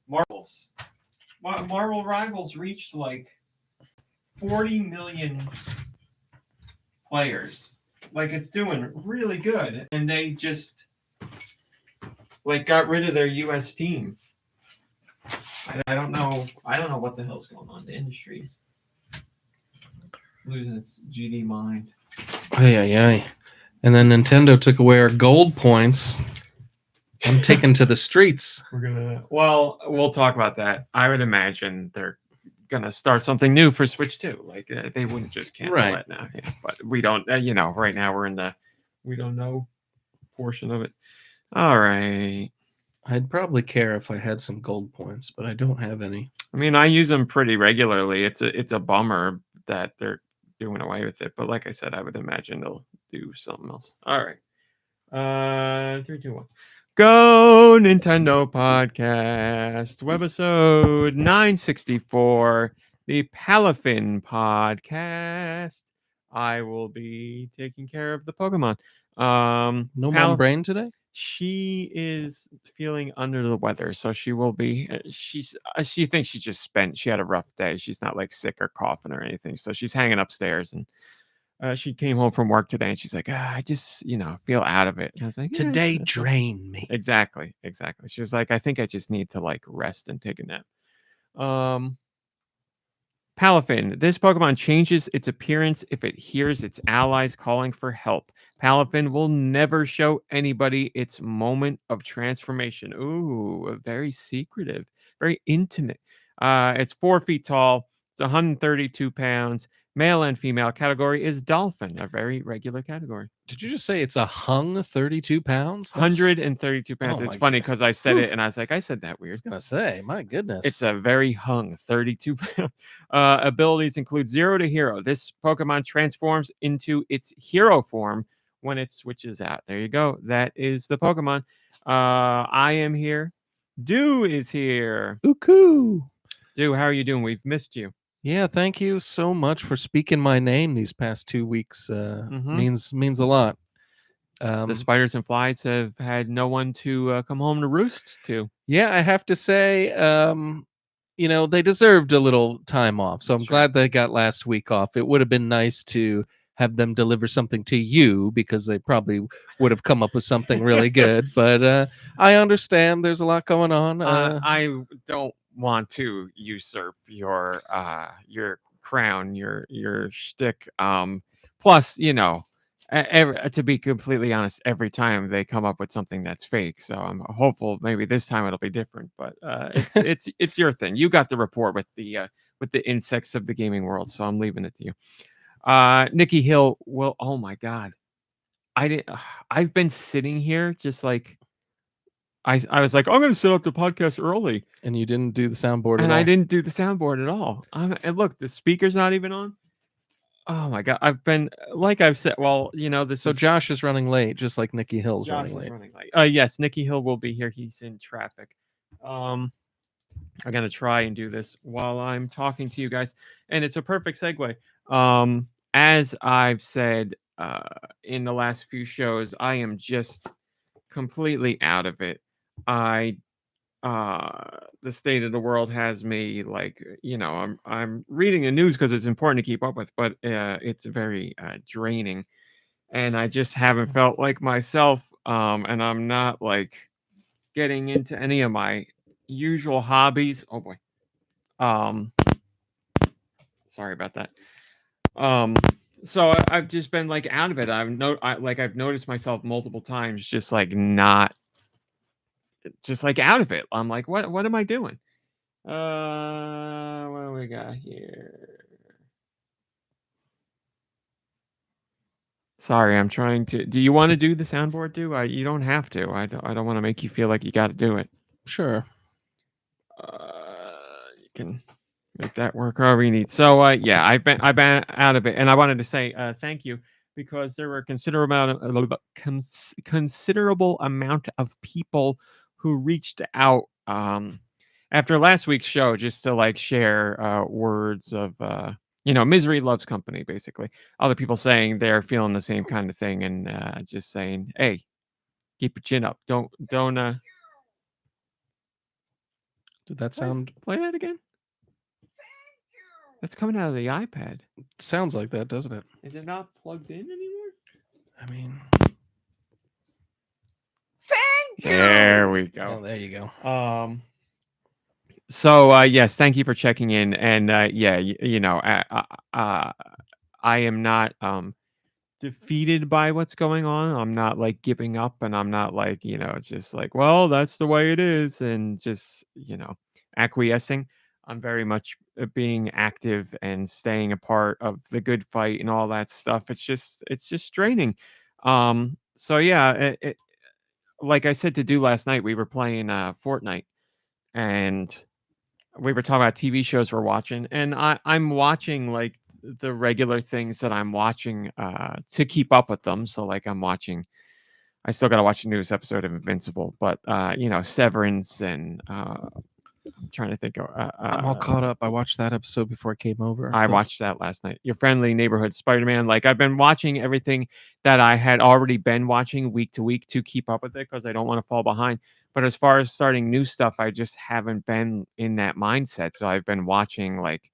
Marvels. Marvel Rivals reached like 40 million players. Like it's doing really good, and they just like got rid of their U.S. team. I don't know. I don't know what the hell's going on. The industry's losing its GD mind. Ay. And then Nintendo took away our gold points. I'm taken to the streets. Well, we'll talk about that. I would imagine they're gonna start something new for Switch 2. Like they wouldn't just cancel that now. Yeah, but we don't. Right now we're in the we don't know portion of it. All right. I'd probably care if I had some gold points, but I don't have any. I mean, I use them pretty regularly. It's a bummer that they're doing away with it. But like I said, I would imagine they'll do something else. All right. 3, 2, 1. Go Nintendo Podcast, webisode 964, the Palafin Podcast. I will be taking care of the Pokemon. No Mom Brain today? She is feeling under the weather, so she will be. She thinks she had a rough day. She's not like sick or coughing or anything, so she's hanging upstairs. And she came home from work today, and she's like, I just feel out of it. And I was like, today drained me. Exactly. She was like, I think I just need to like rest and take a nap. Palafin. This Pokemon changes its appearance if it hears its allies calling for help. Palafin will never show anybody its moment of transformation. Ooh, very secretive, very intimate. It's 4 feet tall. It's 132 pounds. Male and female category is dolphin, a very regular category. Did you just say it's a hung 32 pounds? 132 pounds. It's funny because I said it and I was like, I said that weird. I was going to say, my goodness. It's a very hung 32 pounds. Abilities include 0 to hero. This Pokemon transforms into its hero form when it switches out. There you go. That is the Pokemon. I am here. Deux is here. Uku. Deux, how are you doing? We've missed you. Yeah, thank you so much for speaking my name these past 2 weeks. Means a lot. The spiders and flies have had no one to come home to roost to. Yeah, I have to say, they deserved a little time off. So I'm glad they got last week off. It would have been nice to have them deliver something to you because they probably would have come up with something really good. But I understand there's a lot going on. I don't want to usurp your crown, your shtick. Plus, to be completely honest, every time they come up with something that's fake. So I'm hopeful maybe this time it'll be different. But it's your thing. You got the report with the insects of the gaming world, so I'm leaving it to you. Nicky Hill will. Oh my God, I've been sitting here just like. I was like, I'm going to set up the podcast early. And you didn't do the soundboard and at all. I didn't do the soundboard at all. And look, the speaker's not even on. Oh my God. I've said, So Josh is running late, just like Nicky Hill's running late. Yes, Nicky Hill will be here. He's in traffic. I'm going to try and do this while I'm talking to you guys. And it's a perfect segue. As I've said in the last few shows, I am just completely out of it. The state of the world has me like, I'm reading the news because it's important to keep up with, but it's very draining, and I just haven't felt like myself. And I'm not like getting into any of my usual hobbies. Oh boy. Sorry about that. So I've just been like out of it. I've noticed myself multiple times, just like not. Just like out of it. I'm like, what am I doing? What do we got here? Sorry, I'm trying to. Do you want to do the soundboard, Deux? You don't have to. I don't want to make you feel like you got to do it. Sure. You can make that work however you need. So yeah, I've been out of it, and I wanted to say thank you because there were a considerable amount of people who reached out after last week's show just to like share words of misery loves company, basically. Other people saying they're feeling the same kind of thing, and just saying, hey, keep your chin up. Don't Did that sound? Play that again. That's coming out of the iPad. Sounds like that, doesn't it? Is it not plugged in anymore? I mean, There we oh, go. there you go. So yes, thank you for checking in, and yeah, I am not defeated by what's going on. I'm not like giving up, and I'm not like just like, well, that's the way it is, and just acquiescing. I'm very much being active and staying a part of the good fight and all that stuff. It's just draining. So yeah, like I said to do last night, we were playing Fortnite, and we were talking about TV shows we're watching, and I'm watching like the regular things that I'm watching to keep up with them. So like I still got to watch the newest episode of Invincible, but Severance, and I'm trying to think of I'm all caught up. I watched that episode before I came over. I watched that last night. Your Friendly Neighborhood Spider-Man. Like I've been watching everything that I had already been watching week to week to keep up with it because I don't want to fall behind. But as far as starting new stuff, I just haven't been in that mindset. So I've been watching like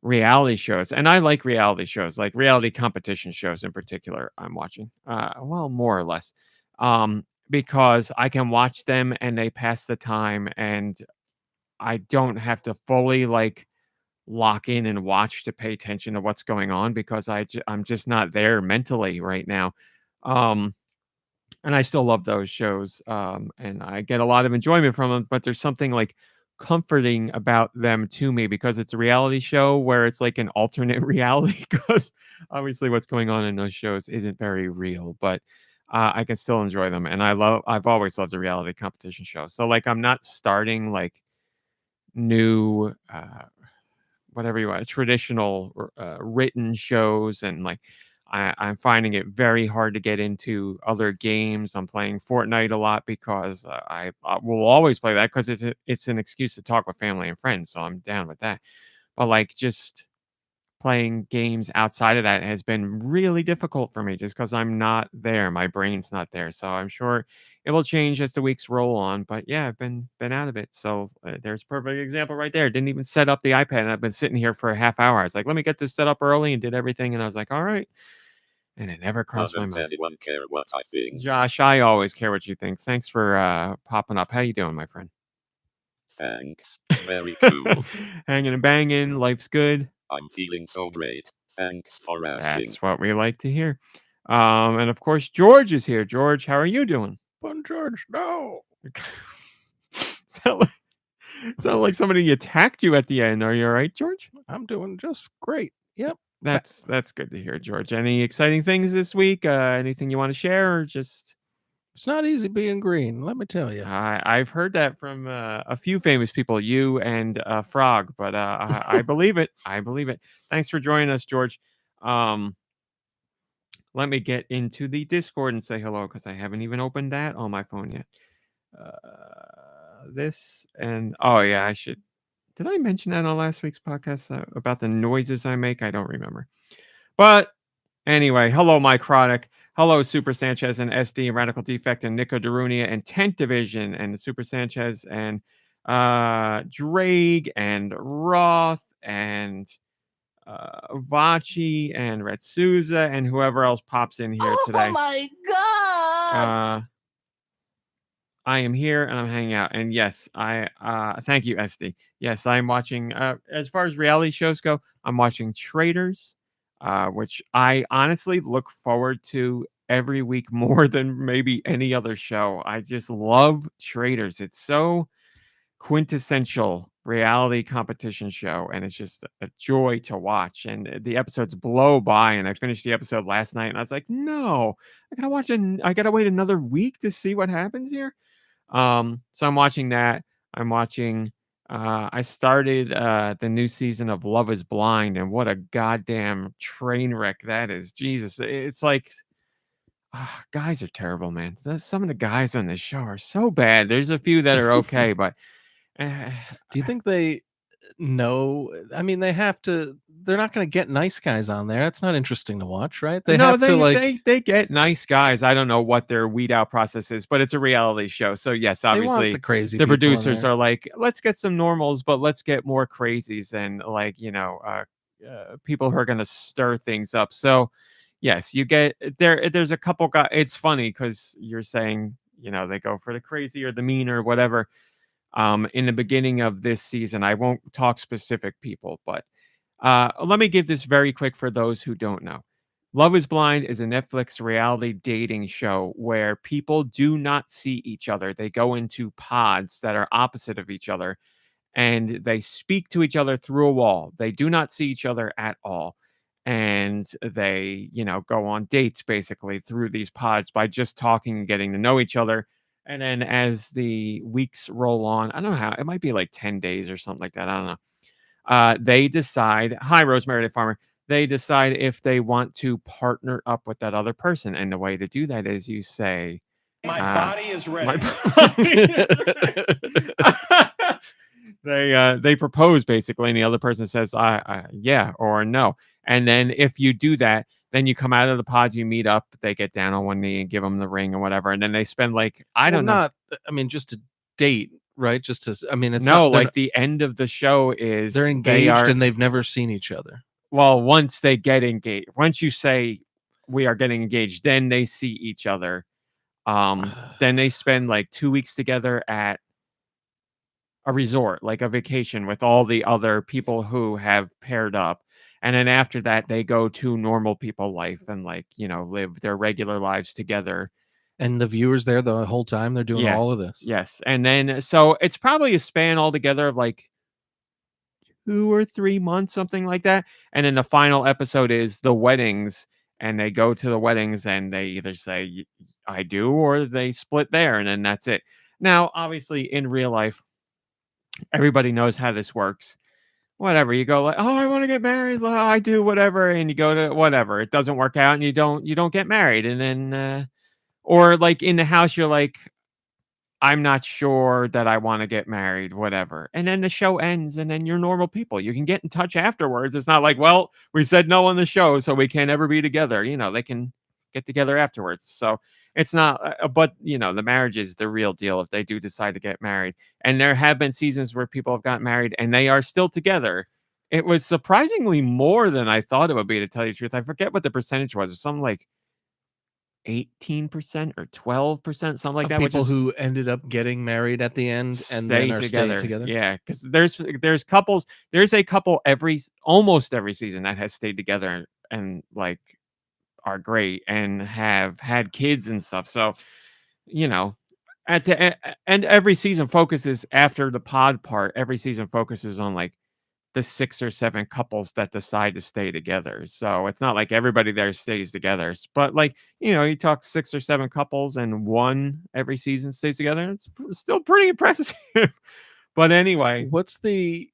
reality shows, and I like reality shows, like reality competition shows in particular. I'm watching, well, more or less, because I can watch them and they pass the time, and I don't have to fully like lock in and watch to pay attention to what's going on because I'm just not there mentally right now. Um, and I still love those shows, and I get a lot of enjoyment from them. But there's something like comforting about them to me because it's a reality show where it's like an alternate reality. Because obviously, what's going on in those shows isn't very real, but I can still enjoy them. And I've always loved a reality competition show. So like, I'm not starting like new whatever you want, traditional written shows, and like I'm finding it very hard to get into other games. I'm playing Fortnite a lot because I will always play that because it's an excuse to talk with family and friends. So I'm down with that. But like just playing games outside of that has been really difficult for me just because I'm not there. My brain's not there. So I'm sure it will change as the weeks roll on. But yeah, I've been out of it. So there's a perfect example right there. Didn't even set up the iPad, and I've been sitting here for a half hour. I was like, let me get this set up early, and did everything. And I was like, all right. And it never crossed my Doesn't mind. anyone care what I think? Josh, I always care what you think. Thanks for popping up. How you doing, my friend? Thanks. Very cool. Hanging and banging. Life's good. I'm feeling so great. Thanks for asking. That's what we like to hear. And of course, George is here. George, how are you doing? Fun George, no. sound like somebody attacked you at the end. Are you all right, George? I'm doing just great. Yep. That's good to hear, George. Any exciting things this week? Anything you want to share, or just? It's not easy being green, let me tell you. I've heard that from a few famous people, you and Frog, but I believe it. I believe it. Thanks for joining us, George. Let me get into the Discord and say hello because I haven't even opened that on my phone yet. This and oh yeah, I should. Did I mention that on last week's podcast about the noises I make? I don't remember. But anyway, hello, Mike Chronic. Hello, Super Sanchez and SD and Radical Defect and Nico Darunia and Tent Division and Super Sanchez and Drake and Roth and Vachi and Red Souza and whoever else pops in here today. Oh my god! I am here and I'm hanging out. And yes, I thank you, SD. Yes, I'm watching as far as reality shows go, I'm watching Traitors, which I honestly look forward to every week more than maybe any other show. I just love Traitors. It's so quintessential reality competition show, and it's just a joy to watch. And the episodes blow by, and I finished the episode last night and I was like, no, I gotta wait another week to see what happens here. So I'm watching that. I'm watching I started the new season of Love is Blind, and what a goddamn train wreck that is. Jesus, it's like guys are terrible, man. Some of the guys on this show are so bad. There's a few that are okay, but Do you think they no, I mean they have to. They're not going to get nice guys on there. That's not interesting to watch, right? They no, have to like. they get nice guys. I don't know what their weed out process is, but it's a reality show. So yes, They want obviously the crazy. the people on producers there. are like, let's get some normals, but let's get more crazies and like, people who are going to stir things up. So yes, you get there. There's a couple guys. It's funny because you're saying, they go for the crazy or the mean or whatever. In the beginning of this season, I won't talk specific people, but let me give this very quick for those who don't know. Love is Blind is a Netflix reality dating show where people do not see each other. They go into pods that are opposite of each other and they speak to each other through a wall. They do not see each other at all. And they, go on dates basically through these pods by just talking and getting to know each other. And then as the weeks roll on, I don't know how, it might be like 10 days or something like that. I don't know. They decide, hi, Rosemary the Farmer. They decide if they want to partner up with that other person. And the way to do that is you say, My body is ready. They propose basically, and the other person says, yeah or no. And then if you do that, then you come out of the pods, you meet up, they get down on one knee and give them the ring or whatever. And then they spend like, I don't know. I mean, just a date, right? Just as, I mean, it's no, not, like the end of the show is they're engaged and they've never seen each other. Well, once they get engaged, once you say we are getting engaged, then they see each other. Then they spend like 2 weeks together at a resort, like a vacation with all the other people who have paired up. And then after that, they go to normal people life and like, live their regular lives together. And the viewers there the whole time, they're doing all of this. Yes. And then, so it's probably a span altogether of like 2 or 3 months, something like that. And then the final episode is the weddings, and they go to the weddings and they either say, I do, or they split there. And then that's it. Now, obviously in real life, everybody knows how this works. Whatever, you go like, oh, I want to get married. Well, I do, whatever. And you go to whatever, it doesn't work out and you don't get married. And then, or like in the house, you're like, I'm not sure that I want to get married, whatever. And then the show ends and then you're normal people. You can get in touch afterwards. It's not like, well, we said no on the show, so we can't ever be together. They can get together afterwards. So it's not, but the marriage is the real deal if they do decide to get married. And there have been seasons where people have gotten married and they are still together. It was surprisingly more than I thought it would be, to tell you the truth. I forget what the percentage was. It was something like 18% or 12%, something like that. People who ended up getting married at the end and then are staying together. Yeah, because there's couples. There's a couple almost every season that has stayed together and like are great and have had kids and stuff. So, at the and every season focuses, after the pod part, every season focuses on like the 6 or 7 couples that decide to stay together. So it's not like everybody there stays together, but like, you talk 6 or 7 couples and one every season stays together. It's still pretty impressive. But anyway, what's the,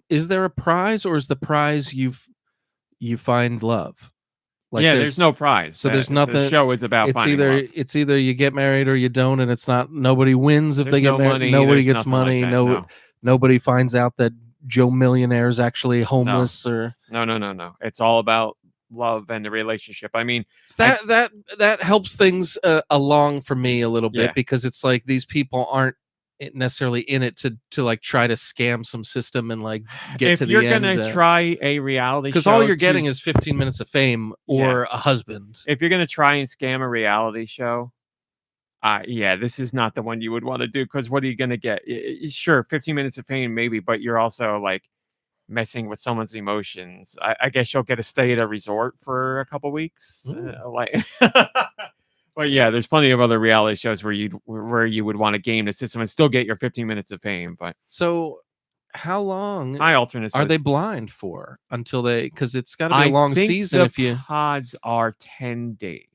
is there a prize, or is the prize you find love? Like there's no prize. So there's nothing. The show is about finding love. It's either you get married or you don't, and it's not, nobody wins if they get married. Money, nobody gets money. Like nobody finds out that Joe Millionaire is actually homeless. No. No. It's all about love and the relationship. I mean, that helps things along for me a little bit, Yeah. because it's like these people aren't necessarily in it to like try to scam some system and like get to the end. If you're gonna try a reality show, because all you're getting is 15 minutes of fame or a husband. If you're gonna try and scam a reality show, this is not the one you would want to do, because what are you going to get? Sure, 15 minutes of fame, maybe, but you're also like messing with someone's emotions. I guess you'll get to stay at a resort for a couple weeks. But yeah, there's plenty of other reality shows where you would want to game the system and still get your 15 minutes of fame. But so how long are they blind for until they, because it's got to be a long season. If you pods are 10 days.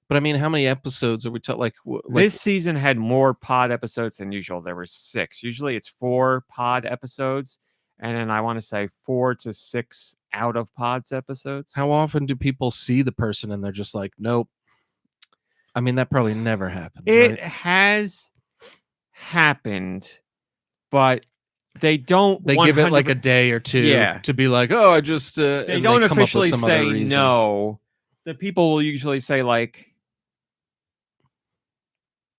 But I mean, how many episodes are we talking? Like this season had more pod episodes than usual. There were 6. Usually it's 4 pod episodes, and then I want to say 4 to 6 out of pods episodes. How often do people see the person and they're just like, nope? I mean, that probably never happens. It right? has happened, but they don't. They give it like 100 a day or two Yeah. to be like, oh, I just They and don't come up with officially some other say reason. no. The people will usually say like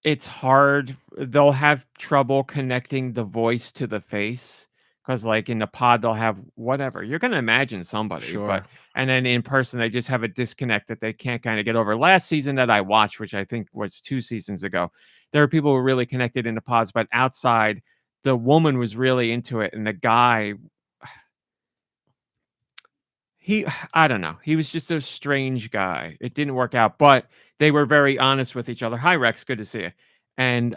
it's hard. They'll have trouble connecting the voice to the face because, like, in the pod, they'll have whatever. You're gonna imagine somebody, but Sure. and then in person, they just have a disconnect that they can't kind of get over. Last season that I watched, which I think was 2 seasons ago, there were people who were really connected in the pods, but outside, the woman was really into it, and the guy, he I don't know. He was just a strange guy. It didn't work out, but they were very honest with each other. Hi, Rex. Good to see you. And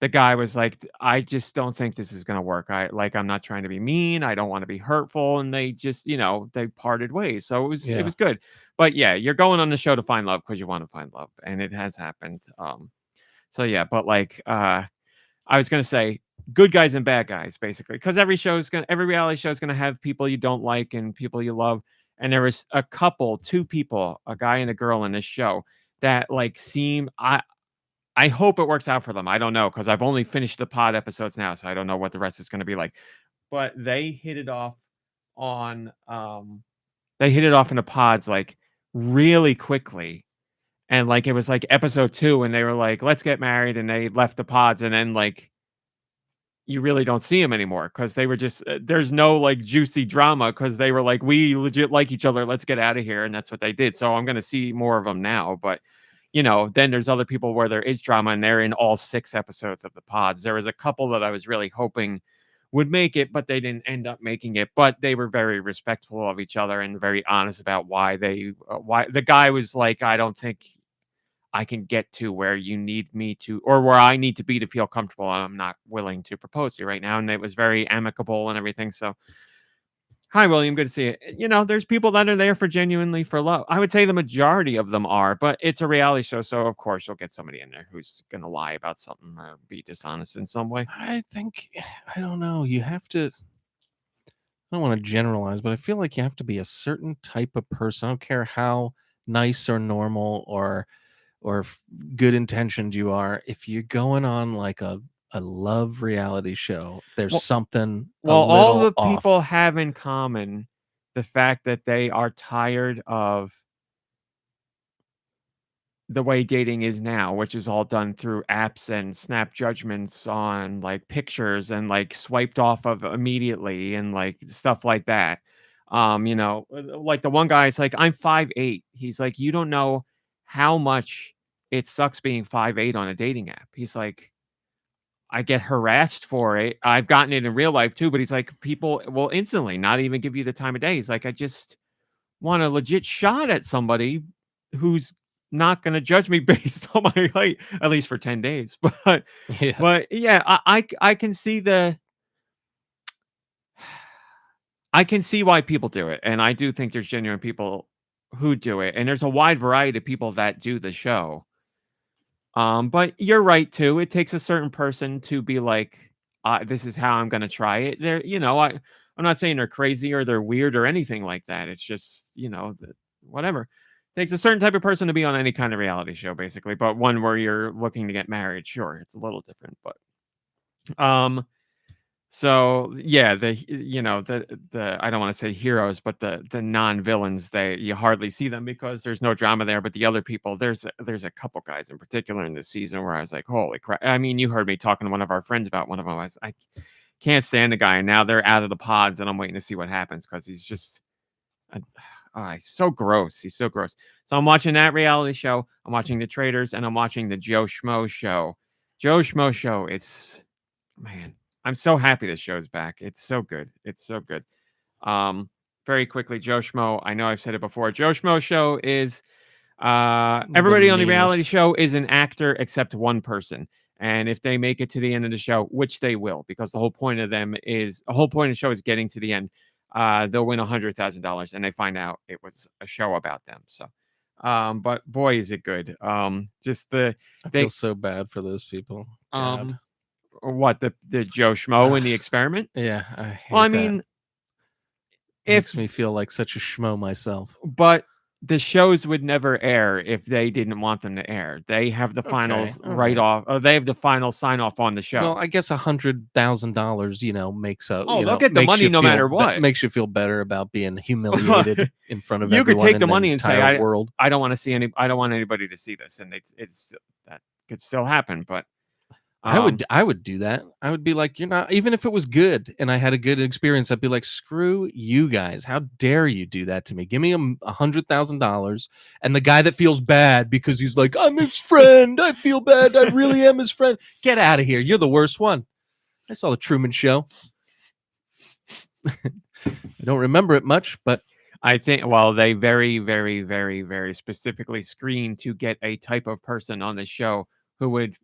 the guy was like, I just don't think this is gonna work. I'm not trying to be mean. I don't want to be hurtful. And they just, they parted ways. So it Yeah. was good. But yeah, you're going on the show to find love because you want to find love. And it has happened. So yeah, but like I was gonna say good guys and bad guys, basically, because every reality show is gonna have people you don't like and people you love. And there was two people, a guy and a girl in this show that like seem I hope it works out for them. I don't know because I've only finished the pod episodes now, so I don't know what the rest is gonna be like. But they hit it off on they hit it off in the pods like really quickly. And like it was like episode 2, and they were like, let's get married, and they left the pods, and then like you really don't see them anymore because they were just there's no like juicy drama because they were like, we legit like each other, let's get out of here, and that's what they did. So I'm going to see more of them now. But then there's other people where there is drama, and they're in all 6 episodes of the pods. There was a couple that I was really hoping would make it, but they didn't end up making it. But they were very respectful of each other and very honest about why why the guy was like, I don't think I can get to where you need me to, or where I need to be to feel comfortable. I'm not willing to propose to you right now. And it was very amicable and everything. So, hi, William. Good to see you. There's people that are there genuinely for love. I would say the majority of them are, but it's a reality show. So, of course, you'll get somebody in there who's going to lie about something or be dishonest in some way. I think, I don't know. You have to, I don't want to generalize, but I feel like you have to be a certain type of person. I don't care how nice or normal or good intentioned you are. If you're going on like a love reality show, there's Well- something Well, a all little the people off. have in common the fact that they are tired of the way dating is now, which is all done through apps and snap judgments on like pictures and like swiped off of immediately and like stuff like that. Like the one guy is like, I'm 5'8". He's like, you don't know how much it sucks being 5'8" on a dating app. He's like, I get harassed for it. I've gotten it in real life too, but he's like, people will instantly not even give you the time of day. He's like, I just want a legit shot at somebody who's not going to judge me based on my height, at least for 10 days. Yeah. But yeah, I can see I can see why people do it. And I do think there's genuine people who do it. And there's a wide variety of people that do the show. But you're right too. It takes a certain person to be like, this is how I'm going to try it. I'm not saying they're crazy or they're weird or anything like that. It's just, whatever. Takes a certain type of person to be on any kind of reality show, basically. But one where you're looking to get married, sure, it's a little different. But, so yeah, the I don't want to say heroes, but the non-villains, you hardly see them because there's no drama there. But the other people, there's a couple guys in particular in this season where I was like, holy crap! I mean, you heard me talking to one of our friends about one of them. I can't stand the guy, and now they're out of the pods, and I'm waiting to see what happens because he's just he's so gross. He's so gross. So I'm watching that reality show. I'm watching The Traders, and I'm watching the Joe Schmo show. Joe Schmo show is, man, I'm so happy this show's back. It's so good. It's so good. Very quickly, Joe Schmo. I know I've said it before. Joe Schmo show is everybody on the reality meanest. show is an actor except one person. And if they make it to the end of the show, which they will, because the whole point of the show is getting to the end, they'll win $100,000, and they find out it was a show about them. So, but boy, is it good. Just I feel so bad for those people. God. What, the Joe Schmo in the experiment? Yeah, I hate Well, I that. mean, Makes me feel like such a schmo myself. but the shows would never air if they didn't want them to air. They have the finals all right right. off. They have the final sign off on the show. Well, I guess $100,000, makes a. Oh, they'll get the money no matter what. Makes you feel better about being humiliated in front of You could everyone take in the money and say, entire world. I don't want to see I don't want anybody to see this, and it's that could still happen. But I would do that. I would be like, you're not, even if it was good and I had a good experience, I'd be like, screw you guys. How dare you do that to me? Give me $100,000. And the guy that feels bad because he's like, I'm his friend. I feel bad. I really am his friend. Get out of here. You're the worst one. I saw the Truman Show. I don't remember it much, but I think, well, they very, very, very, very specifically screened to get a type of person on the show who would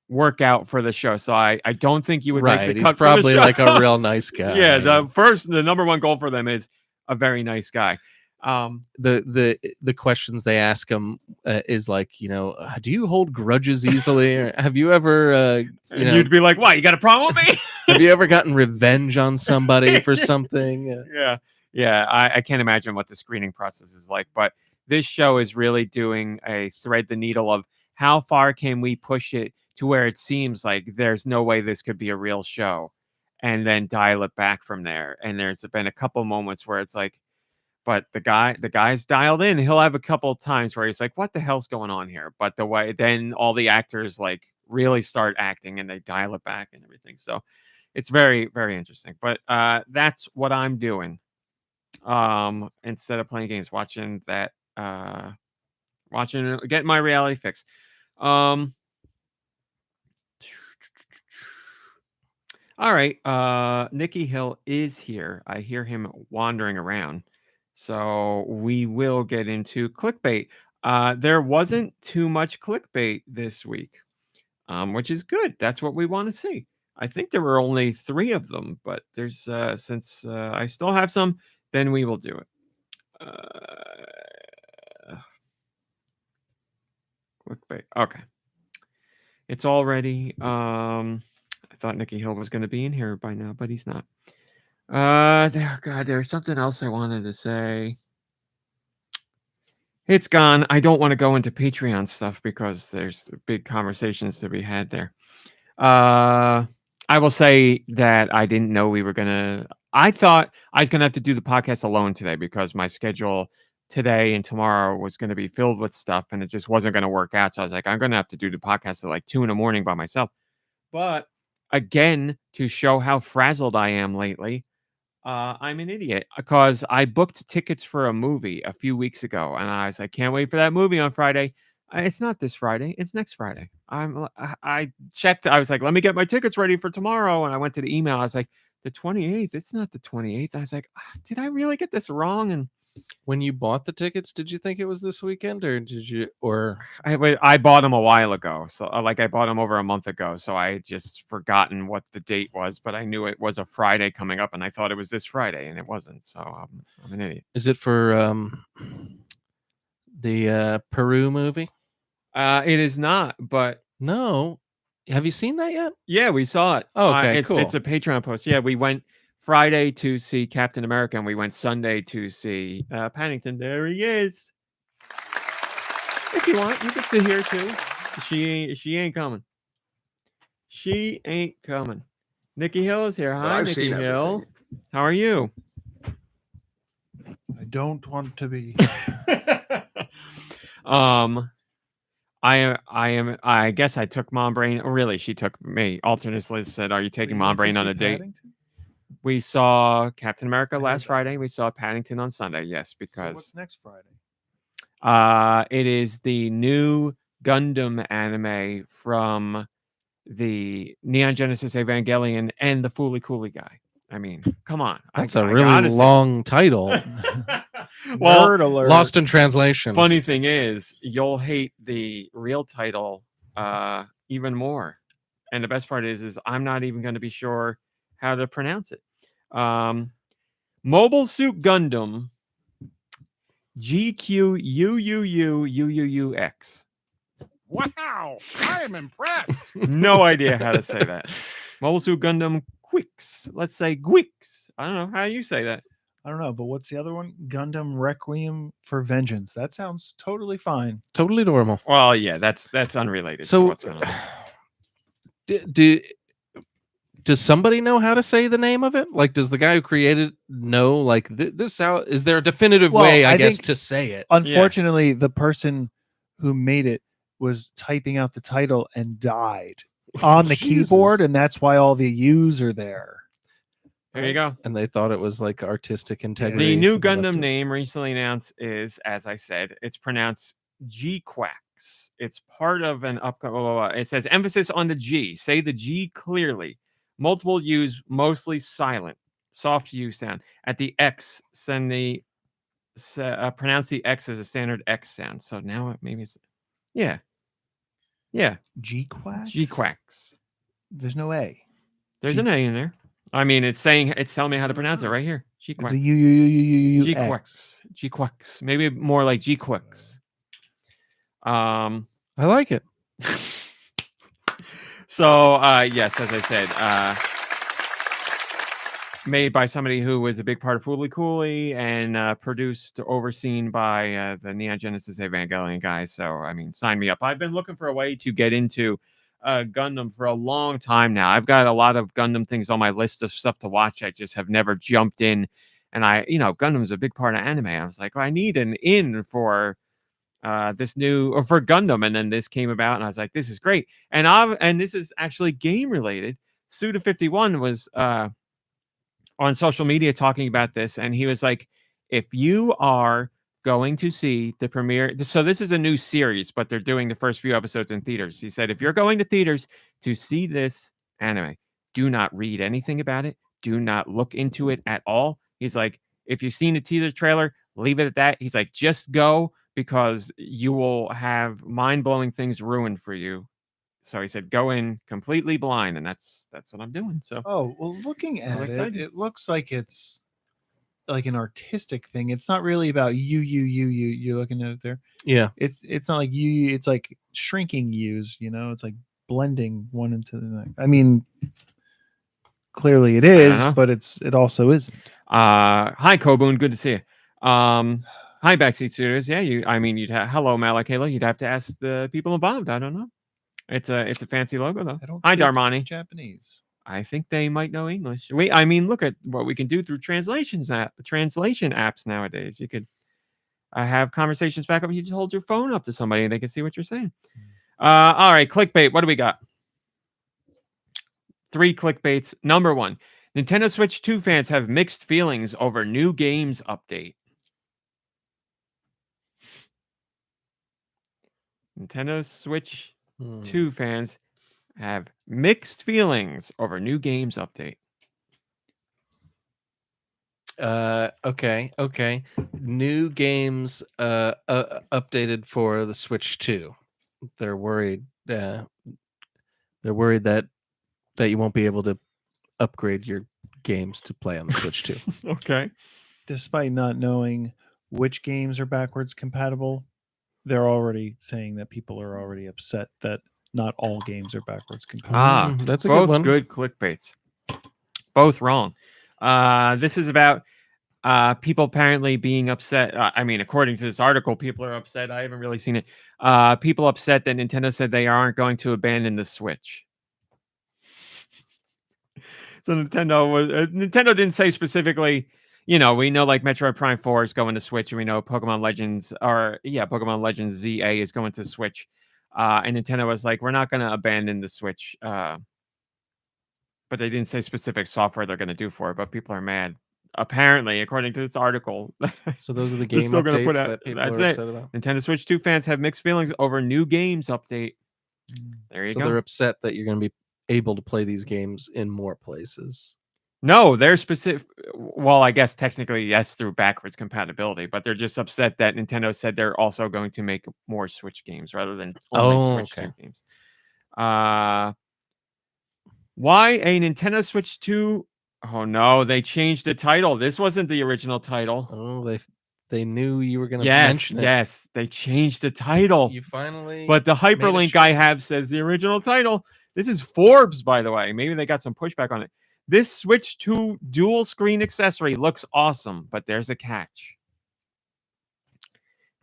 work out for the show. So I don't think you would make the he's cut. probably for the show. like a real nice guy. Yeah, the number one goal for them is a very nice guy. The questions they ask him is like, do you hold grudges easily? Or have you ever, you'd be like, "What? You got a problem with me? Have you ever gotten revenge on somebody for something?" Yeah. I can't imagine what the screening process is like, but this show is really doing a thread the needle of how far can we push it to where it seems like there's no way this could be a real show, and then dial it back from there. And there's been a couple moments where it's like, but the guy's dialed in. He'll have a couple of times where he's like, what the hell's going on here? But the way then all the actors like really start acting and they dial it back and everything. So it's very, very interesting. But that's what I'm doing. Instead of playing games, watching getting my reality fix. All right. Nicky Hill is here. I hear him wandering around. So we will get into clickbait. There wasn't too much clickbait this week, which is good. That's what we want to see. I think there were only 3 of them, but there's since I still have some, then we will do it. Clickbait. Okay. It's all ready. I thought Nicky Hill was going to be in here by now, but he's not. There's something else I wanted to say. It's gone. I don't want to go into Patreon stuff because there's big conversations to be had there. I will say that I didn't know we were I thought I was going to have to do the podcast alone today because my schedule today and tomorrow was going to be filled with stuff and it just wasn't going to work out. So I was like, I'm going to have to do the podcast at like 2 a.m. by myself. But again, to show how frazzled I am lately, I'm an idiot because I booked tickets for a movie a few weeks ago and I was like, can't wait for that movie on Friday. It's not this Friday. It's next Friday. I checked. I was like, let me get my tickets ready for tomorrow. And I went to the email. I was like, the 28th. It's not the 28th. I was like, did I really get this wrong? And when you bought the tickets, did you think it was this weekend or did you, or I bought them a while ago. So I bought them over a month ago. So I had just forgotten what the date was, but I knew it was a Friday coming up and I thought it was this Friday and it wasn't. So I'm an idiot. Is it for the Peru movie? It is not, but no. Have you seen that yet? Yeah, we saw it. Oh, okay, cool. It's a Patreon post. Yeah, we went Friday to see Captain America, and we went Sunday to see Paddington. There he is. If you want, you can sit here too. She ain't coming. She ain't coming. Nicky Hill is here. Hi, Nicky Hill. How are you? I don't want to be. I guess I took Mom Brain. Really, she took me. Alternate Liz said, "Are you taking Mom Brain on a date?" Paddington? We saw Captain America last Friday. We saw Paddington on Sunday. Yes, because so what's next Friday? It is the new Gundam anime from the Neon Genesis Evangelion and the Fooly Cooly guy. I mean, come on. That's a really long title. Well, Nerd alert. Lost in translation. Funny thing is, you'll hate the real title even more. And the best part is I'm not even going to be sure how to pronounce it. Mobile Suit Gundam GQUUUUUX. Wow, I am impressed. No idea how to say that. Mobile Suit Gundam Quicks. Let's say Gwix. I don't know how you say that. I don't know, but what's the other one? Gundam Requiem for Vengeance. That sounds totally fine. Totally normal. Well, yeah, that's unrelated to So, what's going on. Does somebody know how to say the name of it? Like, does the guy who created know? Like, this how is there a definitive Well, way? I guess think- to say it. Unfortunately, the person who made it was typing out the title and died on the keyboard, and that's why all the U's are there. There you go. And they thought it was like artistic integrity. The new so they left Gundam it. name recently announced is, as I said, it's pronounced G-Quax. It's part of an upcoming. It says emphasis on the G. Say the G clearly. Multiple U's, mostly silent. Soft U sound. At the X, pronounce the X as a standard X sound. So now maybe it's yeah. G-Quax? G-Quax. There's no A. There's G- an A in there. I mean, it's telling me how to pronounce it right here. There's G-Quax. a U. G-Quax. G-Quax. Maybe more like G-Quax. I like it. So yes, as I said, made by somebody who was a big part of Fooly Cooley and produced, overseen by the Neon Genesis Evangelion guys. So I mean, sign me up. I've been looking for a way to get into Gundam for a long time now. I've got a lot of Gundam things on my list of stuff to watch. I just have never jumped in. And Gundam's a big part of anime. I was like, well, I need an in for this new or for Gundam, and then this came about, and I was like, this is great. And this is actually game related. Suda51 was on social media talking about this, and he was like, if you are going to see the premiere, so this is a new series, but they're doing the first few episodes in theaters. He said, if you're going to theaters to see this anime, do not read anything about it. Do not look into it at all. He's like, if you've seen the teaser trailer, leave it at that. He's like, just go, because you will have mind-blowing things ruined for you. So he said, go in completely blind, and that's what I'm doing. So Oh, well, looking I'm at it, excited. it looks like it's like an artistic thing. It's not really about you. You're looking at it there. Yeah. It's not like you. It's like shrinking U's. It's like blending one into the next. I mean, clearly it is, know. but it also isn't. Hi Kobun, good to see you. Hi Backseat Studios. Yeah, you'd have hello Malakayla. You'd have to ask the people involved. I don't know. It's a fancy logo though. I don't Hi speak Darmani. Japanese. I think they might know English. Look at what we can do through translation apps nowadays. You could have conversations back up. You just hold your phone up to somebody and they can see what you're saying. All right, clickbait. What do we got? 3 clickbaits. Number 1. Nintendo Switch 2 fans have mixed feelings over new games update. Nintendo Switch 2 fans have mixed feelings over new games update. Okay. New games updated for the Switch 2. They're worried. They're worried that you won't be able to upgrade your games to play on the Switch 2. Okay. Despite not knowing which games are backwards compatible, they're already saying that people are already upset that not all games are backwards compatible. That's a both good one. Good clickbaits. Both wrong. This is about people apparently being upset. According to this article, people are upset. I haven't really seen it. People upset that Nintendo said they aren't going to abandon the Switch. So Nintendo didn't say specifically. We know like Metroid Prime 4 is going to Switch, and we know Pokemon Legends ZA is going to Switch. And Nintendo was like, we're not going to abandon the Switch. But they didn't say specific software they're going to do for it. But people are mad. Apparently, according to this article. So those are the They're game still gonna updates put out- that people that's are it. upset about. Nintendo Switch 2 fans have mixed feelings over new games update. There you So go. they're upset that you're going to be able to play these games in more places. No, they're specific. Well, I guess technically, yes, through backwards compatibility, but they're just upset that Nintendo said they're also going to make more Switch games rather than only Switch 2 games. Why a Nintendo Switch 2? Oh no, they changed the title. This wasn't the original title. Oh, they knew you were going to mention it. Yes, they changed the title. You finally. But the made a hyperlink I change. have says the original title. This is Forbes, by the way. Maybe they got some pushback on it. This Switch 2 dual screen accessory looks awesome, but there's a catch.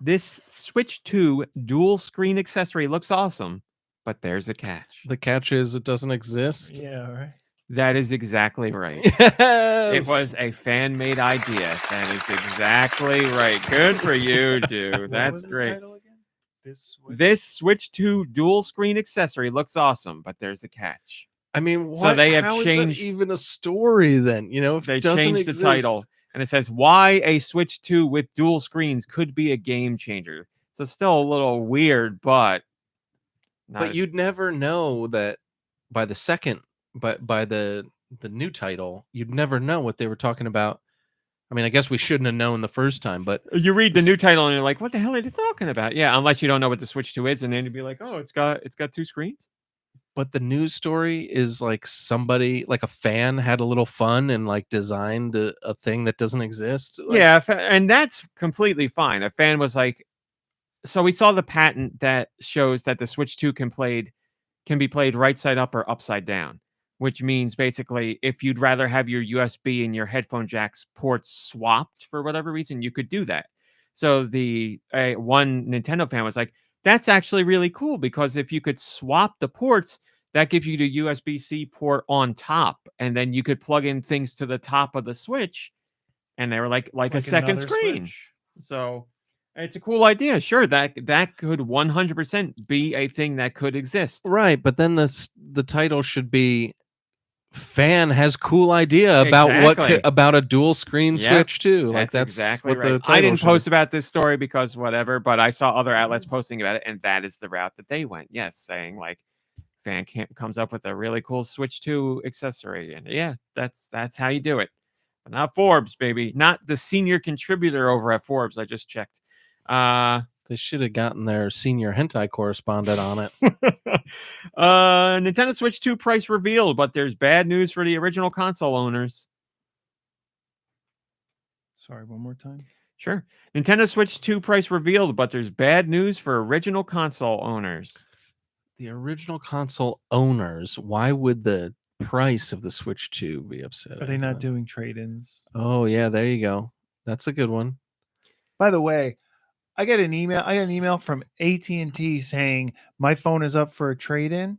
This Switch 2 dual screen accessory looks awesome, but there's a catch. The catch is it doesn't exist. Yeah, right. That is exactly right. Yes! It was a fan-made idea. That is exactly right. Good for you, dude. What That's was the great. title again? This Switch 2 dual screen accessory looks awesome, but there's a catch. I mean, So they have how is changed- that even a story then? You know, if They it doesn't changed exist, the title, and it says why a Switch 2 with dual screens could be a game changer. So still a little weird, but But you'd never know that by the second, but by the new title, you'd never know what they were talking about. I mean, I guess we shouldn't have known the first time, but you read the new title and you're like, what the hell are they talking about? Yeah, unless you don't know what the Switch 2 is, and then you'd be like, oh, it's got two screens. but the news story is like somebody, like a fan, had a little fun and like designed a thing that doesn't exist. Like, Yeah, and that's completely fine. A fan was like, so we saw the patent that shows that the Switch 2 can be played right side up or upside down, which means basically if you'd rather have your USB and your headphone jacks ports swapped for whatever reason, you could do that. So the one Nintendo fan was like, that's actually really cool because if you could swap the ports, that gives you the USB-C port on top, and then you could plug in things to the top of the Switch, and they were like a second another screen. Switch. So it's a cool idea. Sure, that could 100% be a thing that could exist. right. But then the title should be "Fan has cool idea about Exactly. about a dual screen Yep, Switch too." Like That's that's exactly what the right. title I didn't should post be. about this story because whatever, but I saw other outlets posting about it, and that is the route that they went. Yes, saying like fan comes up with a really cool Switch 2 accessory, and yeah, that's how you do it. But not Forbes, baby, not the senior contributor over at Forbes. I just checked. They should have gotten their senior hentai correspondent on it. Nintendo Switch 2 price revealed, but there's bad news for the original console owners. Sorry, one more time. Sure. Nintendo Switch 2 price revealed, but there's bad news for original console owners. The original console owners, why would the price of the Switch 2 be upset? Are they not doing trade-ins? Oh yeah, there you go. That's a good one. By the way, I got an email from AT&T saying my phone is up for a trade-in,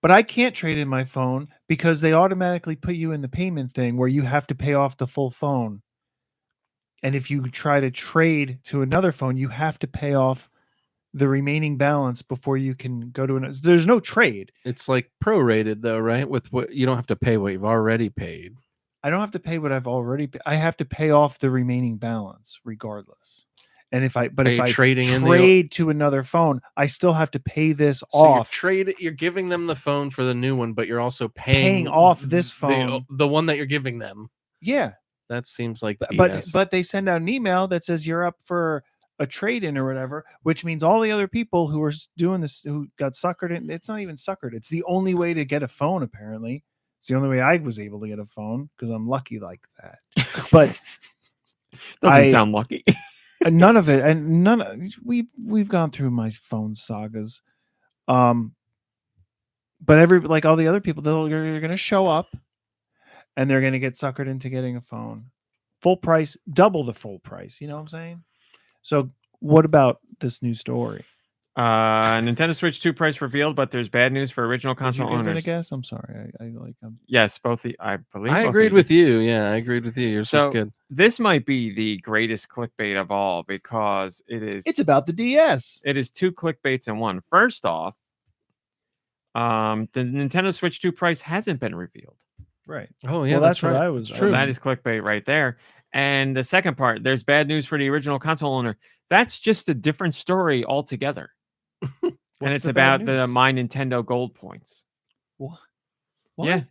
but I can't trade in my phone because they automatically put you in the payment thing where you have to pay off the full phone. And if you try to trade to another phone, you have to pay off the remaining balance before you can go to another. There's no trade. It's like prorated though, right? With what you don't have to pay what you've already paid. I don't have to pay what I've already paid. I have to pay off the remaining balance regardless. And if I trading in trade to another phone, I still have to pay this So off. you're giving them the phone for the new one, but you're also paying off this phone. the one that you're giving them. Yeah. That seems like But BS. they send out an email that says you're up for a trade-in or whatever, which means all the other people who are doing this, who got suckered in, it's not even suckered. It's the only way to get a phone, apparently. It's the only way I was able to get a phone because I'm lucky like that. But Doesn't sound lucky. none of it, and we've gone through my phone sagas. But like all the other people, they're going to show up and they're going to get suckered into getting a phone. Full price, double the full price. You know what I'm saying? So what about this new story? Nintendo Switch 2 price revealed, but there's bad news for original console Did you give it a owners. guess? I'm sorry. Yes, I believe. I both agreed of with you. Yeah, I agreed with you. Yours So- was good. This might be the greatest clickbait of all because It's about the DS. it is two clickbaits in one. First off, the Nintendo Switch 2 price hasn't been revealed. Right. Oh yeah, Well, that's what right. I was- It's I true. was- That is clickbait right there. And the second part, there's bad news for the original console owner. That's just a different story altogether. And What's it's the bad about the news? My Nintendo Gold points. What? Yeah.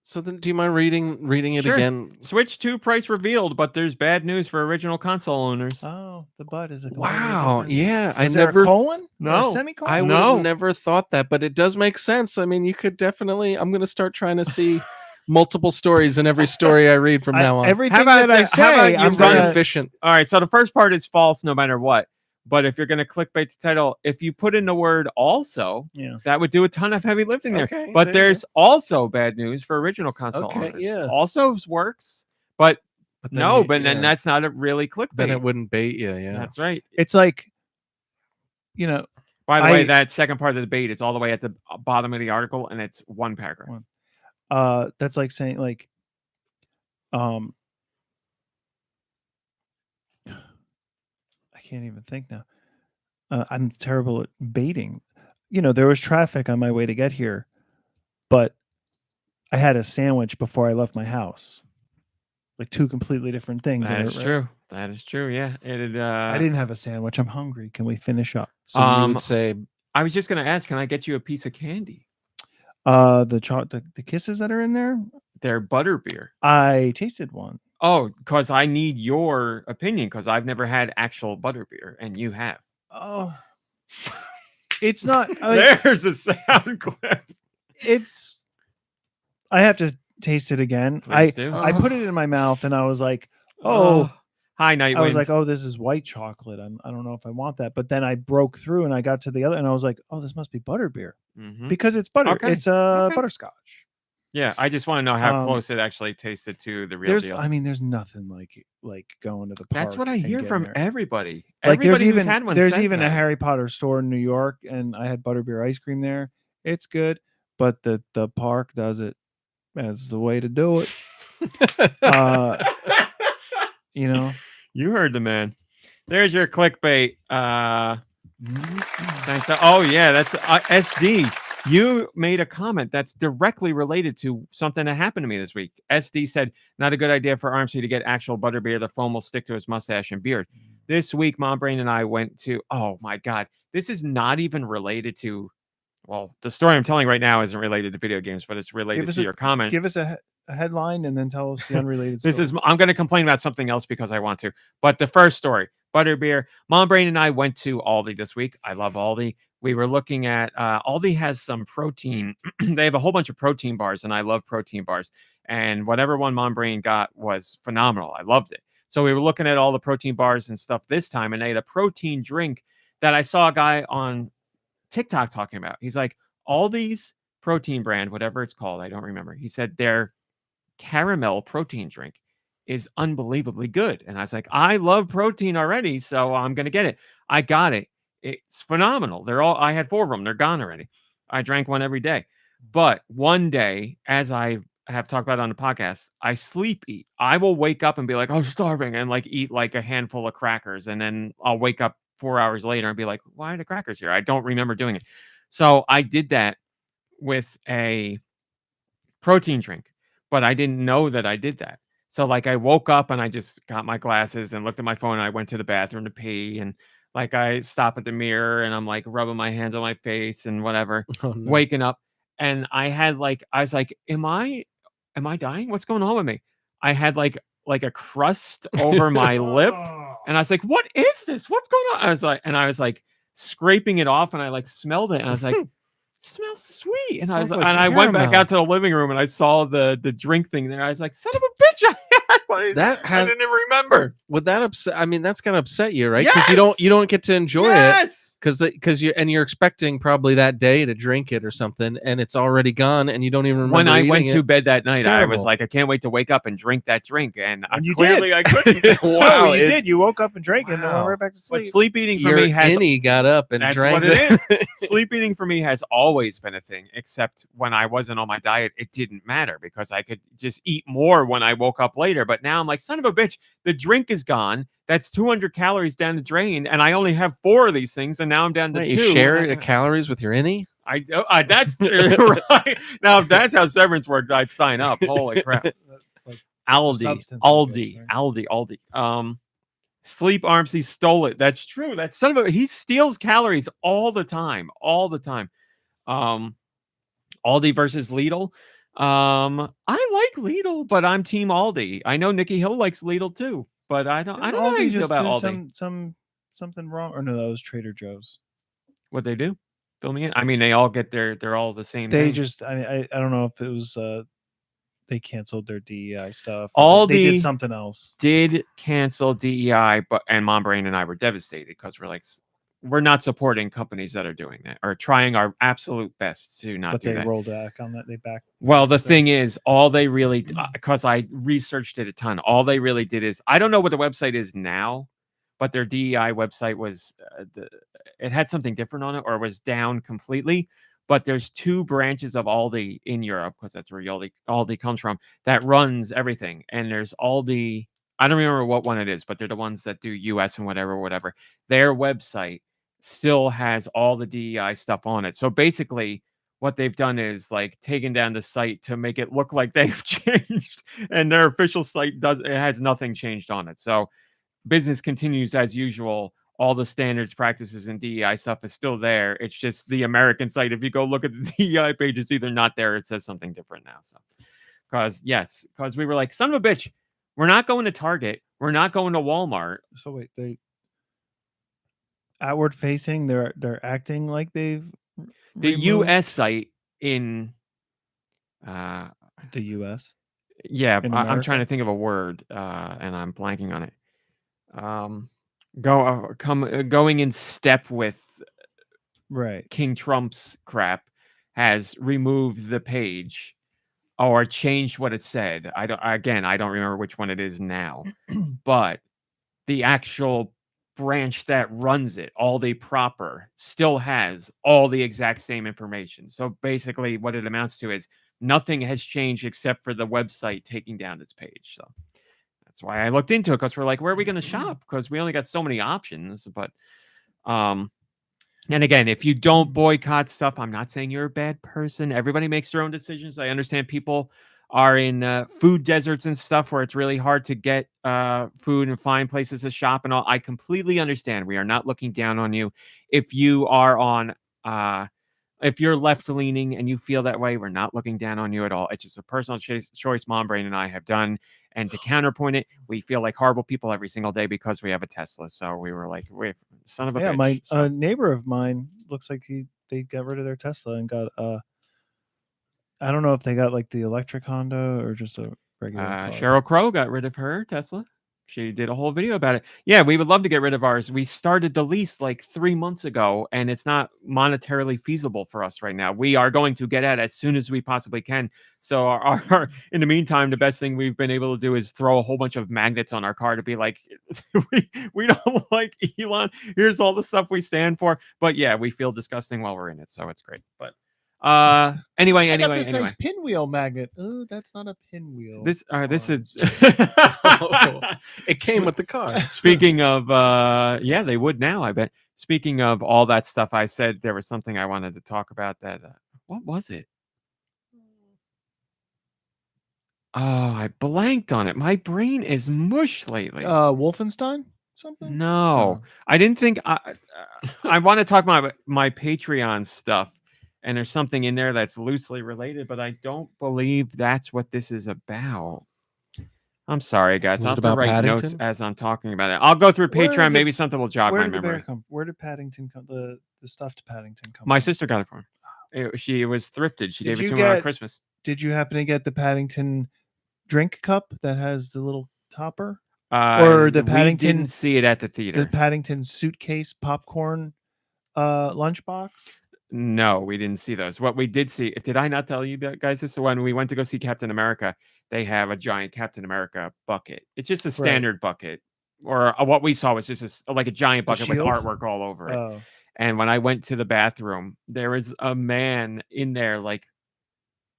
So then, do you mind reading it Sure. again? Switch 2 price revealed, but there's bad news for original console owners. Oh, the butt is a Wow. Yeah, I Is there never. a colon? Or a No. semicolon? I would No. have never thought that, but it does make sense. I mean, you could definitely. I'm going to start trying to see multiple stories in every story I read from now on. Everything How about that I that- how about say, you I'm It's very gonna, efficient. All right, so the first part is false no matter what. But if you're going to clickbait the title, if you put in the word also, Yeah. that would do a ton of heavy lifting there. Okay, But there you there's also bad news for original console Okay, owners. yeah. Also works, but But then no, you- but then yeah. that's not a really clickbait. Then it wouldn't bait you. Yeah. That's right. It's like, you know, By the way, I- that second part of the debate is all the way at the bottom of the article, and it's one paragraph. that's like saying like, I can't even think now. I'm terrible at baiting. You know, there was traffic on my way to get here, but I had a sandwich before I left my house. Like two completely different things. That and is true. That is true. Yeah. I didn't have a sandwich. I'm hungry. Can we finish up? So you would say, I was just going to ask, can I get you a piece of candy? The kisses that are in there. They're butterbeer. I tasted one. Oh, because I need your opinion because I've never had actual butterbeer and you have. Oh, it's not. There's a sound clip. It's. I have to taste it again. Please do. I put it in my mouth and I was like, oh. Hi, Nightwind. I was like, oh, this is white chocolate. I don't know if I want that. But then I broke through and I got to the other and I was like, oh, this must be butterbeer because it's butter. Okay. It's butterscotch. Yeah, I just want to know how Um, close it actually tasted to the real deal. I mean, there's nothing like going to the park. That's what I and hear getting from there. everybody. Like Everybody who's had one there's says even a that. Harry Potter store in New York, and I had butterbeer ice cream there. It's good, but the park does it. That's the way to do it. You know. You heard the man. There's your clickbait. Thanks. Oh yeah, that's SD. You made a comment that's directly related to something that happened to me this week. SD said, not a good idea for RMC to get actual butterbeer. The foam will stick to his mustache and beard. This week, Mom Brain and I went to, oh my God, this is not even related to, well, the story I'm telling right now isn't related to video games, but it's related to your comment. Give us a headline and then tell us the unrelated story. I'm going to complain about something else because I want to. But the first story, butterbeer. Mom Brain and I went to Aldi this week. I love Aldi. We were looking at Aldi has some protein. They have a whole bunch of protein bars, and I love protein bars. And whatever one Mom Brain got was phenomenal. I loved it. So we were looking at all the protein bars and stuff this time, and they had a protein drink that I saw a guy on TikTok talking about. He's like, Aldi's protein brand, whatever it's called, I don't remember. He said their caramel protein drink is unbelievably good. And I was like, I love protein already, so I'm going to get it. I got it. It's phenomenal. I had 4 of them. They're gone already. I drank one every day. But one day, as I have talked about on the podcast, I sleep eat. I will wake up and be like, I'm starving, and like eat like a handful of crackers. And then I'll wake up 4 hours later and be like, why are the crackers here? I don't remember doing it. So I did that with a protein drink, but I didn't know that I did that. So like I woke up and I just got my glasses and looked at my phone and I went to the bathroom to pee, and like I stop at the mirror and I'm like rubbing my hands on my face and whatever, waking up, and I was like, am I dying? What's going on with me? I had like a crust over my lip, and I was like, what is this? What's going on? I was like scraping it off, and I like smelled it, and I was like, smells sweet. And I went back out to the living room and I saw the drink thing there. I was like, son of a bitch, I didn't even remember. Would that upset? I mean, that's gonna upset you, right? Yes! Because you don't get to enjoy it. Because you're expecting probably that day to drink it or something, and it's already gone, and you don't even remember. When I went eating to it. bed that night, I was terrible. like, I can't wait to wake up and drink that drink, and you clearly did. I couldn't. Wow, you did. You woke up and drank it and then went Wow. right back to But sleep. sleep eating for Your me has innie got up and that's drank what it is. it. Sleep eating for me has always been a thing, except when I wasn't on my diet, it didn't matter because I could just eat more when I woke up later. But now I'm like, son of a bitch, the drink is gone. That's 200 calories down the drain, and I only have 4 of these things, and now I'm down to 2. You share the calories with your innie? That's right. Now, if that's how Severance worked, I'd sign up. Holy crap. It's like Aldi. substance, I guess, Aldi. Sleep RMC stole it. That's true. That son of a, he steals calories all the time. Aldi versus Lidl. I like Lidl, but I'm team Aldi. I know Nicky Hill likes Lidl too, but I don't know how you feel about Aldi. Something wrong, or no, that was Trader Joe's. What they do? Fill me in. I mean, they all get they're all the same They thing. just, I don't know if it was they canceled their DEI stuff. All they the- did something else. Did cancel DEI, and Mom Brain and I were devastated because we're like, we're not supporting companies that are doing that or trying our absolute best to not But do they that. rolled back on that. They back. Well, the stuff. thing is, all they really, because I researched it a ton, all they really did is, I don't know what the website is now, but their DEI website was, it had something different on it or was down completely. But there's 2 branches of Aldi in Europe, because that's where Aldi comes from, that runs everything. And there's Aldi, I don't remember what one it is, but they're the ones that do US and whatever. Their website still has all the DEI stuff on it. So basically, what they've done is like taken down the site to make it look like they've changed, and their official site has nothing changed on it. So business continues as usual. All the standards, practices, and DEI stuff is still there. It's just the American site. If you go look at the DEI page, it's either not there. It says something different now. So, because we were like, son of a bitch, we're not going to Target. We're not going to Walmart. So wait, they outward facing. They're acting like they've The removed US site in, the US. yeah, In I'm America? trying to think of a word, and I'm blanking on it. Going in step with Right. King Trump's crap has removed the page or changed what it said. I don't remember which one it is now, but the actual branch that runs it, Aldi proper, still has all the exact same information. So basically what it amounts to is nothing has changed except for the website taking down its page. So that's why I looked into it, because we're like, where are we going to shop? Because we only got so many options. But and again, if you don't boycott stuff, I'm not saying you're a bad person. Everybody makes their own decisions. I understand people are in food deserts and stuff where it's really hard to get food and find places to shop and all. I completely understand. We are not looking down on you. If you are on if you're left leaning and you feel that way, we're not looking down on you at all. It's just a personal choice Mom Brain and I have done. And to counterpoint it, we feel like horrible people every single day because we have a Tesla. So we were like, wait, son of a Yeah, bitch. my So, neighbor of mine looks like they got rid of their Tesla and got I don't know if they got like the electric Honda or just a regular car. Sheryl Crow got rid of her Tesla. She did a whole video about it. Yeah, we would love to get rid of ours. We started the lease like 3 months ago, and it's not monetarily feasible for us right now. We are going to get out as soon as we possibly can. So in the meantime, the best thing we've been able to do is throw a whole bunch of magnets on our car to be like, we don't like Elon. Here's all the stuff we stand for. But yeah, we feel disgusting while we're in it. So it's great. But anyway, I got this anyway. nice pinwheel magnet. Oh, that's not a pinwheel. This is It came with the car. Speaking of yeah, they would now, I bet. Speaking of all that stuff, I said there was something I wanted to talk about that what was it? Oh, I blanked on it. My brain is mush lately. Wolfenstein? Something? No. I didn't think I want to talk about my Patreon stuff, and there's something in there that's loosely related, but I don't believe that's what this is about. I'm sorry, guys. Was I'll it have to about write notes Paddington? as I'm talking about it. I'll go through Where Patreon. did Maybe something will jog Where my did the bear memory. come? Where did Paddington come? The stuff to Paddington come? My from? sister got it for him. She was thrifted. She Did gave it you to me on get- Christmas. Did you happen to get the Paddington drink cup that has the little topper? Or the We Paddington- didn't see it at the theater. The Paddington suitcase popcorn lunchbox? No, we didn't see those. What we did see, did I not tell you that, guys? This is when we went to go see Captain America. They have a giant Captain America bucket. It's just a standard bucket. Or what we saw was just like a giant The bucket with shield? artwork all over it. Oh, And when I went to the bathroom, there was a man in there, like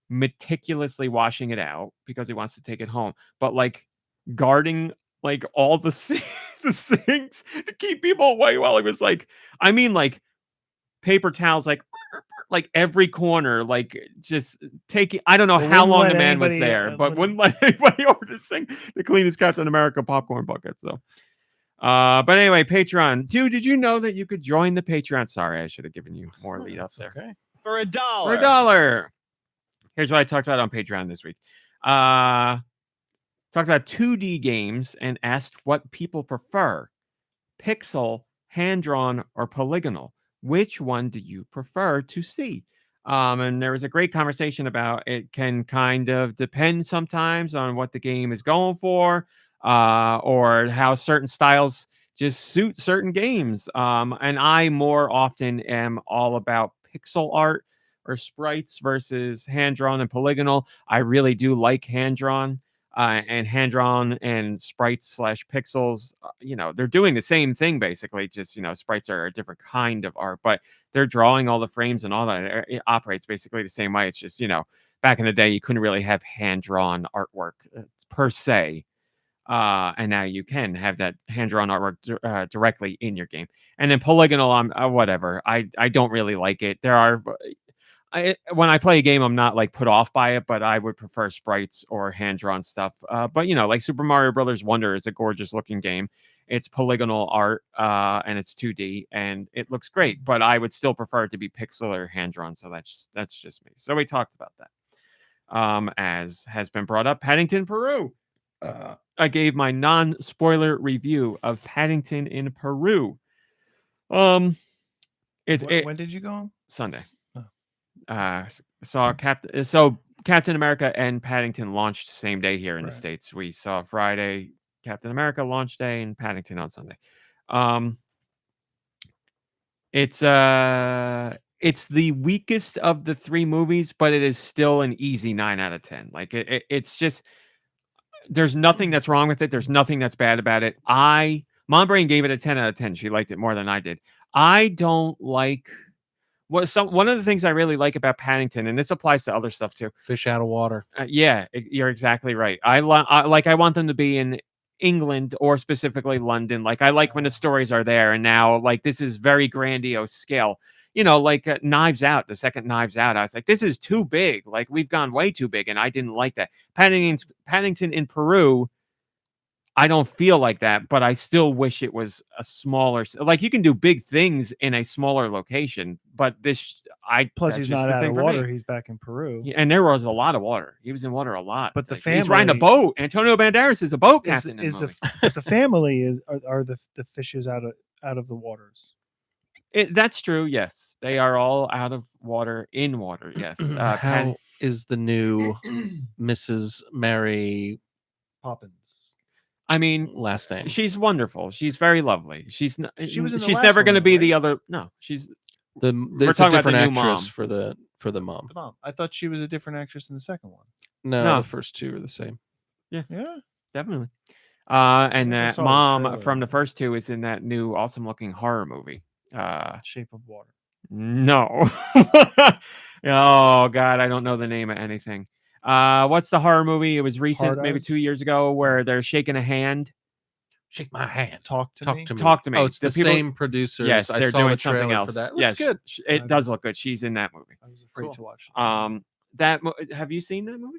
meticulously washing it out because he wants to take it home, but like guarding like all the the sinks to keep people away while he was like, I mean, like paper towels, like every corner, like just taking. I don't know Well, how wouldn't long let the man was anybody, there, but wouldn't- wouldn't let anybody over to sing the cleanest Captain America popcorn bucket. So. But anyway, Patreon. Dude, did you know that you could join the Patreon? Sorry, I should have given you more lead up there. Okay. For $1. For $1. Here's what I talked about on Patreon this week. Talked about 2D games and asked what people prefer. Pixel, hand-drawn, or polygonal. Which one do you prefer to see? And there was a great conversation about it can kind of depend sometimes on what the game is going for, or how certain styles just suit certain games. And I more often am all about pixel art or sprites versus hand drawn and polygonal. I really do like hand drawn. And hand drawn and sprites slash pixels, they're doing the same thing basically. Just sprites are a different kind of art, but they're drawing all the frames and all that. It operates basically the same way. It's just back in the day you couldn't really have hand drawn artwork per se, and now you can have that hand drawn artwork directly in your game. And then polygonal, I'm whatever. I don't really like it. There are. When I play a game, I'm not like put off by it, but I would prefer sprites or hand drawn stuff. But like Super Mario Brothers Wonder is a gorgeous looking game. It's polygonal art, and it's 2D, and it looks great. But I would still prefer it to be pixel or hand drawn. So that's just me. So we talked about that. As has been brought up, Paddington Peru. I gave my non-spoiler review of Paddington in Peru. When did you go? Sunday. Oh. Saw Captain America and Paddington launched same day here in the States. We saw Friday Captain America launch day and Paddington on Sunday. It's the weakest of the three movies, but it is still an easy 9 out of 10. Like it's just, there's nothing that's wrong with it. There's nothing that's bad about it. Mom Brain gave it a 10 out of 10. She liked it more than I did. I don't like one of the things I really like about Paddington, and this applies to other stuff too. Fish out of water. Yeah, you're exactly right. I want them to be in England or specifically London. Like I like when the stories are there, and now like this is very grandiose scale. Like Knives Out, the second Knives Out. I was like, this is too big. Like we've gone way too big, and I didn't like that. Paddington in Peru. I don't feel like that, but I still wish it was a smaller. Like you can do big things in a smaller location, but plus he's not out of water. He's back in Peru, and there was a lot of water. He was in water a lot. But the like, family, he's riding a boat. Antonio Banderas is a boat captain. But the family are the fishes out of the waters. That's true. Yes, they are all out of water in water. Yes. How is the new Mrs. Mary Poppins? I mean, last name. She's wonderful. She's very lovely. She's never going to be the other. No, she's. We're talking about the new actress for the mom. The mom. I thought she was a different actress in the second one. No, the first two are the same. Yeah, definitely. And that mom from the first two is in that new awesome looking horror movie. Shape of Water. No. Oh God, I don't know the name of anything. What's the horror movie? It was recent, maybe 2 years ago, where they're shaking a hand. Shake my hand. Talk to me. Talk to me. Oh, it's the same producers. Yes, I saw the trailer for that. Looks good. It does look good. She's in that movie. I was afraid to watch it. Have you seen that movie?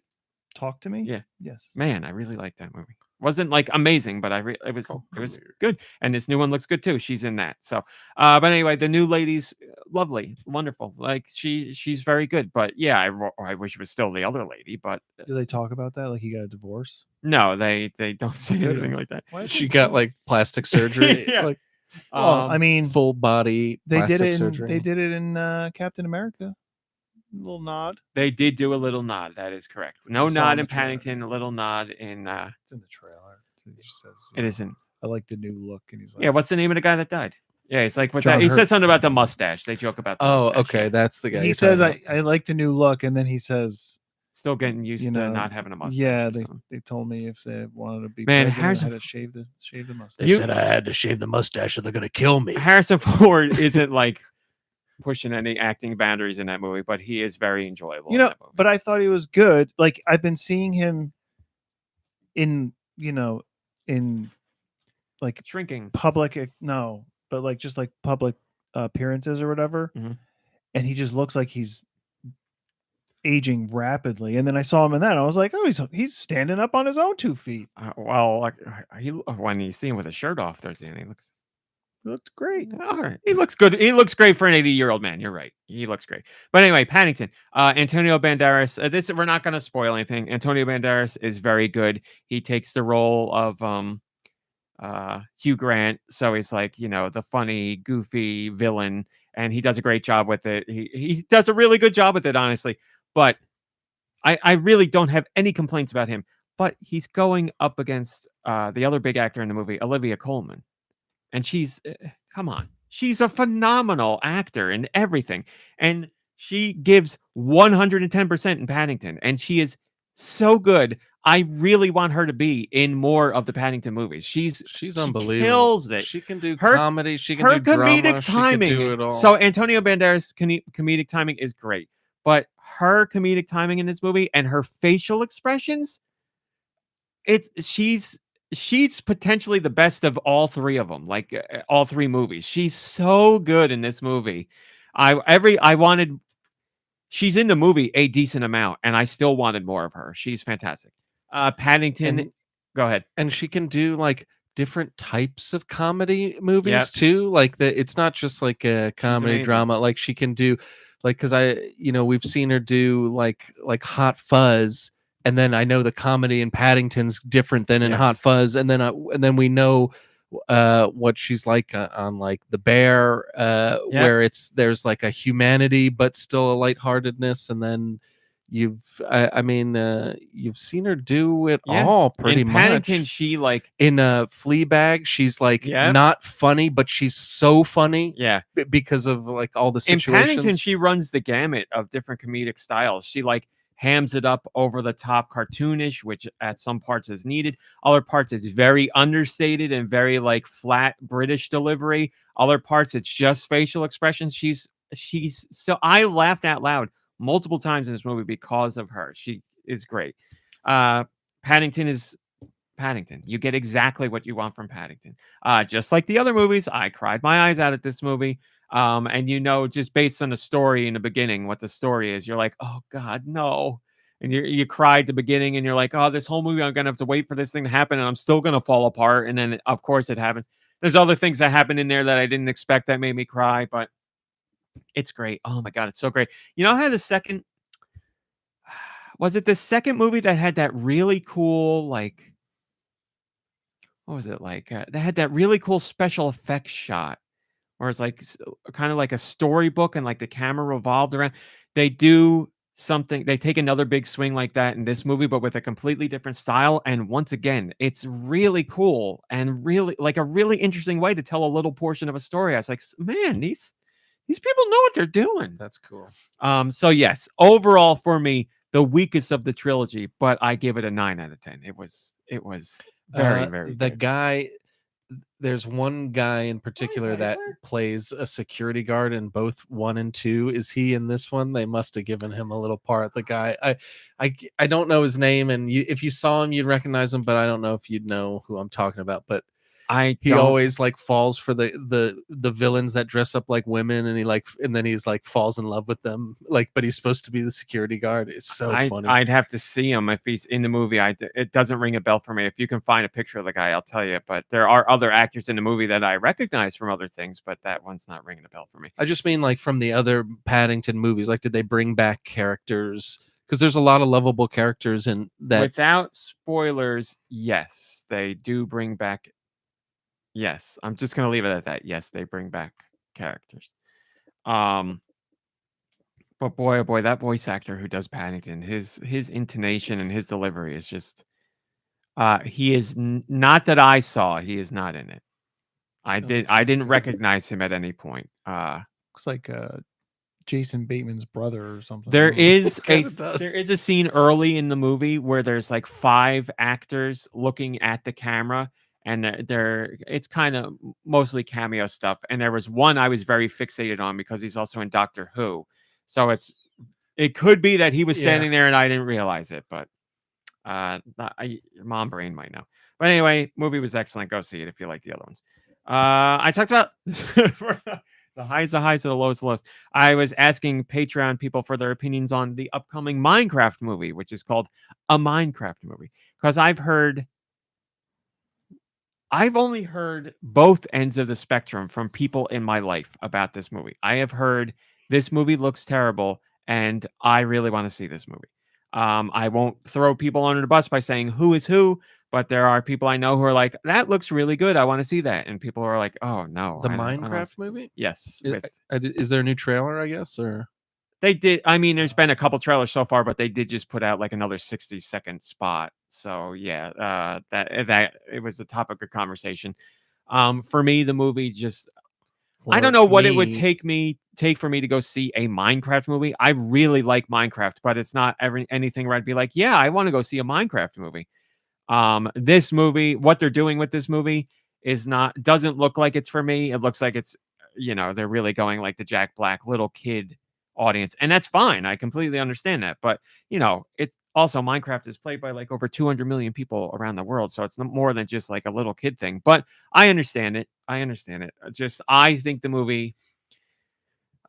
Talk to Me? Yeah. Yes. Man, I really like that movie. Wasn't like amazing, but it was good. And this new one looks good too. She's in that. So, but anyway, the new lady's lovely, wonderful. Like she's very good. But yeah, I wish it was still the other lady. But do they talk about that? Like he got a divorce? No, they don't say anything like that. She got like plastic surgery. Yeah. Like, well, I mean, full body. They did it. Surgery. They did it in Captain America. A little nod. They did do a little nod. That is correct. No nod in Paddington. A little nod in. It's in the trailer. It just says. It isn't. I like the new look, and he's like. Yeah. What's the name of the guy that died? Yeah, it's like he said something about the mustache. They joke about. The mustache. Okay, that's the guy. He says, "I like the new look," and then he says, "Still getting used to not having a mustache." Yeah, they told me if they wanted to be Harrison, I had to shave the mustache. They said I had to shave the mustache, or they're gonna kill me. Harrison Ford isn't like pushing any acting boundaries in that movie, but he is very enjoyable. But I thought he was good. Like I've been seeing him in like shrinking public but like just like public appearances or whatever, and he just looks like he's aging rapidly. And then I saw him in that, and I was like, oh, he's standing up on his own 2 feet. When you see him with a shirt off, he looked great. All right, he looks good. He looks great for an 80-year-old man. You're right. He looks great. But anyway, Paddington, Antonio Banderas. We're not going to spoil anything. Antonio Banderas is very good. He takes the role of Hugh Grant, so he's like the funny, goofy villain, and he does a great job with it. He does a really good job with it, honestly. But I really don't have any complaints about him. But he's going up against the other big actor in the movie, Olivia Colman, and she's come on, she's a phenomenal actor in everything, and she gives 110% in Paddington, and she is so good. I really want her to be in more of the Paddington movies. She unbelievable. kills it. She can do Her- comedy. She can Her do comedic drama. timing. She can do it all. So Antonio Banderas' comedic timing is great, but her comedic timing in this movie and her facial expressions, she's potentially the best of all three of them, like all three movies. She's so good in this movie. She's in the movie a decent amount, and I still wanted more of her. She's fantastic. Paddington, go ahead. And she can do like different types of comedy movies Yep. too. Like it's not just like a comedy amazing. drama. Like she can do like, because we've seen her do like Hot Fuzz, and then I know the comedy in Paddington's different than in Hot Yes. Fuzz, and then we know what she's like on like The Bear, where there's like a humanity but still a lightheartedness, and then you've seen her do it all pretty in Paddington, much. she like In Fleabag, she's like not funny, but she's so funny because of like all the situations. In Paddington, she runs the gamut of different comedic styles. She like hams it up over the top cartoonish, which at some parts is needed. Other parts is very understated and very like flat British delivery. Other parts it's just facial expressions. She's so I laughed out loud multiple times in this movie because of her. She is great. Paddington is Paddington. You get exactly what you want from Paddington. Just like the other movies, I cried my eyes out at this movie. And just based on the story in the beginning, what the story is, you're like, oh God, no. And you cried at the beginning, and you're like, oh, this whole movie, I'm gonna have to wait for this thing to happen, and I'm still gonna fall apart. And then, of course, it happens. There's other things that happen in there that I didn't expect that made me cry, but it's great. Oh my God, it's so great. I had was it the second movie that had that really cool, like, what was it like? They had that really cool special effects shot where it's like kind of like a storybook and like the camera revolved around. They do something, they take another big swing like that in this movie, but with a completely different style. And once again, it's really cool and really like a really interesting way to tell a little portion of a story. I was like, man, these people know what they're doing. That's cool. So yes, overall for me, the weakest of the trilogy, but I give it a 9 out of 10. It was very, very the good. guy. There's one guy in particular that plays a security guard in both 1 and 2. Is he in this one? They must have given him a little part. The guy, I don't know his name, and if you saw him, you'd recognize him, but I don't know if you'd know who I'm talking about. But he always like falls for the villains that dress up like women, and then he's like falls in love with them, but he's supposed to be the security guard. It's so funny. I'd have to see him if he's in the movie. It doesn't ring a bell for me. If you can find a picture of the guy, I'll tell you. But there are other actors in the movie that I recognize from other things, but that one's not ringing a bell for me. I just mean like from the other Paddington movies. Like, did they bring back characters? Because there's a lot of lovable characters in that. Without spoilers, yes, they do bring back. Yes, I'm just gonna leave it at that. Yes, they bring back characters. But boy, oh boy, that voice actor who does Paddington, his intonation and his delivery is just. He is not that I saw. He is not in it. I didn't recognize him at any point. Looks like Jason Bateman's brother or something. There is does. a scene early in the movie where there's like 5 actors looking at the camera. And it's kind of mostly cameo stuff. And there was one I was very fixated on because he's also in Doctor Who. So it could be that he was standing there and I didn't realize it, but your mom brain might know. But anyway, movie was excellent. Go see it if you like the other ones. I talked about the highs of the lows, I was asking Patreon people for their opinions on the upcoming Minecraft movie, which is called A Minecraft Movie, because I've only heard both ends of the spectrum from people in my life about this movie. I have heard this movie looks terrible, and I really want to see this movie. I won't throw people under the bus by saying who is who, But there are people I know who are like, that looks really good. I want to see that. And people are like, oh no. The I don't Minecraft movie? Yes. Is there a new trailer, I guess? Or They did. I mean, there's been a couple trailers so far, but they did just put out like another 60-second spot. So yeah, that it was a topic of conversation. For me, the movie just I don't know what it would take for me to go see a Minecraft movie. I really like Minecraft, but it's not anything where I'd be like, yeah, I want to go see a Minecraft movie. This movie, what they're doing with this movie doesn't look like it's for me. It looks like it's, they're really going like the Jack Black little kid audience, and that's fine. I completely understand that, but it also Minecraft is played by like over 200 million people around the world, so it's more than just like a little kid thing. But I understand it. I think the movie,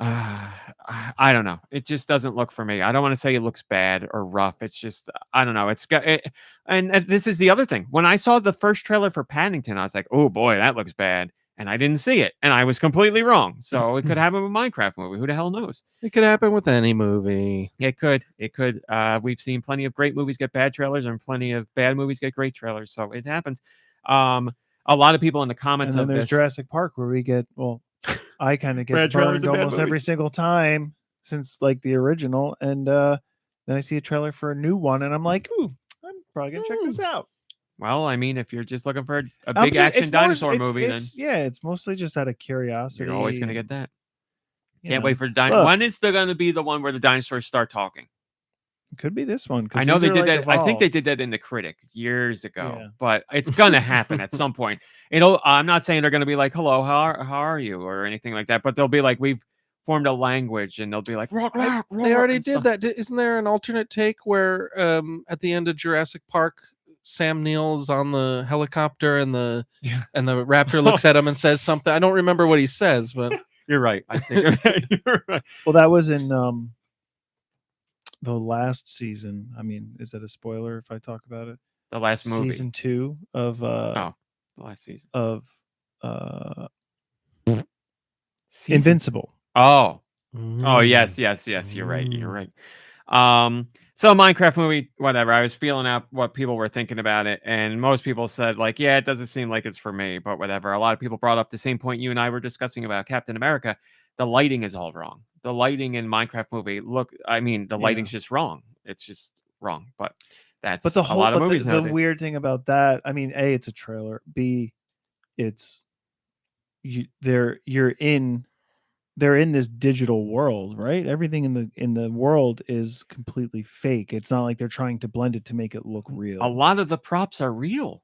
I don't know. It just doesn't look for me. I don't want to say it looks bad or rough. It's just, I don't know. It's got it, and this is the other thing. When I saw the first trailer for Paddington, I was like, oh boy, that looks bad. And I didn't see it, and I was completely wrong. So it could happen with Minecraft movie. Who the hell knows? It could happen with any movie. It could. We've seen plenty of great movies get bad trailers, and plenty of bad movies get great trailers. So it happens. A lot of people in the comments and then of there's this, Jurassic Park, where we get I kind of get burned almost every single time since like the original, and then I see a trailer for a new one, and I'm like, ooh, I'm probably gonna check this out. Well, I mean, if you're just looking for a big action dinosaur movie, then it's mostly just out of curiosity. You're always gonna get that. Can't know. wait for dinosaurs. When is there gonna be the one where the dinosaurs start talking? It could be this one. I know they did that. Evolved. I think they did that in The Critic years ago, Yeah. but it's gonna happen at some point. I'm not saying they're gonna be like, "Hello, how are you?" or anything like that, but they'll be like, "We've formed a language," and they'll be like, "Rock, rock, rock," they already and did stuff. that. Isn't there an alternate take where at the end of Jurassic Park, Sam Neill's on the helicopter and the raptor looks at him and says something? I don't remember what he says, but You're right. I think you're right. Well, that was in the last season. I mean, is that a spoiler if I talk about it? The last movie, Season 2 of the last season of Season- Invincible. Oh, yes. You're right. So Minecraft movie, whatever. I was feeling out what people were thinking about it, and most people said like, yeah, it doesn't seem like it's for me, but whatever. A lot of people brought up the same point you and I were discussing about Captain America. The lighting is all wrong. The lighting in Minecraft movie, the lighting's just wrong. It's just wrong. But that's But the a lot of movies the nowadays. weird thing about that, I mean, A, it's a trailer. B, they're in this digital world, right? Everything in the world is completely fake. It's not like they're trying to blend it to make it look real. A lot of the props are real.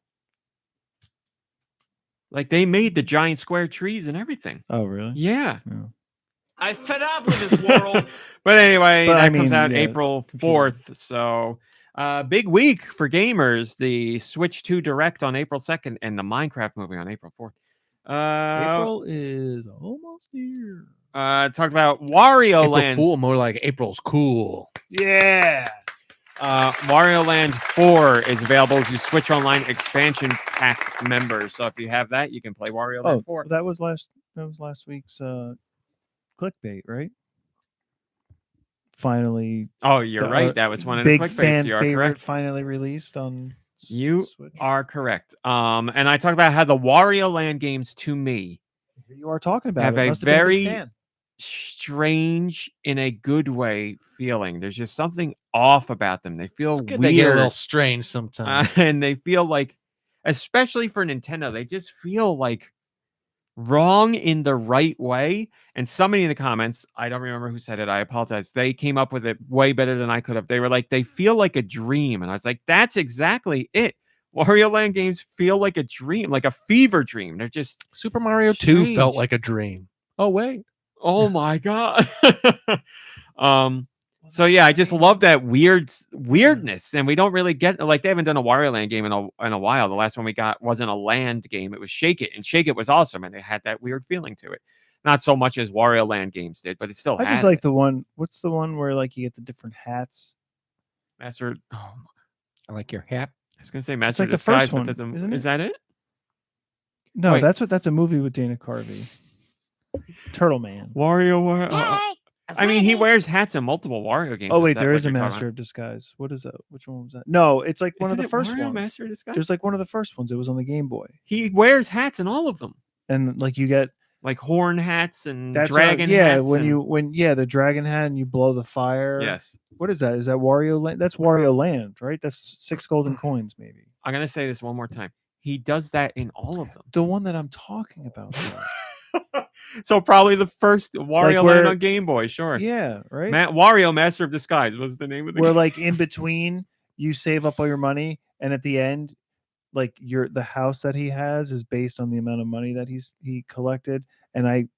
Like they made the giant square trees and everything. Oh, really? Yeah. I fed up with this world. But anyway, But, that comes out April computer. 4th. So big week for gamers. The Switch 2 Direct on April 2nd and the Minecraft movie on April 4th. April is almost here. Talked about Wario April Land. Fool, more like April's cool. Yeah. Wario Land 4 is available to Switch Online expansion pack members. So if you have that, you can play Wario Land 4. That was last week's clickbait, right? Finally, Oh, you're right. That was one of the big clickbaits. fan You are favorite correct. finally released on You Switch. are correct. And I talked about how the Wario Land games to me You are talking about have it. a Must have been a big very fan. strange, in a good way, feeling. There's just something off about them. They feel It's good. weird. They get a little strange sometimes. And they feel like, especially for Nintendo, they just feel like wrong in the right way. And somebody in the comments, I don't remember who said it, I apologize, they came up with it way better than I could have. They were like, they feel like a dream. And I was like, that's exactly it. Wario Land games feel like a dream, like a fever dream. They're just Super Mario 2 felt strange. like a dream. Oh, wait. Oh my god. So yeah, I just love that weirdness, and we don't really get, like, they haven't done a Wario Land game in a while. The last one we got wasn't a land game; it was Shake It, and Shake It was awesome, and it had that weird feeling to it. Not so much as Wario Land games did, but it still. I just like the one. What's the one where like you get the different hats? Master. Oh, I like your hat. I was gonna say Master like the Disguise, first one, but that's isn't is it? that it? No, Wait. that's a movie with Dana Carvey. Turtle Man. Wario. I mean, he wears hats in multiple Wario games. Oh if wait, that's there what is a you're talking Master about. of Disguise. What is that? Which one was that? No, it's like one Isn't of the it first Wario ones. Master of Disguise? There's like one of the first ones. It was on the Game Boy, He wears hats in all of them, and like you get like horn hats and that's dragon yeah. hats. When and... you the dragon hat and you blow the fire. yes, What is that? Is that Wario Land? That's Wario Land, right? That's 6 golden coins, maybe. I'm gonna say this one more time. He does that in all of them. The one that I'm talking about. So probably the first Wario where- Land on Game Boy, sure. Yeah, right. Wario Master of Disguise was the name of the Where game. like in between you save up all your money, and at the end, like the house that he has is based on the amount of money that he collected, and I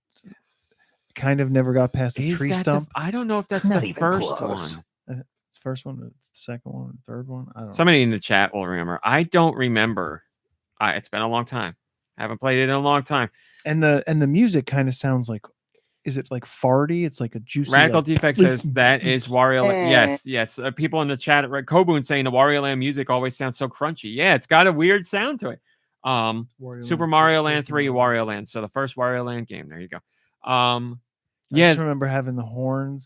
kind of never got past the Is tree that stump. I don't know if that's Not the even first close. one. It's first one, the second one, third one. I don't know. Somebody in the chat will remember. I don't remember. It's been a long time. I haven't played it in a long time. And the music kind of sounds like, is it like farty? It's like a juicy. Radical like, Defect says that is Wario Land. Yes. People in the chat at Red Kobun saying the Wario Land music always sounds so crunchy. Yeah, it's got a weird sound to it. Super Mario Land 3, Wario Land. So the first Wario Land game. There you go. I just remember having the horn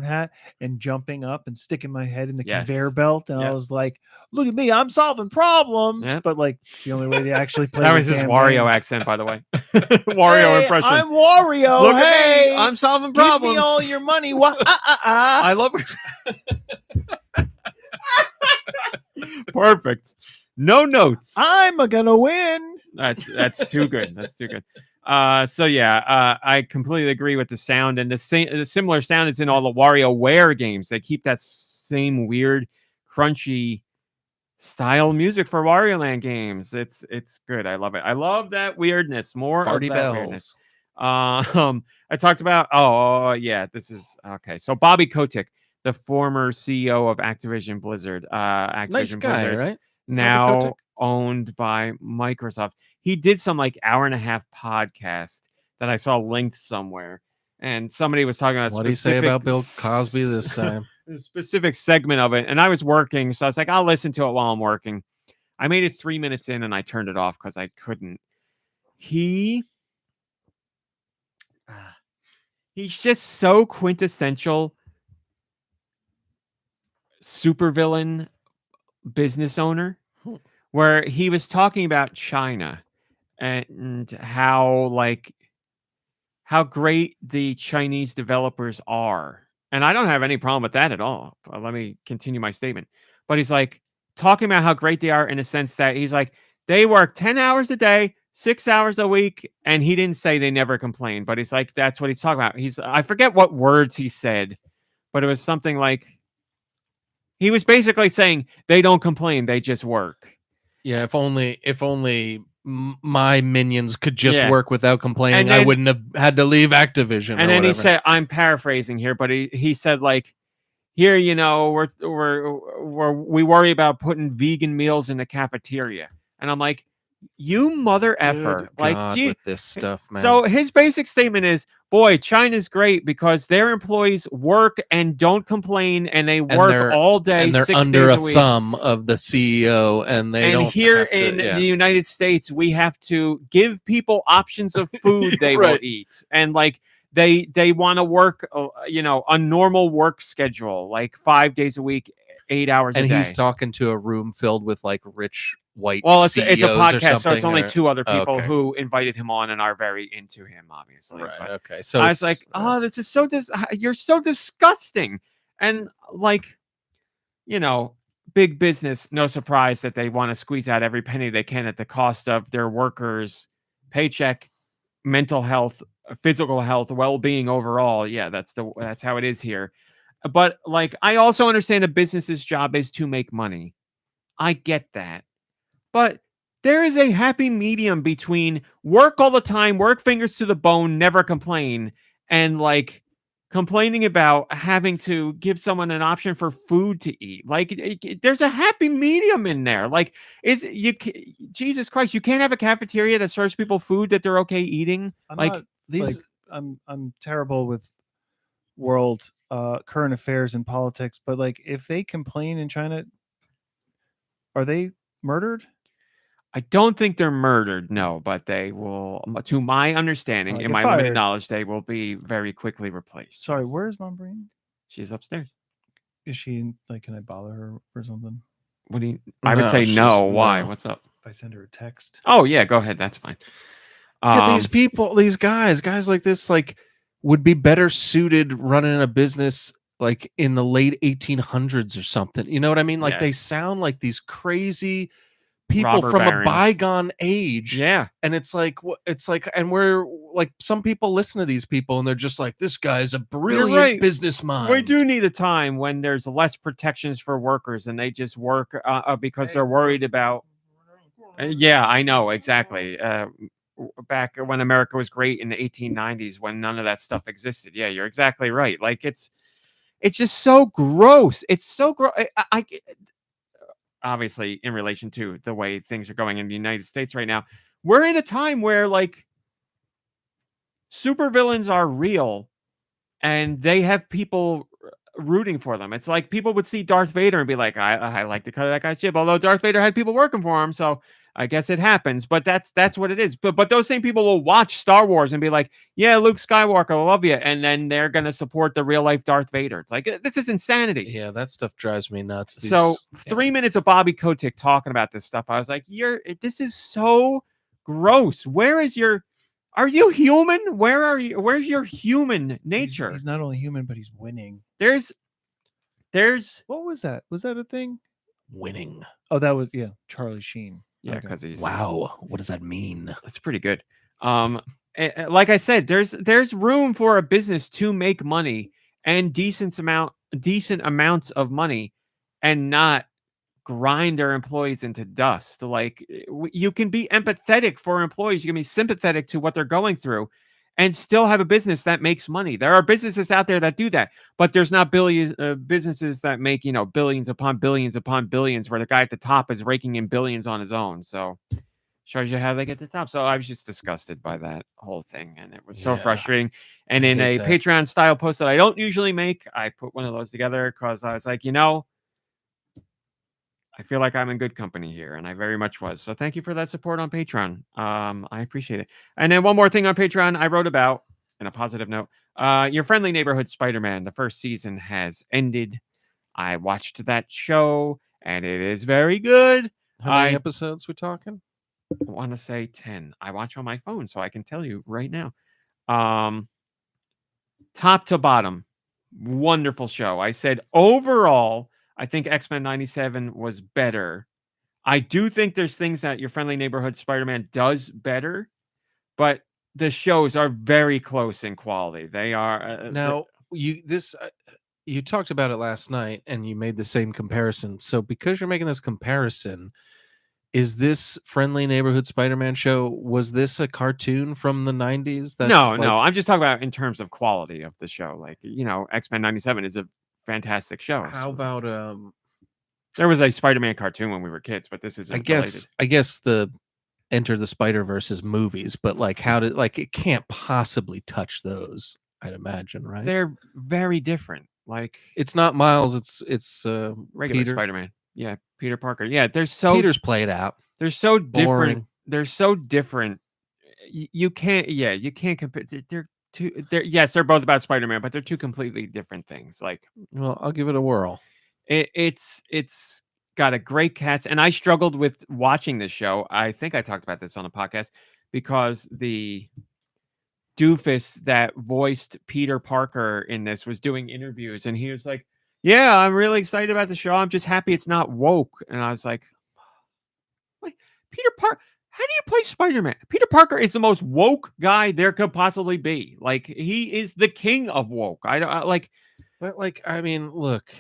hat, and jumping up and sticking my head in the conveyor belt, and I was like, "Look at me, I'm solving problems." Yep. But like, it's the only way to actually play. That the was his damn Wario game. accent, by the way. Wario Hey, impression. I'm Wario. Look hey, at me, I'm solving give problems. me all your money. What? I love Perfect. No notes. I'm gonna win. That's too good. That's too good. So yeah, I completely agree with the sound, and the similar sound is in all the WarioWare games. They keep that same weird, crunchy style music for Wario Land games. It's good. I love it. I love that weirdness. More Farty of that bells. weirdness. I talked about. Oh yeah, this is okay. So Bobby Kotick, the former CEO of Activision Blizzard, Activision Nice guy, Blizzard, right? now Kotick? owned by Microsoft. He did some like hour-and-a-half podcast that I saw linked somewhere, and somebody was talking about What do you say about Bill Cosby this time? a specific segment of it, and I was working, so I was like, I'll listen to it while I'm working. I made it 3 minutes in, and I turned it off because I couldn't. He's just so quintessential supervillain business owner, where he was talking about China and how great the Chinese developers are. And I don't have any problem with that at all. Let me continue my statement. But he's like talking about how great they are in a sense that he's like, they work 10 hours a day, 6 hours a week. And he didn't say they never complain, but he's like, that's what he's talking about. I forget what words he said, but it was something like, he was basically saying they don't complain, they just work. Yeah, if only my minions could just Yeah. work without complaining, And then- I wouldn't have had to leave Activision. And or then he whatever. said, I'm paraphrasing here, but he said like, here, you know, we worry about putting vegan meals in the cafeteria. And I'm like, you mother effer. Good Like, God, gee. with this stuff, man. So his basic statement is, boy, China's great because their employees work and don't complain, and they work they're- all day, and they're 6 under days a a week. thumb of the CEO, and they And don't. here have to- in yeah. the United States, we have to give people options of food they will Right. eat, and like they want to work, a normal work schedule, like 5 days a week, 8 hours and a day. he's talking to a room filled with like rich white. Well, it's a CEOs or podcast, so it's something, only or- 2 other people okay. who invited him on and are very into him, obviously. Right. But Okay. So I was it's- like, oh, this is so you're so disgusting. And like, big business, no surprise that they want to squeeze out every penny they can at the cost of their workers' paycheck, mental health, physical health, well-being overall. Yeah, that's how it is here. But like, I also understand a business's job is to make money. I get that. But there is a happy medium between work all the time, work fingers to the bone, never complain, and like complaining about having to give someone an option for food to eat. Like, there's a happy medium in there. Like, Jesus Christ, you can't have a cafeteria that serves people food that they're okay eating. I'm terrible with world current affairs and politics, but like if they complain in China, are they murdered? I don't think they're murdered, no, but they will, to my understanding, in get my limited fired. knowledge, they will be very quickly replaced. Sorry, yes. where's Mom Breen? She's upstairs. Is she like? Can I bother her or something? What do you? I would No, say she's- no. Why? no. What's up? If I send her a text. Oh yeah, go ahead. That's fine. Yeah, these people, these guys like this, like would be better suited running a business like in the late 1800s or something. You know what I mean? Like they Yes. sound like these crazy people Robber from barons. a bygone age. Yeah. And it's like, and we're like, some people listen to these people and they're just like, this guy's a brilliant right. business mind. We do need a time when there's less protections for workers and they just work because they're worried about. Yeah, I know exactly. Back when America was great in the 1890s, when none of that stuff existed. Yeah, you're exactly right. Like it's just so gross. It's so gross. I obviously in relation to the way things are going in the United States right now, we're in a time where like supervillains are real and they have people rooting for them. It's like people would see Darth Vader and be like, I like to cut that guy's jib, although Darth Vader had people working for him, so I guess it happens. But that's what it is. But those same people will watch Star Wars and be like, yeah, Luke Skywalker, I love you, and then they're gonna support the real life Darth Vader. It's like this is insanity. Yeah, that stuff drives me nuts. So 3 minutes of Bobby Kotick talking about this stuff, I was like, this is so gross. Where is your? Are you human? Where are you? Where's your human nature? He's not only human, but he's winning. There's What was that? Was that a thing? winning. Oh, that was Charlie Sheen. yeah, Okay. because he's Wow, what does that mean? that's pretty good. Like I said, there's room for a business to make money and decent amounts of money, and not grind their employees into dust. Like you can be empathetic for employees, you can be sympathetic to what they're going through, and still have a business that makes money. There are businesses out there that do that, but there's not businesses that make billions upon billions upon billions, where the guy at the top is raking in billions on his own. So shows you how they get to the top. So I was just disgusted by that whole thing, and it was so Yeah, frustrating. And I in hate a that. Patreon style post that I don't usually make, I put one of those together because I was like, I feel like I'm in good company here, and I very much was. So thank you for that support on Patreon. I appreciate it. And then one more thing on Patreon I wrote about, in a positive note, Your Friendly Neighborhood Spider-Man, the first season has ended. I watched that show, and it is very good. How many episodes we talking? I want to say 10. I watch on my phone, so I can tell you right now. Top to bottom, wonderful show. I said overall, I think X-Men 97 was better. I do think there's things that Your Friendly Neighborhood Spider-Man does better, but the shows are very close in quality. They are Now, you talked about it last night and you made the same comparison. So because you're making this comparison, is this Friendly Neighborhood Spider-Man show, was this a cartoon from the 90s? No, I'm just talking about in terms of quality of the show. Like, X-Men 97 is a fantastic show. How about there was a Spider-Man cartoon when we were kids, but this isn't related. I guess the Enter the Spider-Verse movies, but like it can't possibly touch those, I'd imagine, right? They're very different. Like it's not Miles, it's regular Peter. Spider-Man. Yeah, Peter Parker. Yeah, Peter's played out. They're so different. Boring. They're so different. You can't compare. They're both about Spider-Man, but they're two completely different things. Like, well, I'll give it a whirl. It's got a great cast, and I struggled with watching this show. I think I talked about this on a podcast because the doofus that voiced Peter Parker in this was doing interviews, and he was like, "Yeah, I'm really excited about the show. I'm just happy it's not woke." And I was like, "Wait, Peter Parker? How do you play Spider-Man? Peter Parker is the most woke guy there could possibly be. Like, he is the king of woke. But like, I mean, look,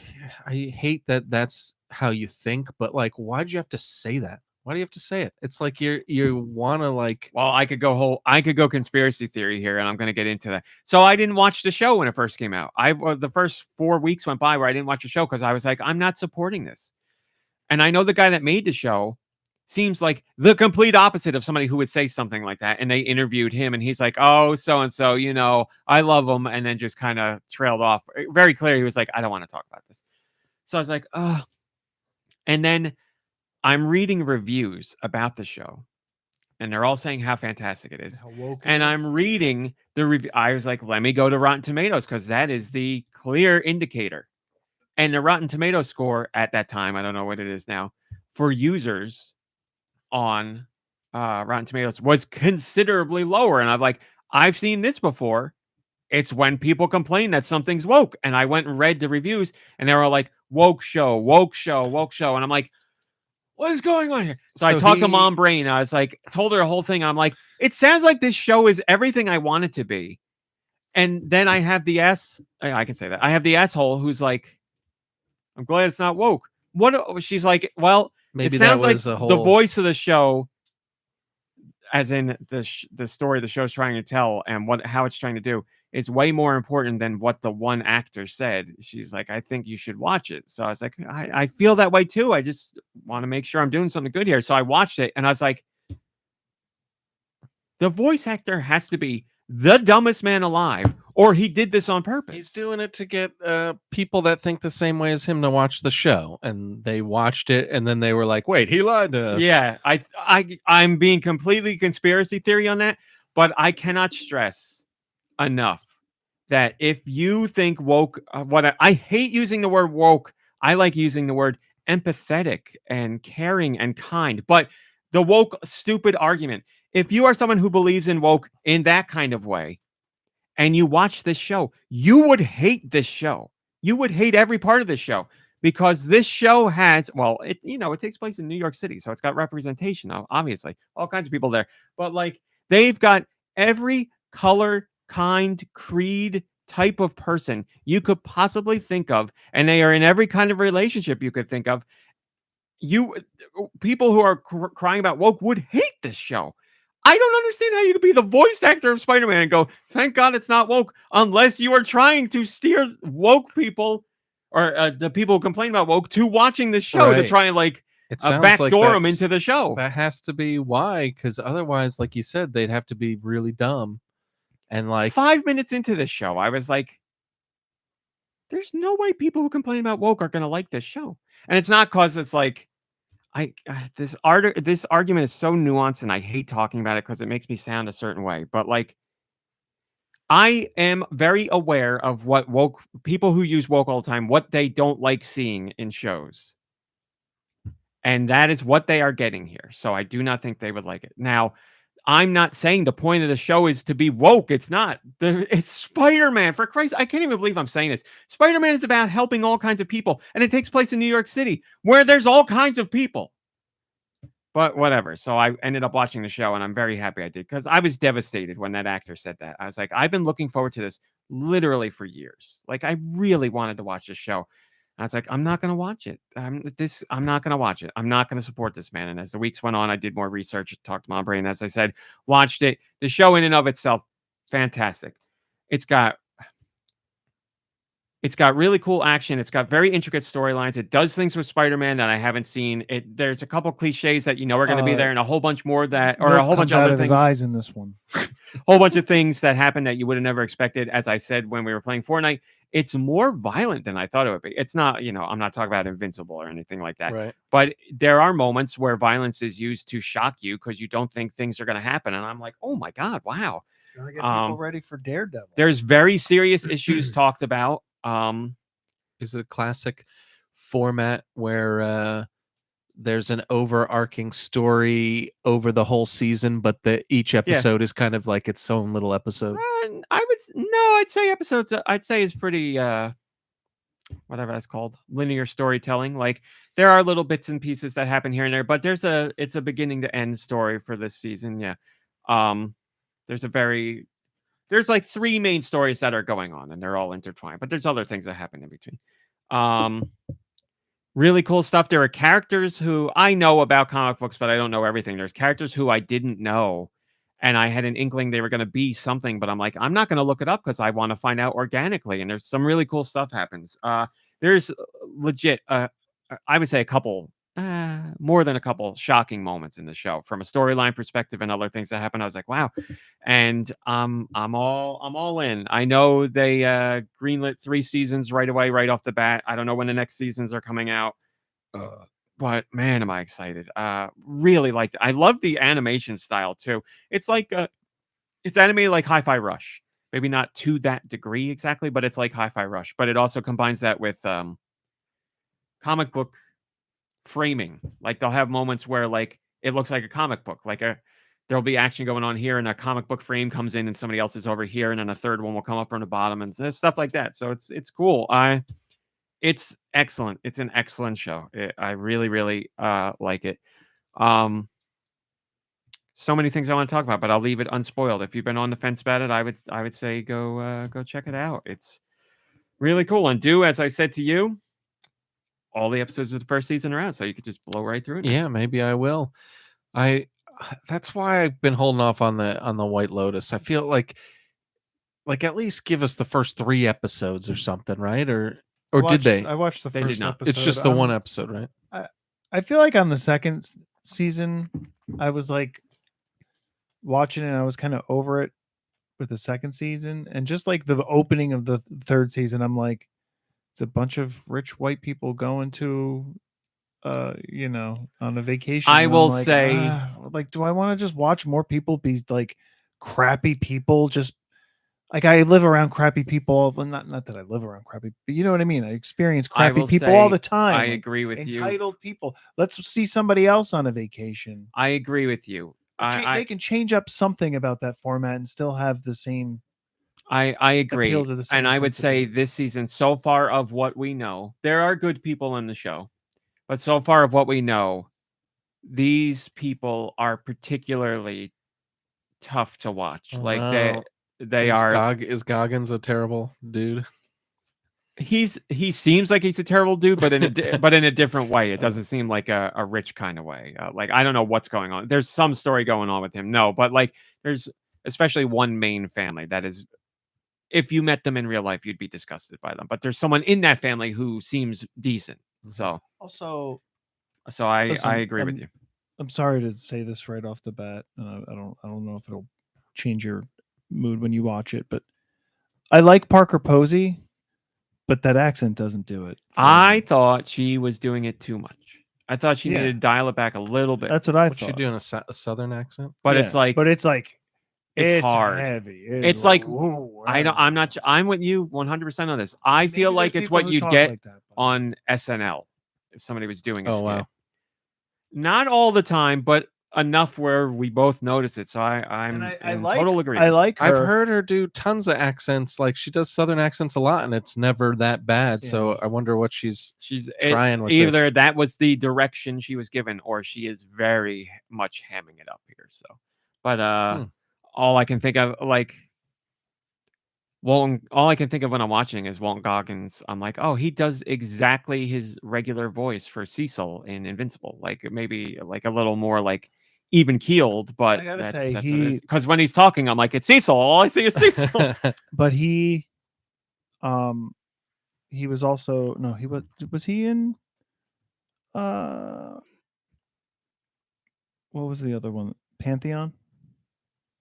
I hate that that's how you think, but like, why'd you have to say that? Why do you have to say it? It's like you want to like. Well, I could go conspiracy theory here, and I'm going to get into that. So I didn't watch the show when it first came out. The first 4 weeks went by where I didn't watch the show because I was like, I'm not supporting this. And I know the guy that made the show seems like the complete opposite of somebody who would say something like that. And they interviewed him, and he's like, "Oh, so and so, I love him," and then just kind of trailed off. Very clear, he was like, "I don't want to talk about this." So I was like, "Oh." And then I'm reading reviews about the show, and they're all saying how fantastic it is. How woke it And I'm is. reading the review. I was like, let me go to Rotten Tomatoes because that is the clear indicator. And the Rotten Tomatoes score at that time, I don't know what it is now, for users on Rotten Tomatoes was considerably lower. And I'm like, I've seen this before. It's when people complain that something's woke. And I went and read the reviews, and they were all like, woke show, woke show, woke show. And I'm like, what is going on here? So I talked to Mom Brain. I was like, told her the whole thing. I'm like, it sounds like this show is everything I want it to be. And then I have the I can say that. I have the asshole who's like, I'm glad it's not woke. What? She's like, well, Maybe it sounds that was like a whole... the voice of the show, as in the story the show's trying to tell and how it's trying to do, is way more important than what the one actor said. She's like, I think you should watch it. So I was like, I feel that way too. I just want to make sure I'm doing something good here. So I watched it, and I was like, the voice actor has to be the dumbest man alive, or he did this on purpose. He's doing it to get people that think the same way as him to watch the show, and they watched it, and then they were like, "Wait, he lied to us." Yeah, I'm being completely conspiracy theory on that, but I cannot stress enough that if you think woke, I hate using the word woke. I like using the word empathetic and caring and kind, but the woke stupid argument. If you are someone who believes in woke in that kind of way, and you watch this show, you would hate this show. You would hate every part of this show, because this show has, well, it takes place in New York City, so it's got representation, obviously, all kinds of people there. But like, they've got every color, kind, creed, type of person you could possibly think of, and they are in every kind of relationship you could think of. People who are crying about woke would hate this show. I don't understand how you could be the voice actor of Spider-Man and go, thank God it's not woke, unless you are trying to steer woke people, or the people who complain about woke, to watching the show to try and backdoor them into the show. That has to be why, because otherwise, like you said, they'd have to be really dumb. And like 5 minutes into the show, I was like, there's no way people who complain about woke are going to like this show. And it's not because it's like, this argument is so nuanced, and I hate talking about it because it makes me sound a certain way. But like, I am very aware of what woke people who use woke all the time, what they don't like seeing in shows. And that is what they are getting here. So I do not think they would like it. Now, I'm not saying the point of the show is to be woke. It's not. It's Spider-Man. For Christ, I can't even believe I'm saying this. Spider-Man is about helping all kinds of people, and it takes place in New York City, where there's all kinds of people. But whatever. So I ended up watching the show, and I'm very happy I did, because I was devastated when that actor said that. I was like, I've been looking forward to this literally for years. Like, I really wanted to watch this show. I was like, I'm not going to watch it. I'm not going to watch it. I'm not going to support this man. And as the weeks went on, I did more research, talked to Mom Brain, as I said, watched it. The show in and of itself, fantastic. It's got really cool action. It's got very intricate storylines. It does things with Spider-Man that I haven't seen. There's a couple cliches that are going to be there, and a whole bunch more that, or a whole bunch of other things. His eyes in this one. Whole bunch of things that happen that you would have never expected. As I said when we were playing Fortnite, it's more violent than I thought it would be. It's not, I'm not talking about Invincible or anything like that. Right. But there are moments where violence is used to shock you because you don't think things are going to happen. And I'm like, oh my God, wow. Gotta get people ready for Daredevil. There's very serious issues talked about. Is it a classic format where there's an overarching story over the whole season, but each episode is kind of like its own little episode? I'd say episodes. I'd say is pretty whatever that's called, linear storytelling. Like, there are little bits and pieces that happen here and there, but it's a beginning to end story for this season. Yeah. There's like 3 main stories that are going on, and they're all intertwined, but there's other things that happen in between. Really cool stuff. There are characters who I know about comic books, but I don't know everything. There's characters who I didn't know, and I had an inkling they were going to be something, but I'm like, I'm not going to look it up because I want to find out organically. And there's some really cool stuff happens. There's legit, I would say a couple, more than a couple shocking moments in the show from a storyline perspective and other things that happen. I was like, wow. And I'm all in. I know they greenlit 3 seasons right away, right off the bat. I don't know when the next seasons are coming out. but man, am I excited. Really liked it. I love the animation style too. It's like it's animated like Hi-Fi Rush. Maybe not to that degree exactly, but it's like Hi-Fi Rush. But it also combines that with comic book framing. Like they'll have moments where like it looks like a comic book. There'll be action going on here, and a comic book frame comes in, and somebody else is over here, and then a third one will come up from the bottom, and stuff like that. So it's cool. It's excellent. It's an excellent show. I really, really like it. So many things I want to talk about, but I'll leave it unspoiled. If you've been on the fence about it, I would say go check it out. It's really cool. And as I said to you, all the episodes of the first season are out, so you could just blow right through it. Yeah, maybe I will. That's why I've been holding off on the White Lotus. I feel like at least give us the first 3 episodes or something, right? Or did they? I watched the They did first not. episode. It's just the one episode, right? I feel like on the second season, I was like watching it and I was kind of over it with the second season. And just like the opening of the third season, I'm like, it's a bunch of rich white people going to on a vacation. I and I'm will like, say- like, do I want to just watch more people be like crappy people? Just like I live around crappy people. Well, not that I live around crappy, but you know what I mean. I experience I crappy will people all say the time. I like, agree with you. entitled people. Let's see somebody else on a vacation. I agree with you. They can change up something about that format and still have the same. I agree. appeal to the same And I would say sensibility. this season, so far of what we know, there are good people in the show, but so far of what we know, these people are particularly tough to watch. Oh, Like no. they are. Is Goggins a terrible dude? He seems like he's a terrible dude, but in a different way. It doesn't seem like a rich kind of way. Like I don't know what's going on. There's some story going on with him. No, but like there's especially one main family that is. If you met them in real life, you'd be disgusted by them. But there's someone in that family who seems decent. So Also, I listen, agree with you. I'm sorry to say this right off the bat, and I don't know if it'll change your mood when you watch it, but I like Parker Posey, but that accent doesn't do it. for I me. thought she was doing it too much. I thought she Yeah. needed to dial it back a little bit. That's what I What's she thought. doing? A southern accent? But Yeah, it's like it's hard. heavy. It's like, whoa, I'm with you 100% on this. I Maybe feel there's like it's people what who you'd talk get like that, but- on SNL if somebody was doing a Oh, skit. wow. Not all the time, but enough where we both notice it. So I'm And I in like total agreement. I like her. I've heard her do tons of accents. Like she does southern accents a lot, and it's never that bad. So I wonder what she's trying with either this. that was the direction she was given, or she is very much hamming it up here. So, but all I can think of, all I can think of when I'm watching is Walton Goggins. I'm like, oh, he does exactly his regular voice for Cecil in Invincible. Like maybe like a little more like even keeled, but I gotta that's say, what it is. Because when he's talking, I'm like, it's Cecil. All I see is Cecil. But he was also was he in what was the other one? Pantheon?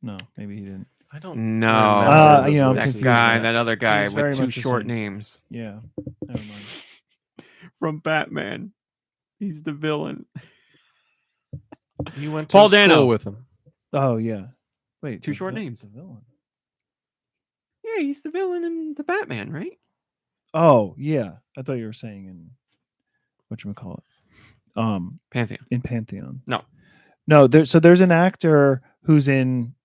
No, maybe he didn't. I don't No, remember the I'm that confused guy, now. that other guy He's very with two much the short same. names Yeah. Never mind. from Batman. He's the villain. You went to Paul school Dano. with him. Oh yeah. Wait, Two the short names. the villain. Yeah, he's the villain in the Batman, right? Oh yeah. I thought you were saying in whatchamacallit. Pantheon. In Pantheon. No. There's an actor who's in.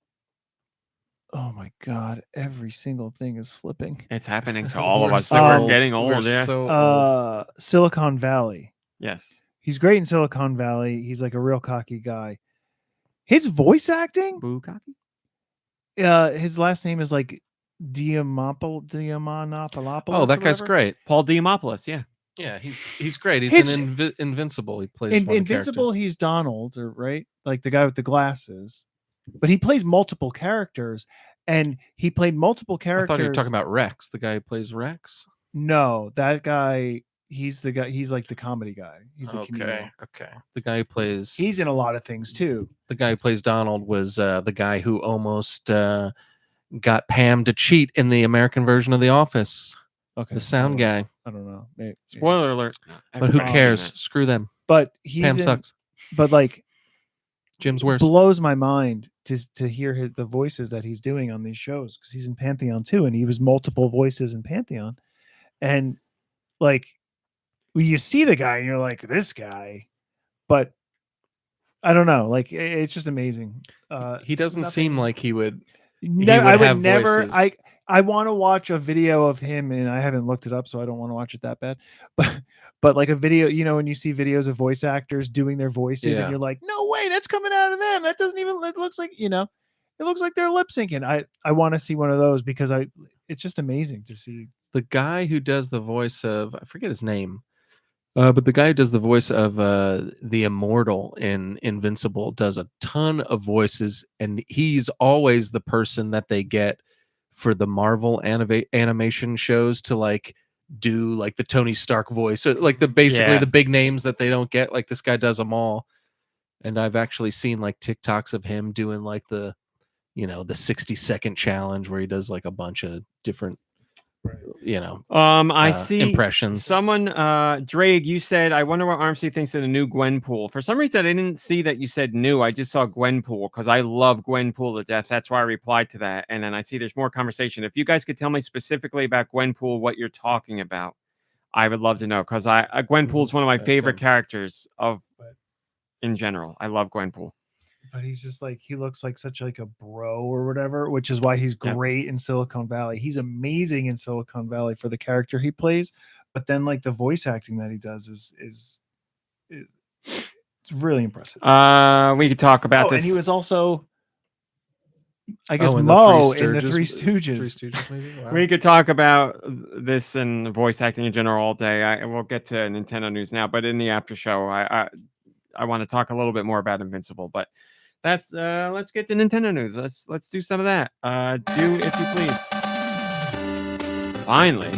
Oh my God! Every single thing is slipping. It's happening to all of We're us. so So we're old. getting old. We're Yeah. so old. Silicon Valley. Yes. He's great in Silicon Valley. He's like a real cocky guy. His voice acting. Bukaki? His last name is like Diamantopoulos. Oh, that guy's great. Paul Diamopoulos. Yeah. Yeah, he's great. He's His- in Invincible. He plays In one Invincible, he's Donald, or right, like the guy with the glasses. But he plays multiple characters, and he played multiple character. I characters. thought you were talking about Rex, the guy who plays Rex. No, that guy. He's the guy. He's like the comedy guy. He's the Okay, comedian. okay. The guy who plays He's in a lot of things too. the guy who plays Donald was the guy who almost got Pam to cheat in the American version of The Office. Okay, The sound guy. I don't know. Spoiler alert. But who Everybody's cares? seen Screw them. but Pam he's sucks. but like Jim's it worse. blows my mind to hear the voices that he's doing on these shows, because he's in Pantheon too, and he was multiple voices in Pantheon, and like when you see the guy and you're like, this guy, but I don't know, like it's just amazing. He doesn't seem nothing- like he would. I would have never. voices. I want to watch a video of him, and I haven't looked it up, so I don't want to watch it that bad. But like a video, when you see videos of voice actors doing their voices, Yeah. and you're like, no way, that's coming out of them. That doesn't even. It looks like it looks like they're lip syncing. I want to see one of those, because it's just amazing to see. The guy who does the voice of, I forget his name, but the guy who does the voice of the Immortal in Invincible does a ton of voices, and he's always the person that they get for the Marvel animation shows to like do like the Tony Stark voice, or like basically Yeah. the big names that they don't get. Like this guy does them all, and I've actually seen like TikToks of him doing like the 60-second challenge where he does like a bunch of different I see impressions. someone, Drake, you said, I wonder what RMC thinks of the new Gwenpool. For some reason, I didn't see that you said new. I just saw Gwenpool because I love Gwenpool to death. That's why I replied to that. And then I see there's more conversation. If you guys could tell me specifically about Gwenpool, what you're talking about, I would love to know, because Gwenpool is one of my favorite characters in general. I love Gwenpool. But he's just like, he looks like such like a bro or whatever, which is why he's great in Silicon Valley. He's amazing in Silicon Valley for the character he plays, but then like the voice acting that he does is it's really impressive. We could talk about this. And he was also, I guess, in Mo the in the Three Three Stooges. Stooges maybe? Wow. We could talk about this and voice acting in general all day. We'll get to Nintendo news now, but in the after show, I want to talk a little bit more about Invincible. But that's let's get to Nintendo news. Let's do some of that. Do, if you please. Finally.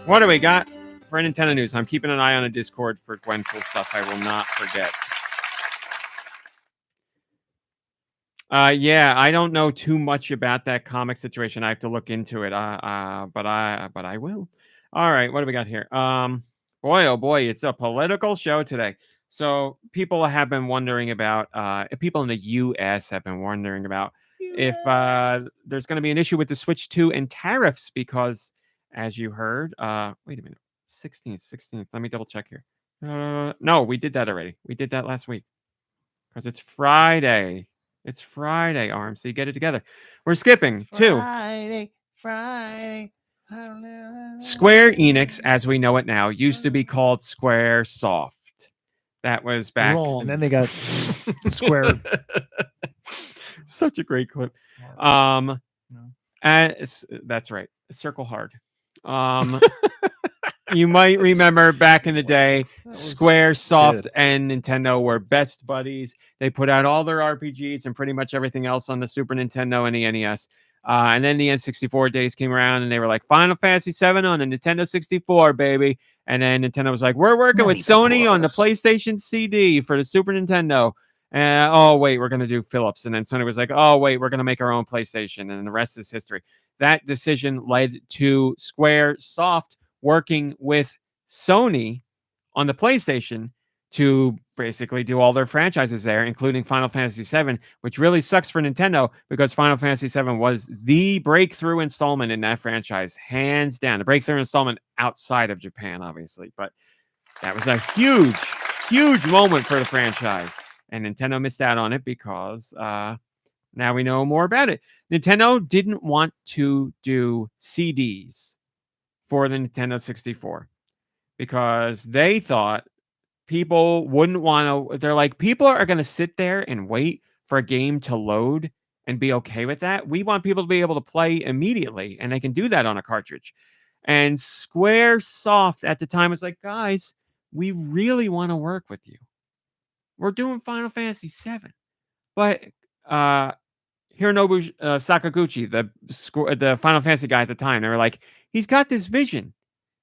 What do we got for Nintendo news? I'm keeping an eye on a Discord for Gwenpool stuff. I will not forget. Yeah, I don't know too much about that comic situation. I have to look into it. But I will. All right, what do we got here? Boy, oh boy, it's a political show today. So people have been wondering about, people in the U.S. have been wondering about if there's going to be an issue with the Switch 2 and tariffs, because, as you heard, wait a minute, 16th. Let me double check here. No, we did that already. We did that last week because it's Friday. It's Friday, RMC. Get it together. We're skipping to Friday. Square Enix, as we know it now, used to be called Squaresoft. That was back. And then they got Square. Such a great clip. No. That's right. Circle hard. You might remember back in the day, Squaresoft and Nintendo were best buddies. They put out all their RPGs and pretty much everything else on the Super Nintendo and the NES. And then the N64 days came around, and they were like, Final Fantasy VII on the Nintendo 64, baby. And then Nintendo was like, we're working with Sony on the PlayStation CD for the Super Nintendo. And oh, wait, we're going to do Philips. And then Sony was like, oh, wait, we're going to make our own PlayStation. And the rest is history. That decision led to Squaresoft working with Sony on the PlayStation to basically do all their franchises there, including Final Fantasy VII, which really sucks for Nintendo because Final Fantasy VII was the breakthrough installment in that franchise, hands down. The breakthrough installment outside of Japan, obviously, but that was a huge, huge moment for the franchise, and Nintendo missed out on it because now we know more about it. Nintendo didn't want to do CDs for the Nintendo 64 because they thought people wouldn't want to. They're like, people are going to sit there and wait for a game to load and be okay with that. We want people to be able to play immediately, and they can do that on a cartridge. And Squaresoft at the time was like, guys, we really want to work with you. We're doing Final Fantasy VII, but Hironobu Sakaguchi, the Final Fantasy guy at the time, they were like, he's got this vision,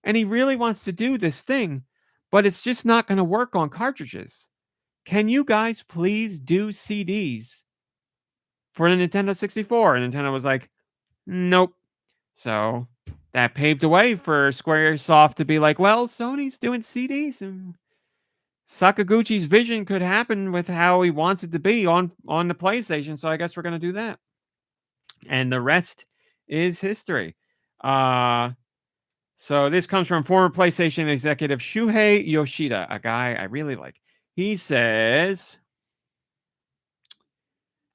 and he really wants to do this thing, but it's just not going to work on cartridges. Can you guys please do CDs for the Nintendo 64? And Nintendo was like, nope. So that paved the way for Squaresoft to be like, well, Sony's doing CDs and Sakaguchi's vision could happen with how he wants it to be on the PlayStation. So I guess we're going to do that. And the rest is history. So this comes from former PlayStation executive Shuhei Yoshida, a guy I really like. He says,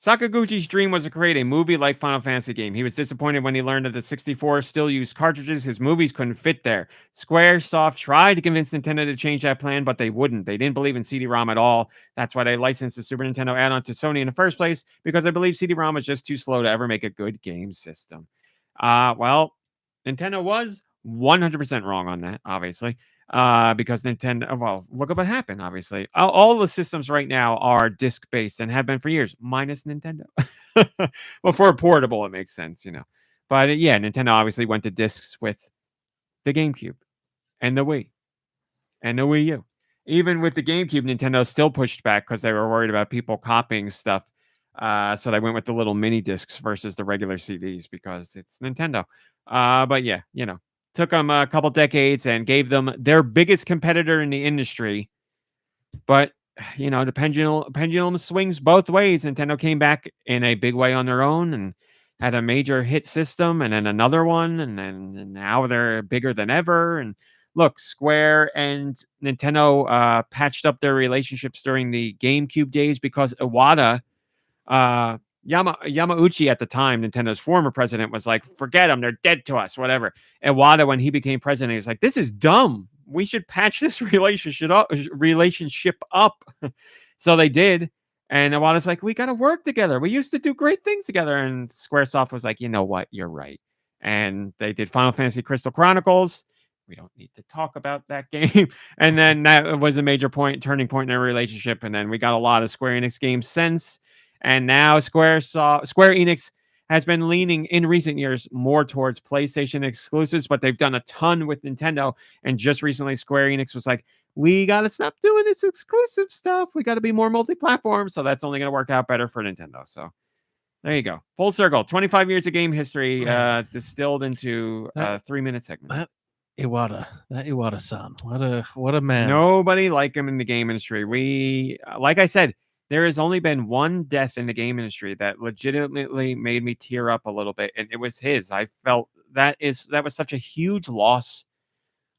Sakaguchi's dream was to create a movie-like Final Fantasy game. He was disappointed when he learned that the 64 still used cartridges. His movies couldn't fit there. Squaresoft tried to convince Nintendo to change that plan, but they wouldn't. They didn't believe in CD-ROM at all. That's why they licensed the Super Nintendo add-on to Sony in the first place, because I believe CD-ROM was just too slow to ever make a good game system. Well, Nintendo was 100% wrong on that, obviously. Because Nintendo, well, look at what happened, obviously. All the systems right now are disc-based and have been for years, minus Nintendo. Well, for a portable, it makes sense, But yeah, Nintendo obviously went to discs with the GameCube and the Wii and the Wii U. Even with the GameCube, Nintendo still pushed back because they were worried about people copying stuff. So they went with the little mini discs versus the regular CDs because it's Nintendo. But yeah, took them a couple decades and gave them their biggest competitor in the industry. But, the pendulum swings both ways. Nintendo came back in a big way on their own and had a major hit system and then another one. And now they're bigger than ever. And look, Square and Nintendo patched up their relationships during the GameCube days because Iwata, Yamauchi at the time, Nintendo's former president, was like, forget them, they're dead to us, whatever. And Iwata, when he became president, he was like, this is dumb. We should patch this relationship up. So they did. And Iwata's like, we got to work together. We used to do great things together. And Squaresoft was like, you know what? You're right. And they did Final Fantasy Crystal Chronicles. We don't need to talk about that game. And then that was a major turning point in their relationship. And then we got a lot of Square Enix games since. And now Square Enix has been leaning in recent years more towards PlayStation exclusives, but they've done a ton with Nintendo. And just recently, Square Enix was like, we got to stop doing this exclusive stuff. We got to be more multi-platform. So that's only going to work out better for Nintendo. So there you go. Full circle. 25 years of game history distilled into a 3-minute segment. That Iwata-san. What a man. Nobody like him in the game industry. Like I said, there has only been one death in the game industry that legitimately made me tear up a little bit, and it was his. I felt that was such a huge loss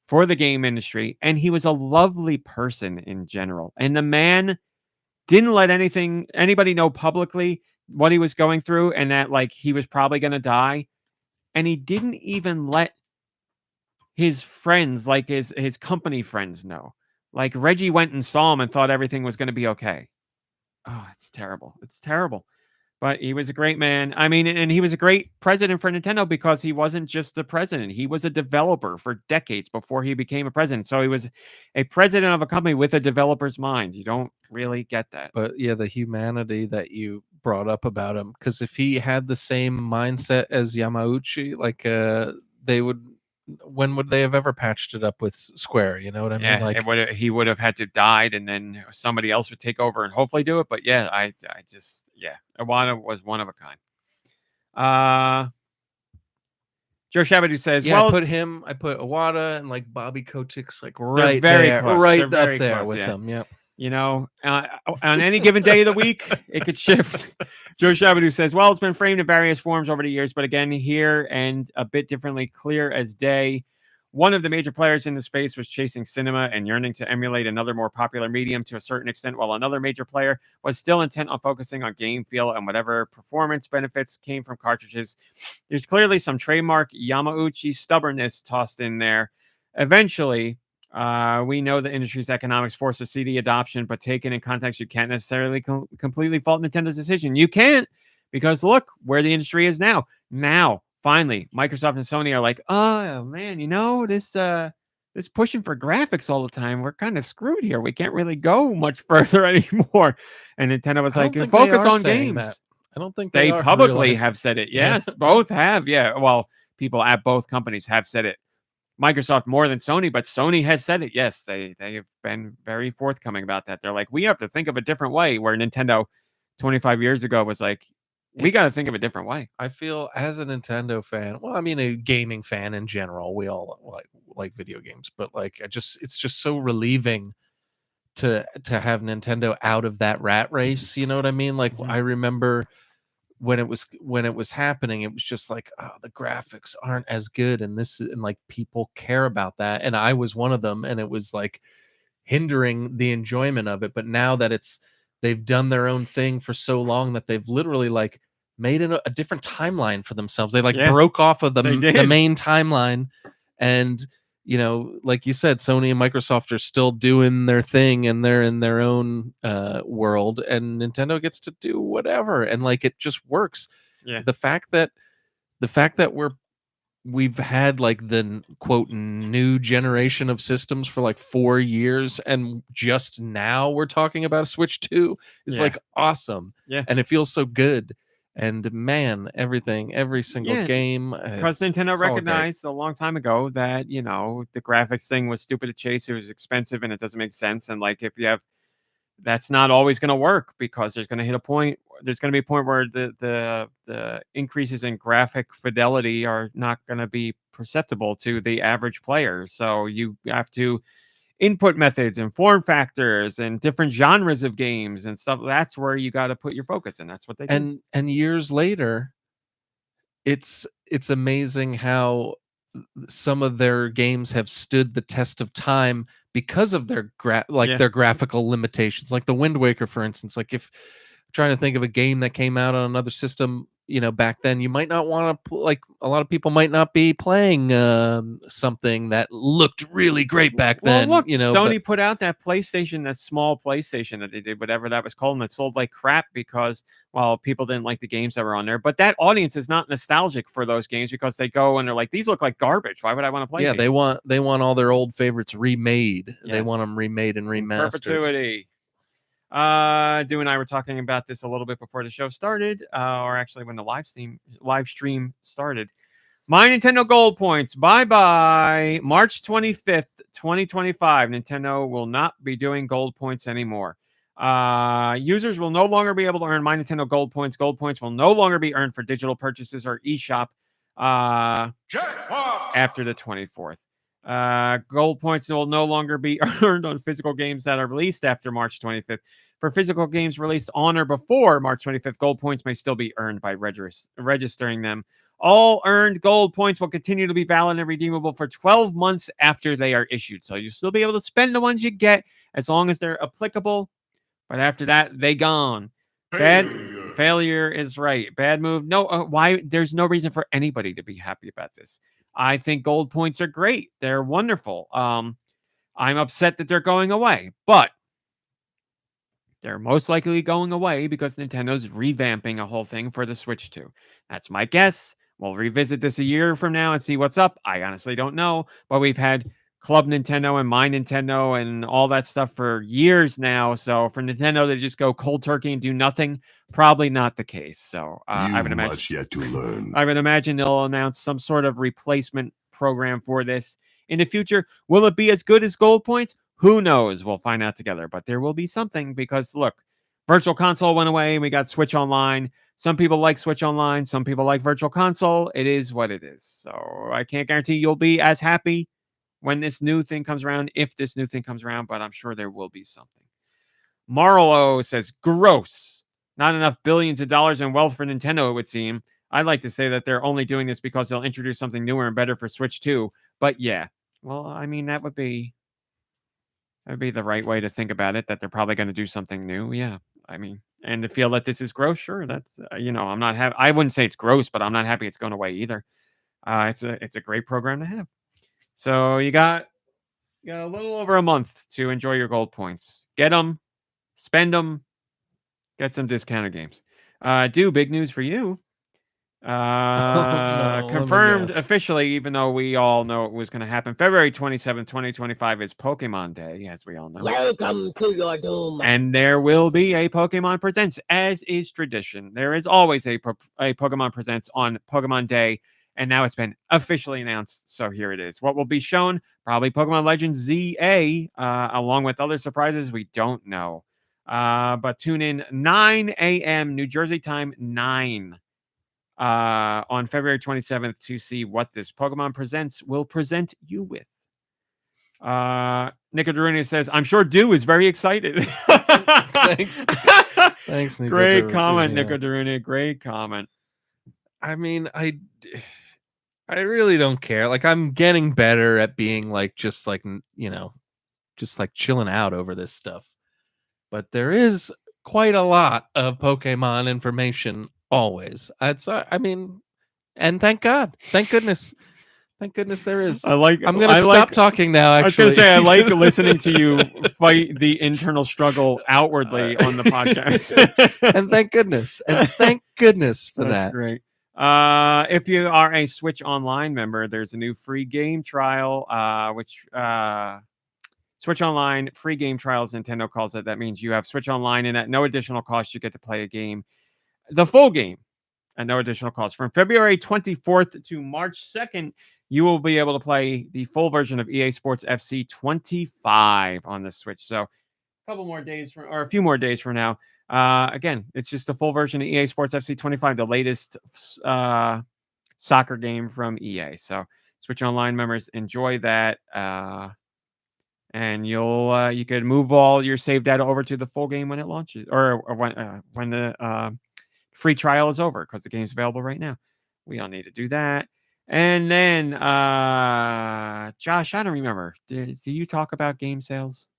for the game industry, and he was a lovely person in general. And the man didn't let anybody know publicly what he was going through, and that he was probably going to die. And he didn't even let his friends, his company friends, know. Reggie went and saw him and thought everything was going to be okay. Oh, it's terrible. It's terrible. But he was a great man. I mean, and he was a great president for Nintendo because he wasn't just the president. He was a developer for decades before he became a president. So he was a president of a company with a developer's mind. You don't really get that. But yeah, the humanity that you brought up about him, because if he had the same mindset as Yamauchi, they would. When would they have ever patched it up with Square? You know what I mean? He would have had to died, and then somebody else would take over and hopefully do it. But yeah, Iwata was one of a kind. Joe Shabadoo says, I put Iwata and Bobby Kotick's right there, close. Right up there close, with them. Yep. On any given day of the week, it could shift. Joe Shabadoo says, well, it's been framed in various forms over the years, but again, here and a bit differently, clear as day. One of the major players in the space was chasing cinema and yearning to emulate another more popular medium to a certain extent, while another major player was still intent on focusing on game feel and whatever performance benefits came from cartridges. There's clearly some trademark Yamauchi stubbornness tossed in there. Eventually, we know the industry's economics force a CD adoption, but taken in context, you can't necessarily completely fault Nintendo's decision. You can't, because look where the industry is now. Now, finally, Microsoft and Sony are like, oh man, this pushing for graphics all the time, we're kind of screwed here. We can't really go much further anymore. And Nintendo was like, focus on games. That. I don't think they publicly have said it. Yes, both have. Yeah, well, people at both companies have said it. Microsoft more than Sony, but Sony has said it. Yes, they have been very forthcoming about that. They're like, we have to think of a different way, where Nintendo 25 years ago was like, we got to think of a different way. I feel as a Nintendo fan, well, I mean a gaming fan in general, we all like video games, but like it's just so relieving to have Nintendo out of that rat race. You know what I mean? Like I remember when it was happening, it was just like, oh, the graphics aren't as good, and like people care about that, and I was one of them, and it was like hindering the enjoyment of it. But now that they've done their own thing for so long that they've literally like made it a different timeline for themselves. They like broke off of the main timeline, and like you said, Sony and Microsoft are still doing their thing, and they're in their own world, and Nintendo gets to do whatever, and like it just works. Yeah. The fact that we've had like the quote new generation of systems for like 4 years, and just now we're talking about a Switch 2 is like awesome. Yeah. And it feels so good. And man, every single game, because Nintendo recognized a long time ago that the graphics thing was stupid to chase. It was expensive and it doesn't make sense. And like if you have, that's not always going to work, because there's going to hit a point. There's going to be a point where the increases in graphic fidelity are not going to be perceptible to the average player. So you have to input methods and form factors and different genres of games and stuff. That's where you got to put your focus, and that's what they do. And years later, it's amazing how some of their games have stood the test of time because of their their graphical limitations. Like the Wind Waker, for instance. Like if I'm trying to think of a game that came out on another system, back then, you might not want to, like a lot of people might not be playing something that looked really great back then. Well, look, Sony put out that PlayStation, that small PlayStation that they did, whatever that was called, and it sold like crap because, well, people didn't like the games that were on there. But that audience is not nostalgic for those games, because they go and they're like, these look like garbage. Why would I want to play these? They want all their old favorites remade. Yes. They want them remade and remastered. Perpetuity. Deux and I were talking about this a little bit before the show started, or actually when the live stream started. My Nintendo Gold points, bye-bye. March 25th, 2025. Nintendo will not be doing gold points anymore. Users will no longer be able to earn My Nintendo Gold points. Gold points will no longer be earned for digital purchases or eShop after the 24th. Gold points will no longer be earned on physical games that are released after March 25th. For physical games released on or before March 25th, gold points may still be earned by registering them. All earned gold points will continue to be valid and redeemable for 12 months after they are issued. So you'll still be able to spend the ones you get as long as they're applicable. But after that, they gone. Failure is right. Bad move. No, why? There's no reason for anybody to be happy about this. I think gold points are great. They're wonderful. I'm upset that they're going away, but they're most likely going away because Nintendo's revamping a whole thing for the Switch 2. That's my guess. We'll revisit this a year from now and see what's up. I honestly don't know, but we've had Club Nintendo and My Nintendo and all that stuff for years now. So for Nintendo to just go cold turkey and do nothing, probably not the case. So I would imagine much yet to learn. I would imagine they'll announce some sort of replacement program for this in the future. Will it be as good as gold points? Who knows? We'll find out together. But there will be something, because look, Virtual Console went away and we got Switch Online. Some people like Switch Online. Some people like Virtual Console. It is what it is. So I can't guarantee you'll be as happy when this new thing comes around, if this new thing comes around, but I'm sure there will be something. Marlo says, gross. Not enough billions of dollars in wealth for Nintendo, it would seem. I'd like to say that they're only doing this because they'll introduce something newer and better for Switch 2. But yeah, well, I mean, that would be the right way to think about it, that they're probably going to do something new. Yeah, I mean, and to feel that this is gross, sure, that's, I'm not happy. I wouldn't say it's gross, but I'm not happy it's going away either. It's a great program to have. So you got a little over a month to enjoy your gold points. Get them, spend them, get some discounted games. Deux, big news for you. Confirmed officially, even though we all know it was going to happen. February 27th, 2025 is Pokemon Day, as we all know. Welcome to your doom. And there will be a Pokemon Presents, as is tradition. There is always a Pokemon Presents on Pokemon Day, and now it's been officially announced, so here it is. What will be shown? Probably Pokemon Legends ZA, along with other surprises we don't know. But tune in 9 a.m. New Jersey time, 9 on February 27th to see what this Pokemon Presents will present you with. Nicodruna says, I'm sure Deux is very excited. Thanks. Thanks, Nico. Great comment, Yeah. Nicodruna. Great comment. I mean, I really don't care. Like, I'm getting better at being like, just like, just like chilling out over this stuff. But there is quite a lot of Pokemon information always. I mean, and thank God, thank goodness there is. I'm gonna stop talking now. Actually, I was gonna say I like listening to you fight the internal struggle outwardly on the podcast, and thank goodness for That's that. great. If you are a Switch Online member, there's a new free game trial, which Switch Online free game trials, Nintendo calls it. That means you have Switch Online, and at no additional cost, you get to play a game, the full game, at no additional cost. From February 24th to March 2nd, you will be able to play the full version of EA Sports FC 25 on the Switch. So a few more days from now. Again, it's just the full version of EA Sports FC 25, the latest soccer game from EA. So Switch Online members, enjoy that. And you could move all your save data over to the full game when it launches, or when the free trial is over, because the game's available right now. We all need to do that. And then, Josh, I don't remember. Do you talk about game sales?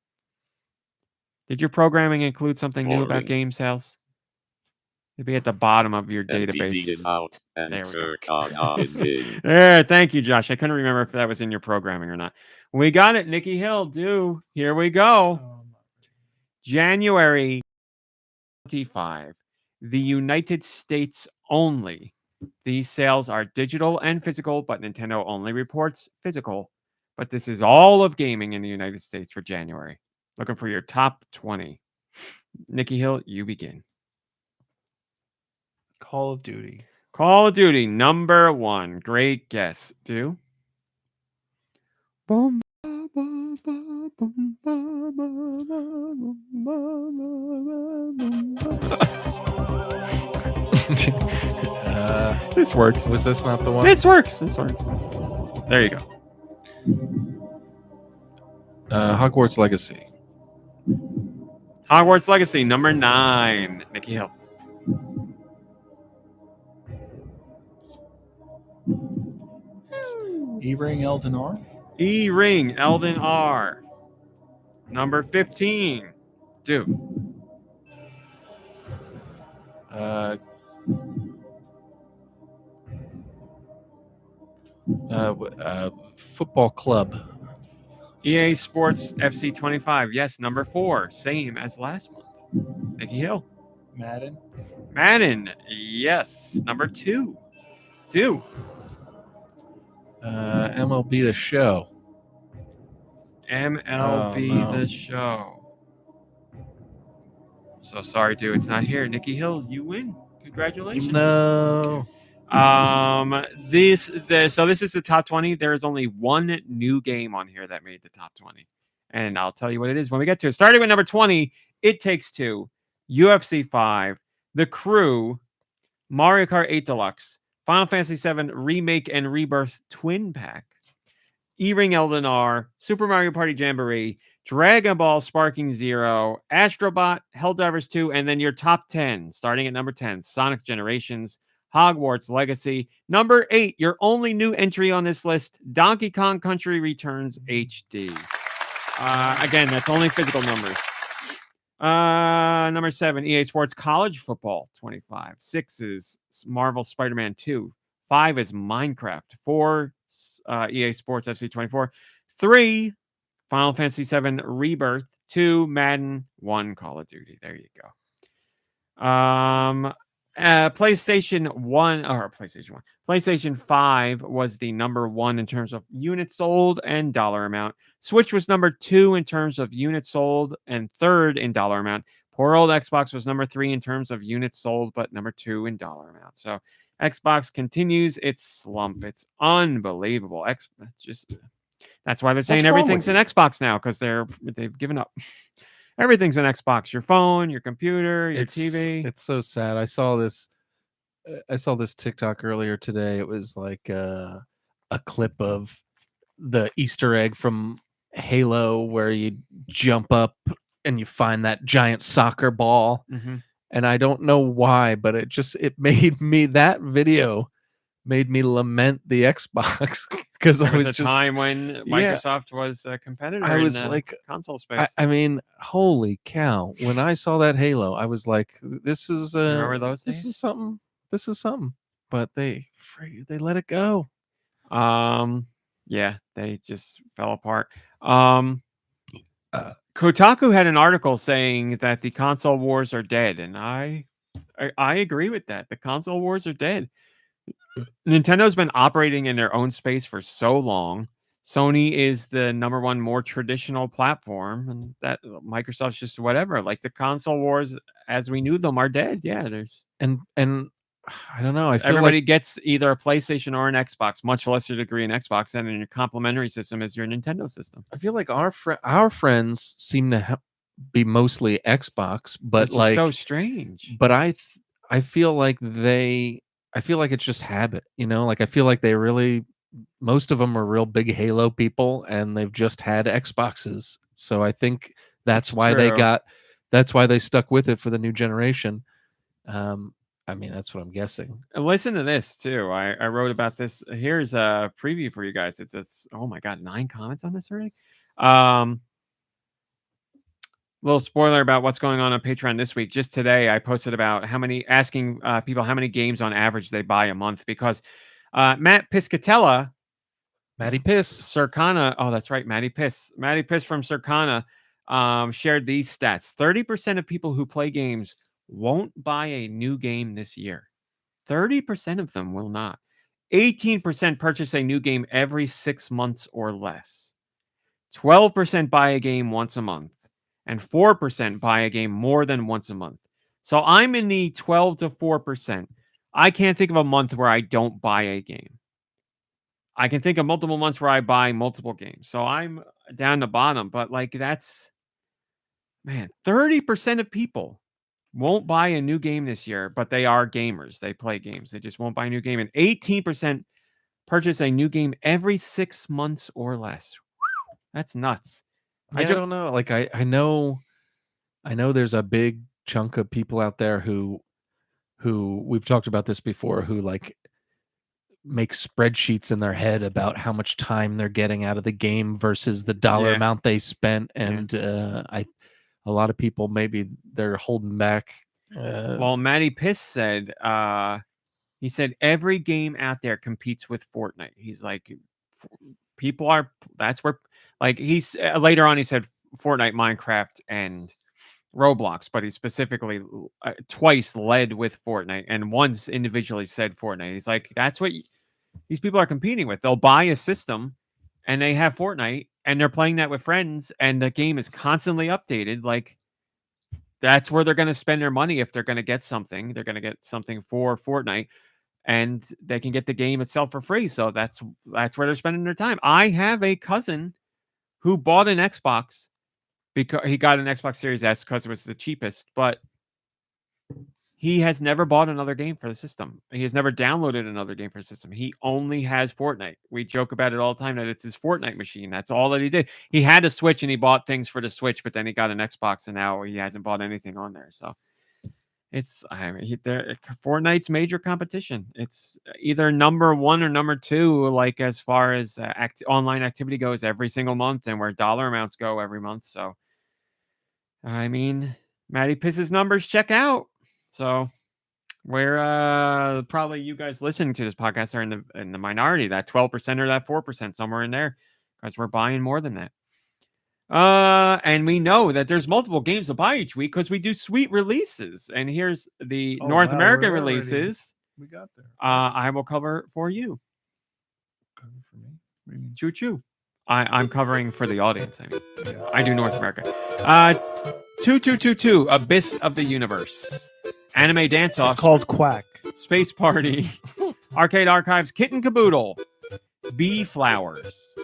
Did your programming include something new about Boring. game sales? It'd be at the bottom of your NPD database. is out and There we go. Circana is in. Yeah, thank you, Josh. I couldn't remember if that was in your programming or not. We got it. Nicky Hill, Deux. Here we go. January 25. The United States only. These sales are digital and physical, but Nintendo only reports physical. But this is all of gaming in the United States for January. Looking for your top 20. Nicky Hill, you begin. Call of Duty. Call of Duty, number 1. Great guess. Deux? Boom. This works. Was this not the one? This works. There you go. Hogwarts Legacy. Hogwarts Legacy, number 9. Nicky Hill. E-Ring Elden R. E-Ring Elden R. Number 15. Deux. Football Club. EA Sports FC 25. Yes, number 4. Same as last month. Nicky Hill. Madden. Yes, number 2. Deux. MLB The Show. MLB no. The Show. So sorry, Deux. It's not here. Nicky Hill, you win. Congratulations. No. This is the top 20. There is only one new game on here that made the top 20, and I'll tell you what it is when we get to it. Starting with number 20, It Takes Two, UFC 5, The Crew, Mario Kart 8 Deluxe, Final Fantasy 7 Remake and Rebirth Twin Pack, E-Ring Elden R, Super Mario Party Jamboree, Dragon Ball Sparking Zero, Astrobot, Helldivers 2, and then your top 10, starting at number 10, Sonic Generations, Hogwarts Legacy. Number 8, your only new entry on this list, Donkey Kong Country Returns HD. Again, that's only physical numbers. Number 7, EA Sports College Football 25. 6 is Marvel Spider-Man 2. 5 is Minecraft. 4, EA Sports FC 24. 3, Final Fantasy 7 Rebirth. 2, Madden. 1, Call of Duty. There you go. PlayStation 5 was the number 1 in terms of units sold and dollar amount. Switch was number 2 in terms of units sold and 3rd in dollar amount. Poor old Xbox was number 3 in terms of units sold, but number 2 in dollar amount. So Xbox continues its slump. It's unbelievable. That's why they're saying everything's an Xbox now, because they've given up. Everything's an Xbox. Your phone, your computer, your TV. It's so sad. I saw this TikTok earlier today. It was like a clip of the Easter egg from Halo where you jump up and you find that giant soccer ball. Mhm. And I don't know why, but it made me, that video made me lament the Xbox because I There was was a just, time when Microsoft was a competitor I was in the like, console space. I mean, holy cow! When I saw that Halo, I was like, "This is remember those this days? is something. This is something." But they let it go. Yeah, they just fell apart. Kotaku had an article saying that the console wars are dead, and I agree with that. The console wars are dead. Nintendo's been operating in their own space for so long. Sony is the number one more traditional platform, and that Microsoft's just whatever. Like the console wars as we knew them are dead. Yeah, there's And I don't know. I feel everybody like gets either a PlayStation or an Xbox, much lesser degree an Xbox, and then your complementary system is your Nintendo system. our friends seem to be mostly Xbox, but Which is like so strange. But I feel like it's just habit, you know? Like I feel like they really, most of them are real big Halo people and they've just had Xboxes. So I think that's why true. that's why they stuck with it for the new generation. I mean, that's what I'm guessing. And listen to this too. I wrote about this. Here's a preview for you guys. It's oh my god, 9 comments on this already. Little spoiler about what's going on Patreon this week. Just today, I posted about asking people how many games on average they buy a month because Matt Piscatella, Matty Piss. Circana. Oh, that's right, Matty Piss from Circana shared these stats. 30% of people who play games won't buy a new game this year. 30% of them will not. 18% purchase a new game every 6 months or less. 12% buy a game once a month. And 4% buy a game more than once a month. So I'm in the 12 to 4%. I can't think of a month where I don't buy a game. I can think of multiple months where I buy multiple games. So I'm down the bottom, but like that's, man, 30% of people won't buy a new game this year, but they are gamers. They play games. They just won't buy a new game. And 18% purchase a new game every 6 months or less. That's nuts. I don't know. Like I know there's a big chunk of people out there who we've talked about this before, who like make spreadsheets in their head about how much time they're getting out of the game versus the dollar Yeah. amount they spent. And a lot of people, maybe they're holding back. Well, Matty Piss said, he said every game out there competes with Fortnite. He's like, people are, that's where, like he's later on he said Fortnite, Minecraft, and Roblox, but he specifically twice led with Fortnite and once individually said Fortnite. He's like, that's what these people are competing with. They'll buy a system and they have Fortnite and they're playing that with friends and the game is constantly updated. Like that's where they're going to spend their money. If they're going to get something, they're going to get something for Fortnite and they can get the game itself for free. So that's where they're spending their time. I have a cousin who bought an Xbox because he got an Xbox Series S because it was the cheapest, but he has never bought another game for the system. He has never downloaded another game for the system. He only has Fortnite. We joke about it all the time that it's his Fortnite machine. That's all that he did. He had a Switch and he bought things for the Switch, but then he got an Xbox and now he hasn't bought anything on there. So it's, I mean, Fortnite's major competition. It's either number 1 or number 2, like as far as online activity goes every single month and where dollar amounts go every month. So, I mean, Matty Piss's numbers check out. So we're probably, you guys listening to this podcast are in the minority, that 12% or that 4%, somewhere in there, because we're buying more than that. And we know that there's multiple games to buy each week because we do sweet releases. And here's the North American releases. We got there. I will cover for you. Cover for me. What do you mean? Choo choo. I'm covering for the audience. I mean, I do North America. 2222, Abyss of the Universe. Anime Dance Off. It's called Quack. Space Party. Arcade Archives. Kitten Caboodle. Bee Flowers.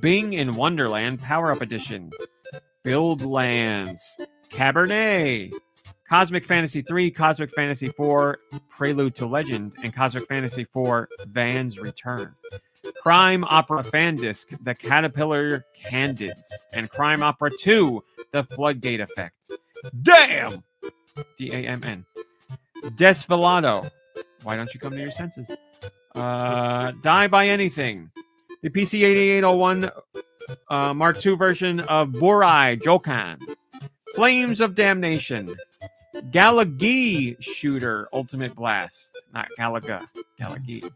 Bing in Wonderland Power Up Edition. Build Lands. Cabernet, Cosmic Fantasy 3, Cosmic Fantasy 4, Prelude to Legend, and Cosmic Fantasy 4, Van's Return. Crime Opera Fan Disc, The Caterpillar Candids, and Crime Opera 2, The Floodgate Effect. Damn! D-A-M-N. Desvelado. Why don't you come to your senses? Die by Anything. The PC 8801 Mark II version of Burai Jokan. Flames of Damnation. Galagi Shooter Ultimate Blast. Not Galaga. Galagi.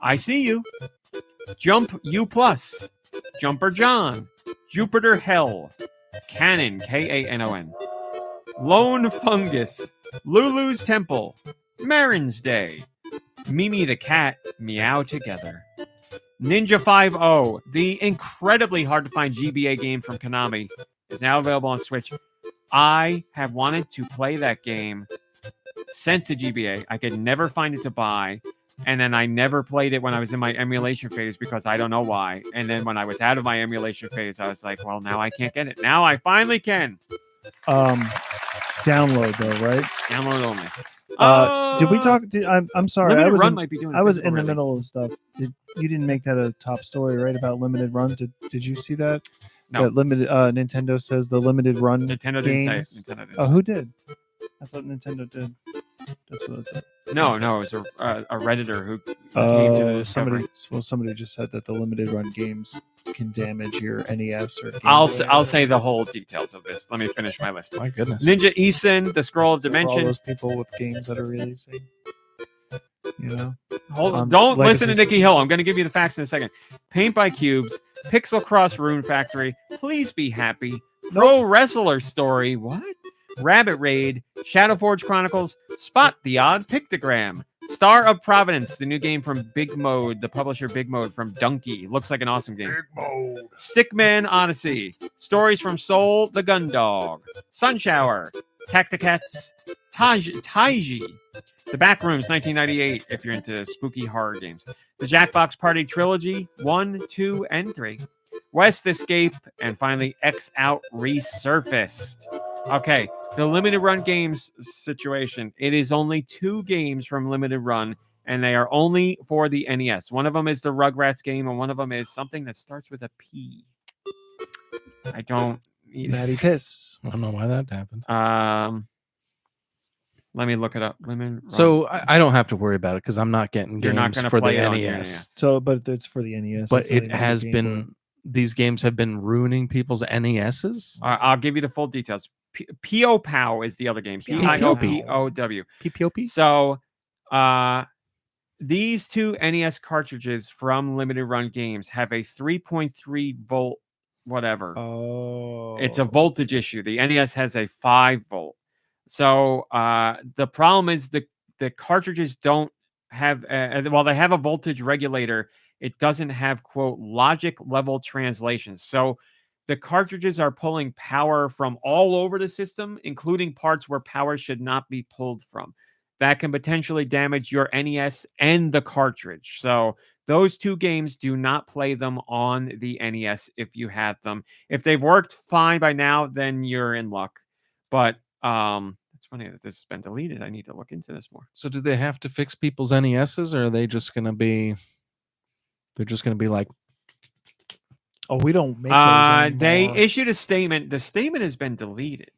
I See You. Jump U+. Jumper John. Jupiter Hell. Canon. K-A-N-O-N. Lone Fungus. Lulu's Temple. Marin's Day. Mimi the Cat. Meow Together. Ninja 5.0, the incredibly hard to find GBA game from Konami, is now available on Switch. I have wanted to play that game since the GBA. I could never find it to buy. And then I never played it when I was in my emulation phase because I don't know why. And then when I was out of my emulation phase, I was like, well, now I can't get it. Now I finally can. Download though, right? Download only. Did we talk? I'm sorry. Limited I was Run in, might be doing. I was in physical the release. middle of stuff. You didn't make that a top story, right? About Limited Run. Did you see that? No. That limited Nintendo says the Limited Run Nintendo didn't games. say it. Nintendo didn't. Oh, who did? I thought Nintendo did. That's what I thought. No, it was a Redditor who came to the discovery. Somebody just said that the Limited Run games can damage your NES or. Game I'll Boy. say the whole details of this. Let me finish my list. My goodness. Ninja Isen, The Scroll of So for all Dimension. those people with games that are releasing. You know. Hold on. on Don't listen to Legacy Nicky Hill. systems. I'm going to give you the facts in a second. Paint by Cubes, Pixel Cross Rune Factory, Please Be Happy, Pro Wrestler Story, what? Rabbit Raid, Shadowforge Chronicles, Spot the Odd Pictogram, Star of Providence, the new game from Big Mode, the publisher Big Mode from Donkey. Looks like an awesome game. Big Mode. Stickman Odyssey, Stories from Soul, The Gun Dog, Sunshower, Tacticats, Taiji, The Backrooms 1998, if you're into spooky horror games, The Jackbox Party Trilogy 1, 2, and 3, West Escape, and finally X Out Resurfaced. Okay, the Limited Run games situation. It is only 2 games from Limited Run, and they are only for the NES. One of them is the Rugrats game, and one of them is something that starts with a P. I don't... Matty Piss. I don't know why that happened. Let me look it up. Limited Run. So I don't have to worry about it because I'm not getting You're not games gonna for the play it on your NES. NES. So, but it's for the NES. But it's not it even has the Game been. These games have been ruining people's NESs. I'll give you the full details. P.O.Pow is the other game. P.O.Pow. P-I-O-P-O-W. PPOP. So, these 2 NES cartridges from Limited Run games have a 3.3 volt whatever. Oh. It's a voltage issue. The NES has a 5 volt. So, the problem is the cartridges don't have, while they have a voltage regulator, it doesn't have, quote, logic level translations. So the cartridges are pulling power from all over the system, including parts where power should not be pulled from. That can potentially damage your NES and the cartridge. So those 2 games, do not play them on the NES if you have them. If they've worked fine by now, then you're in luck. But it's funny that this has been deleted. I need to look into this more. So do they have to fix people's NESs, or are they just going to be? They're just going to be like, Oh, we don't make those They anymore. issued a statement. The statement has been deleted.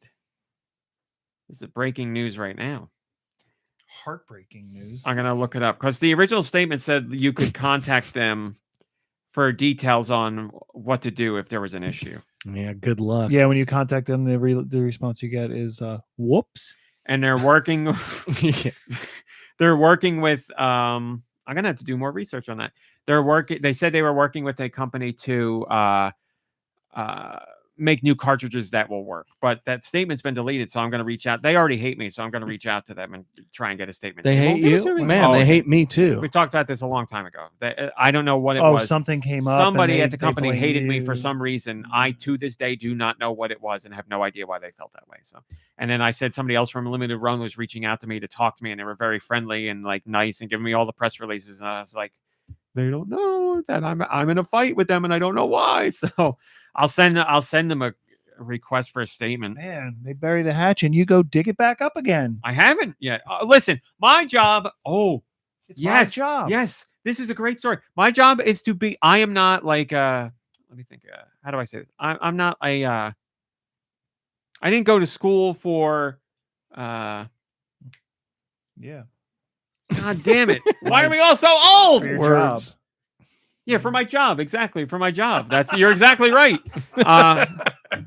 This is breaking news right now. Heartbreaking news. I'm gonna look it up because the original statement said you could contact them for details on what to do if there was an issue. yeah, good luck. Yeah, when you contact them, the response you get is whoops. And they're working. Yeah. They're working with. I'm gonna have to do more research on that. They're working. They said they were working with a company to make new cartridges that will work. But that statement's been deleted, so I'm going to reach out. They already hate me, so I'm going to reach out to them and try and get a statement. They won't hate give it to you, me? man. Oh, They okay. hate me too. We talked about this a long time ago. I don't know what it Oh, was. something came up. and Somebody they- at the they company blame hated me for you. some reason. I, to this day, do not know what it was and have no idea why they felt that way. So, and then I said somebody else from Limited Run was reaching out to me to talk to me, and they were very friendly and like nice and giving me all the press releases. And I was like, they don't know that I'm in a fight with them, and I don't know why. So I'll send them request for a statement. Man, they bury the hatch and you go dig it back up again. I haven't yet. Listen, my job. Oh, It's yes, my job. Yes, this is a great story. My job is to be. I am not like. Let me think. How do I say it? I'm not a. I didn't go to school for. Yeah. God damn it! Why are we all so old? For your Words. job. Yeah, for my job. Exactly, for my job. You're exactly right.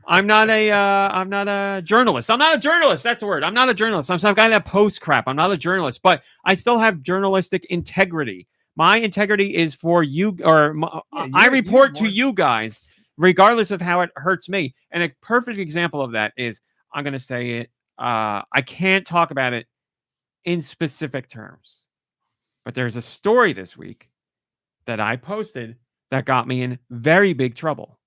I'm not a journalist. I'm not a journalist. That's the word. I'm not a journalist. I'm some guy that posts crap. I'm not a journalist, but I still have journalistic integrity. My integrity is for you, or I report to you guys, regardless of how it hurts me. And a perfect example of that is, I'm going to say it. I can't talk about it in specific terms, but there's a story this week that I posted that got me in very big trouble.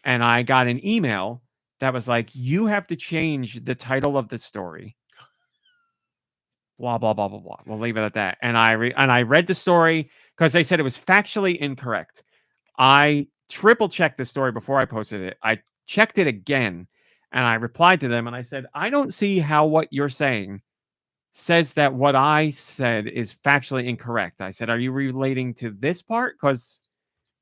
And I got an email that was like, you have to change the title of the story. Blah, blah, blah, blah, blah. We'll leave it at that. And I read the story because they said it was factually incorrect. I triple checked the story before I posted it. I checked it again and I replied to them and I said, I don't see how what you're saying says that what I said is factually incorrect. I said, are you relating to this part? Because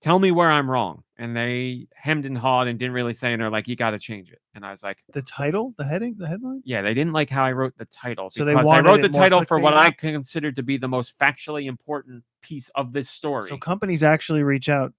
tell me where I'm wrong. And they hemmed and hawed and didn't really say, and they're like, you got to change it. And I was like, The title, the heading, the headline? yeah, they didn't like how I wrote the title. So they because I wanted wrote the it more title for what clickbait? I considered to be the most factually important piece of this story. So companies actually reach out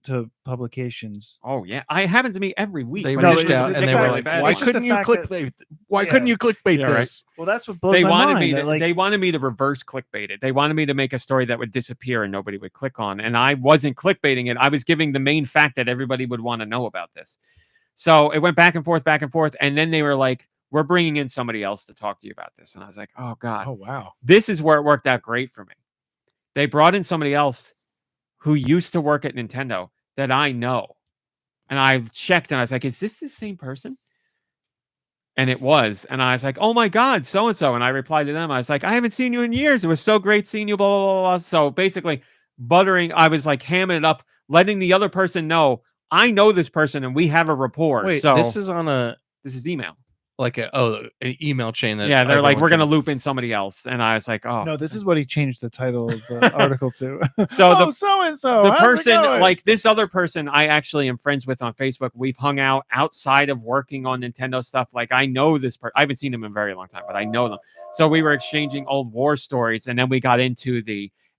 to publications. Oh yeah, I happen to me every week. They but No, it's reached it- just out a and they were really like, bad "Why It's one. just couldn't the you fact click? that- Why Yeah. couldn't you clickbait Yeah, right. this?" Well, that's what blows They my wanted mind. me to. that, like, They wanted me to reverse clickbait it. They wanted me to make a story that would disappear and nobody would click on. And I wasn't clickbaiting it. I was giving the main fact that everybody would want to know about this. So it went back and forth, and then they were like, "We're bringing in somebody else to talk to you about this." And I was like, "Oh God, Oh wow. this is where it worked out great for me." They brought in somebody else who used to work at Nintendo that I know. And I checked and I was like, is this the same person? And it was. And I was like, oh my God, so and so. And I replied to them. I was like, I haven't seen you in years. It was so great seeing you, blah, blah, blah, blah. So basically, I was like hamming it up, letting the other person know I know this person and we have a rapport. Wait, so this is on a this is email. like an email chain that Yeah, they're like, everyone we're going to can- loop in somebody else. And I was like, oh. no, this is what he changed the title of the article to. So oh, so and so. The person, like this other person, I actually am friends with on Facebook. We've hung out outside of working on Nintendo stuff. Like I know this person. I haven't seen him in a very long time, but I know them. So we were exchanging old war stories, and then we got into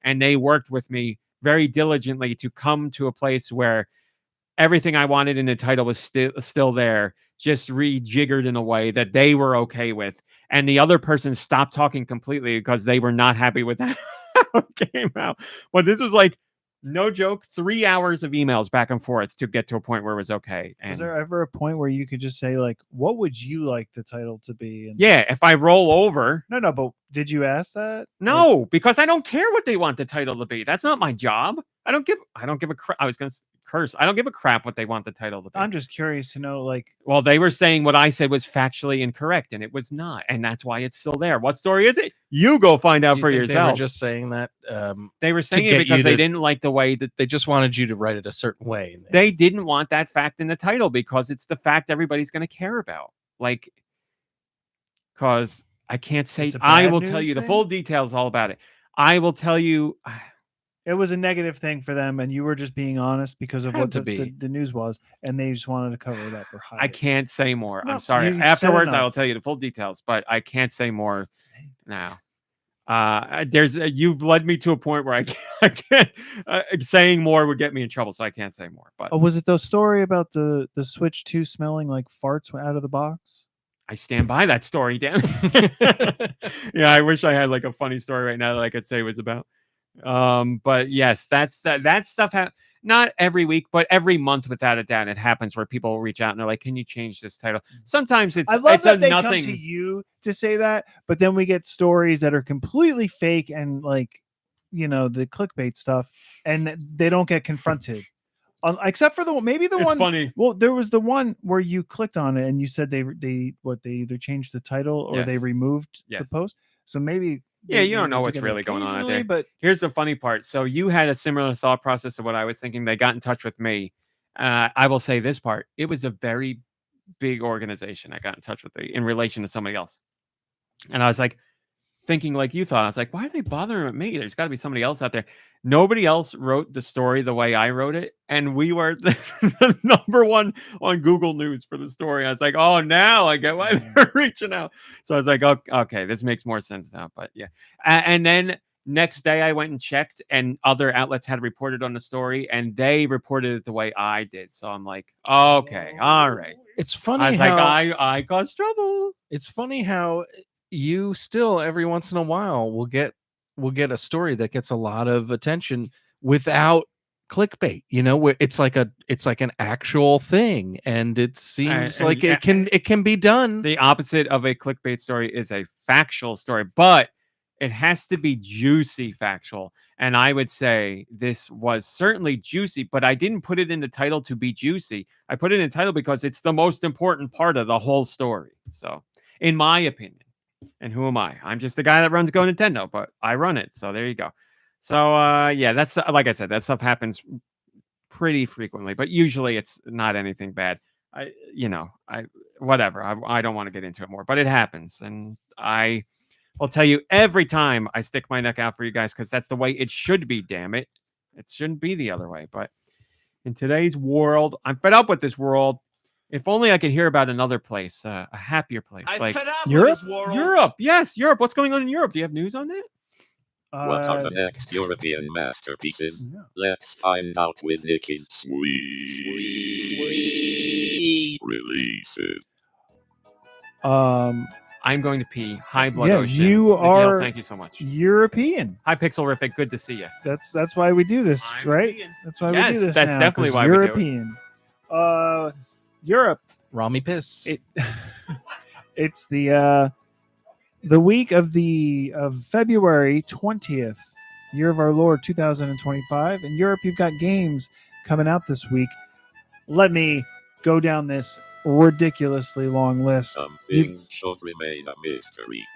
and they worked with me very diligently to come to a place where everything I wanted in the title was still there, just rejiggered in a way that they were okay with. And the other person stopped talking completely because they were not happy with that. How it came out. But this was like, no joke, 3 hours of emails back and forth to get to a point where it was okay. And was there ever a point where you could just say, like, what would you like the title to be? And yeah, if I roll over. No, but did you ask that? No, because I don't care what they want the title to be. That's not my job. I don't give a crap. I was going to curse. I don't give a crap what they want the title to be. I'm just curious to know, like, well, they were saying what I said was factually incorrect, and it was not, and that's why it's still there. What story is it? You go find out Do you for think yourself. They were just saying that. They were saying it get because you they to- didn't like the way that They just wanted you to write it a certain way. and they didn't want that fact in the title because it's the fact everybody's going to care about. Like, because I can't say. It's a I bad will tell news you the thing? full details all about it. I will tell you. it was a negative thing for them, and you were just being honest because of Had what to the be. news was, and they just wanted to cover it up or hide I it. can't say more. No, I'm sorry. you said Afterwards, I will enough. tell you the full details, but I can't say more now. You've led me to a point where I can't saying more would get me in trouble, so I can't say more. But Oh, was it the story about the Switch 2 smelling like farts out of the box? I stand by that story, damn it. Yeah, I wish I had like a funny story right now that I could say was about. But yes, that stuff. Not every week, but every month, without a doubt, it happens where people will reach out and they're like, "Can you change this title?" Sometimes it's I love it's that a they nothing. come to you to say that, but then we get stories that are completely fake and like, the clickbait stuff, and they don't get confronted. Except for the It's one. funny. Well, there was the one where you clicked on it and you said they either changed the title or they Yes. removed the Yes. post. So maybe Yeah, you don't know what's really going on out there. But Here's the funny part. So you had a similar thought process to what I was thinking. They got in touch with me. I will say this part. It was a very big organization I got in touch with in relation to somebody else. And I was like, thinking like you thought. I was like, why are they bothering with me? There's got to be somebody else out there. Nobody else wrote the story the way I wrote it. And we were the number one on Google News for the story. I was like, oh, now I get why they're reaching out. So I was like, okay, this makes more sense now. But yeah. And then next day I went and checked, and other outlets had reported on the story, and they reported it the way I did. So I'm like, okay, all right. It's funny I was how like, I caused trouble. it's funny how you still every once in a while will get a story that gets a lot of attention without clickbait, where it's like an actual thing, and it seems like it can be done. The opposite of a clickbait story is a factual story, but it has to be juicy factual. And I would say this was certainly juicy, but I didn't put it in the title to be juicy. I put it in the title because it's the most important part of the whole story. So, in my opinion. And who am I? I'm just the guy that runs GoNintendo, but I run it. So there you go. So yeah, that's like I said, that stuff happens pretty frequently, but usually it's not anything bad. Whatever. I don't want to get into it more, but it happens. And I will tell you every time I stick my neck out for you guys, because that's the way it should be, damn it. It shouldn't be the other way. But in today's world, I'm fed up with this world. If only I could hear about another place, a happier place. I'm like fed up Europe? with this world. Europe. Yes, Europe. What's going on in Europe? Do you have news on that? What are the next European masterpieces? Let's find out with Nicky's sweet releases. I'm going to pee. Hi, Blood Yeah, Ocean. you Miguel, are thank you so much. European. Hi, Pixelrific. Good to see you. That's why we do this, I'm right? European. That's why we Yes, do this. that's now, definitely 'cause why we do it. European. Europe. Rami piss. It's the week of February 20th, year of our Lord 2025. In Europe, you've got games coming out this week. Let me go down this ridiculously long list. Some things should remain a mystery.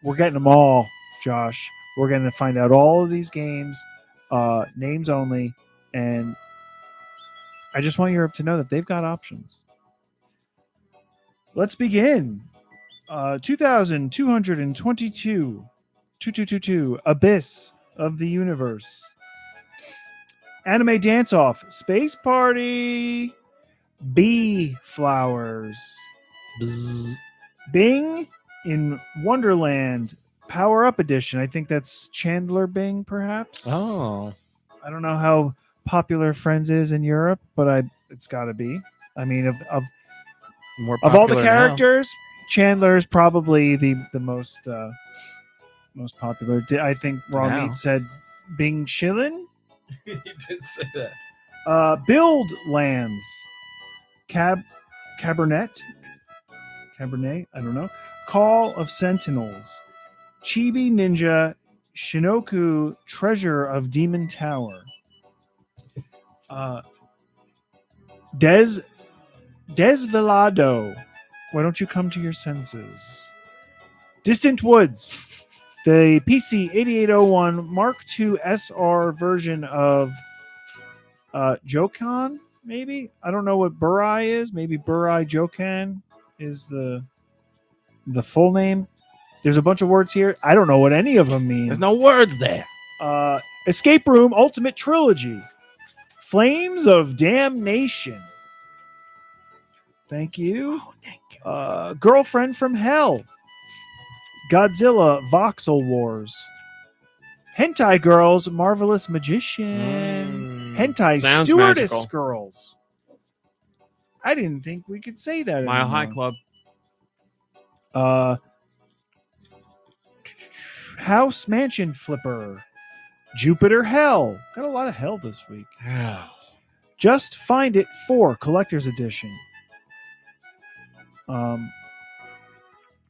We're getting them all, Josh. We're going to find out all of these games, names only, and I just want Europe to know that they've got options. Let's begin. 2222 Abyss of the Universe. Anime Dance Off Space Party. Bee Flowers. Bzz. Bing in Wonderland Power Up Edition. I think that's Chandler Bing, perhaps. Oh, I don't know how popular Friends is in Europe, but it's got to be. I mean, more of all the popular now. characters, Chandler is probably the most popular. I think Raw Now. Meat said Bing Shillin. He did say that. Build Lands. Cabernet. I don't know. Call of Sentinels. Chibi Ninja. Shinoku Treasure of Demon Tower. Desvelado. Why don't you come to your senses? Distant Woods. The PC 8801 Mark II SR version of Jokan, maybe? I don't know what Burai is. Maybe Burai Jokan is the full name. There's a bunch of words here. I don't know what any of them mean. There's no words there. Escape Room Ultimate Trilogy. Flames of Damnation. Thank you. Oh, thank you. Girlfriend from Hell. Godzilla Voxel Wars. Hentai Girls Marvelous Magician. Hentai sounds Stewardess magical. Girls. I didn't think we could say that Mile High anymore. Club. House Mansion Flipper. Jupiter Hell. Got a lot of hell this week. Just Find It 4 Collector's Edition.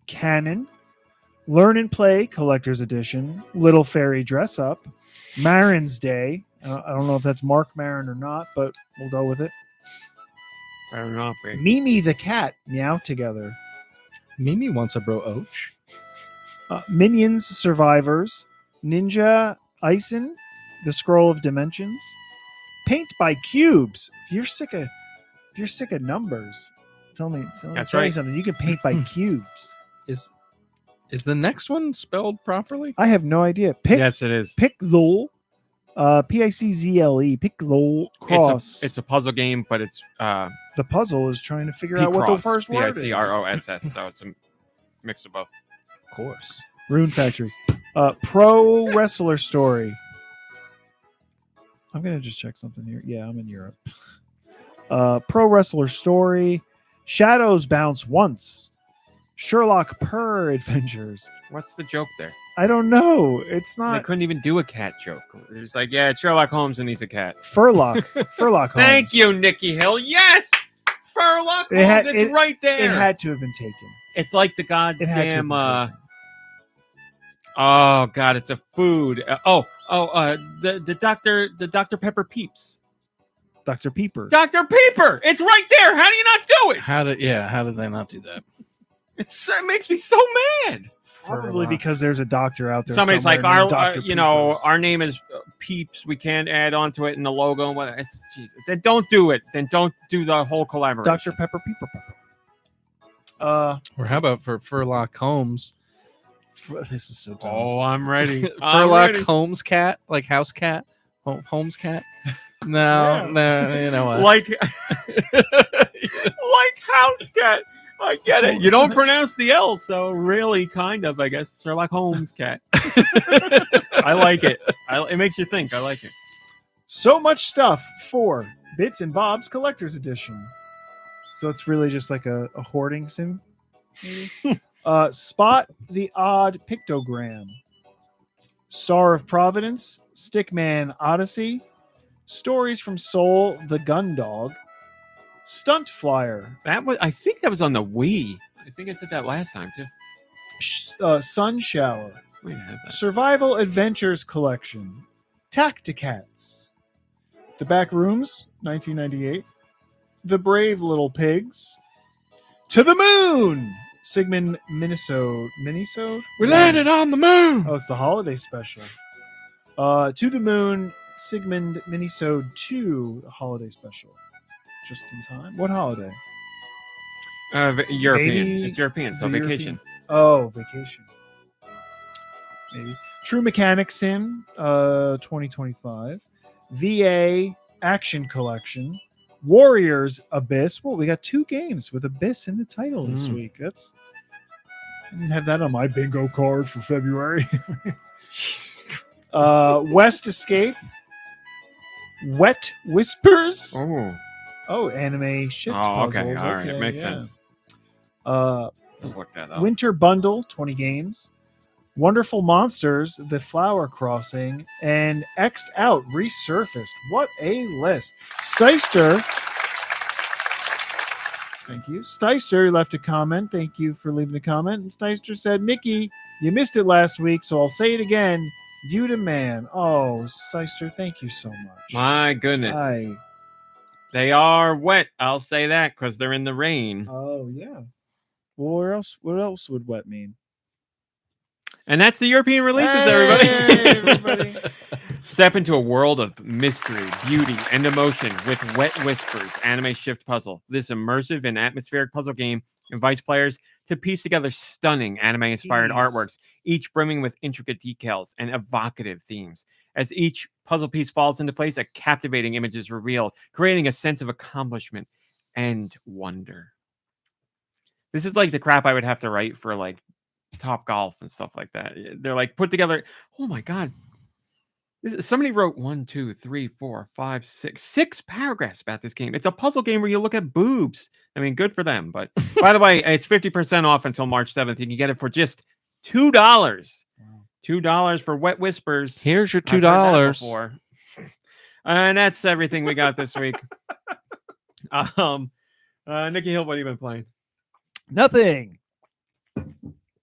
Canon. Learn and Play Collector's Edition. Little Fairy Dress Up. Marin's Day. I don't know if that's Mark Maron or not, but we'll go with it. Fair enough. Mimi the Cat. Meow Together. Mimi wants a bro och. Minions Survivors. Ninja Eisen. The Scroll of Dimensions. Paint by Cubes. If you're sick of numbers, Tell me That's tell you right. something. You can paint by cubes. Is the next one spelled properly? I have no idea. Yes, it is. Pixel, Pickzle, Pixel cross. It's a puzzle game, but it's the puzzle is trying to figure out what the first word is. Picross. So it's a mix of both. Of course. Rune Factory. Pro Wrestler Story. I'm gonna just check something here. Yeah, I'm in Europe. Pro Wrestler Story. Shadows Bounce Once. Sherlock Purr Adventures. What's the joke there? I don't know. It's They not couldn't even do a cat joke. It's like, yeah, it's Sherlock Holmes and he's a cat. Furlock. Furlock Holmes. Thank you, Nicky Hill. Yes, Sherlock Holmes. It's right there. It had to have been taken. It's like the It had to have goddamn. been taken. Oh God, it's a food. The Dr. Pepper Peeps. Dr. Peeper. Dr. Peeper. It's right there. How do you not do it? How did they not do that? It makes me so mad. Probably because there's a doctor out there. Somebody's like, somewhere named Dr. Peepers. our name is Peeps. We can't add on to it in the logo. And what? It's Jesus. Then don't do it. Then don't do the whole collaboration. Dr. Pepper Peeper. Or how about for Furlock Holmes? This is so dumb. Oh, I'm ready. I'm Furlock ready. Holmes cat, like house cat, Holmes cat. No, you know what? Like house cat. I get it. You don't pronounce the L, so really, kind of, I guess. Sherlock Holmes cat. I like it. It makes you think. I like it. So much stuff for Bits and Bob's Collector's Edition. So it's really just like a hoarding sim, maybe. Spot the Odd Pictogram. Star of Providence, Stickman Odyssey, Stories from Soul, The Gun Dog, Stunt Flyer, I think that was on the Wii. I think I said that last time too. Sun Shower, Wait, I have that. Survival Adventures Collection, Tacticats, The Back Rooms, 1998, The Brave Little Pigs, To the Moon, Sigmund Minisode? We landed on the moon. Oh, it's the holiday special. To the Moon, Sigmund Minisode 2 holiday special. Just in time. What holiday? European. Maybe It's European, so the vacation. Oh, vacation. Maybe. True Mechanics Sim, 2025. VA Action Collection. Warriors Abyss. Well, we got 2 games with Abyss in the title this week. I didn't have that on my bingo card for February. West Escape. Wet Whispers. Oh, anime shift puzzles. Okay. All right. It makes sense. I'll look that up. Winter Bundle, 20 games. Wonderful Monsters, The Flower Crossing, and X'd Out Resurfaced. What a list. Steister. Thank you. Steister left a comment. Thank you for leaving a comment. And Steister said, Nicky, you missed it last week, so I'll say it again. You the man. Oh, Steister, thank you so much. My goodness. Hi. They are wet. I'll say that because they're in the rain. Oh, yeah. Well, what else would wet mean? And that's the European releases, Hey, everybody. Step into a world of mystery, beauty, and emotion with Wet Whispers Anime Shift Puzzle. This immersive and atmospheric puzzle game invites players to piece together stunning anime-inspired artworks, each brimming with intricate details and evocative themes. As each puzzle piece falls into place, a captivating image is revealed, creating a sense of accomplishment and wonder. This is like the crap I would have to write for like Top Golf and stuff like that. They're like put together. Oh my God. Somebody wrote 6 paragraphs about this game. It's a puzzle game where you look at boobs. I mean, good for them. But by the way, it's 50% off until March 7th. You can get it for just $2. $2 for Wet Whispers. Here's your I've heard that $2. before. And that's everything we got this week. Nicky Hill, what have you been playing? Nothing.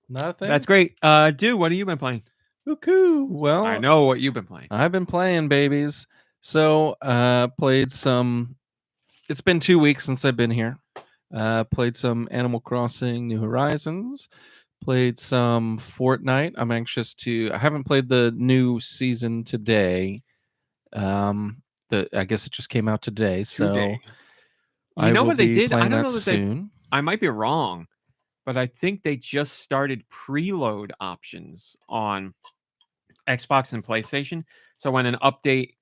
Nothing. That's great. Deux, what have you been playing? Cuckoo. Well, I know what you've been playing. I've been playing, babies. So, played some. It's been 2 weeks since I've been here. Played some Animal Crossing New Horizons. Played some Fortnite. I haven't played the new season today. I guess it just came out today. So, You know what they did? I don't know that soon. I might be wrong, but I think they just started preload options on Xbox and PlayStation. So when an update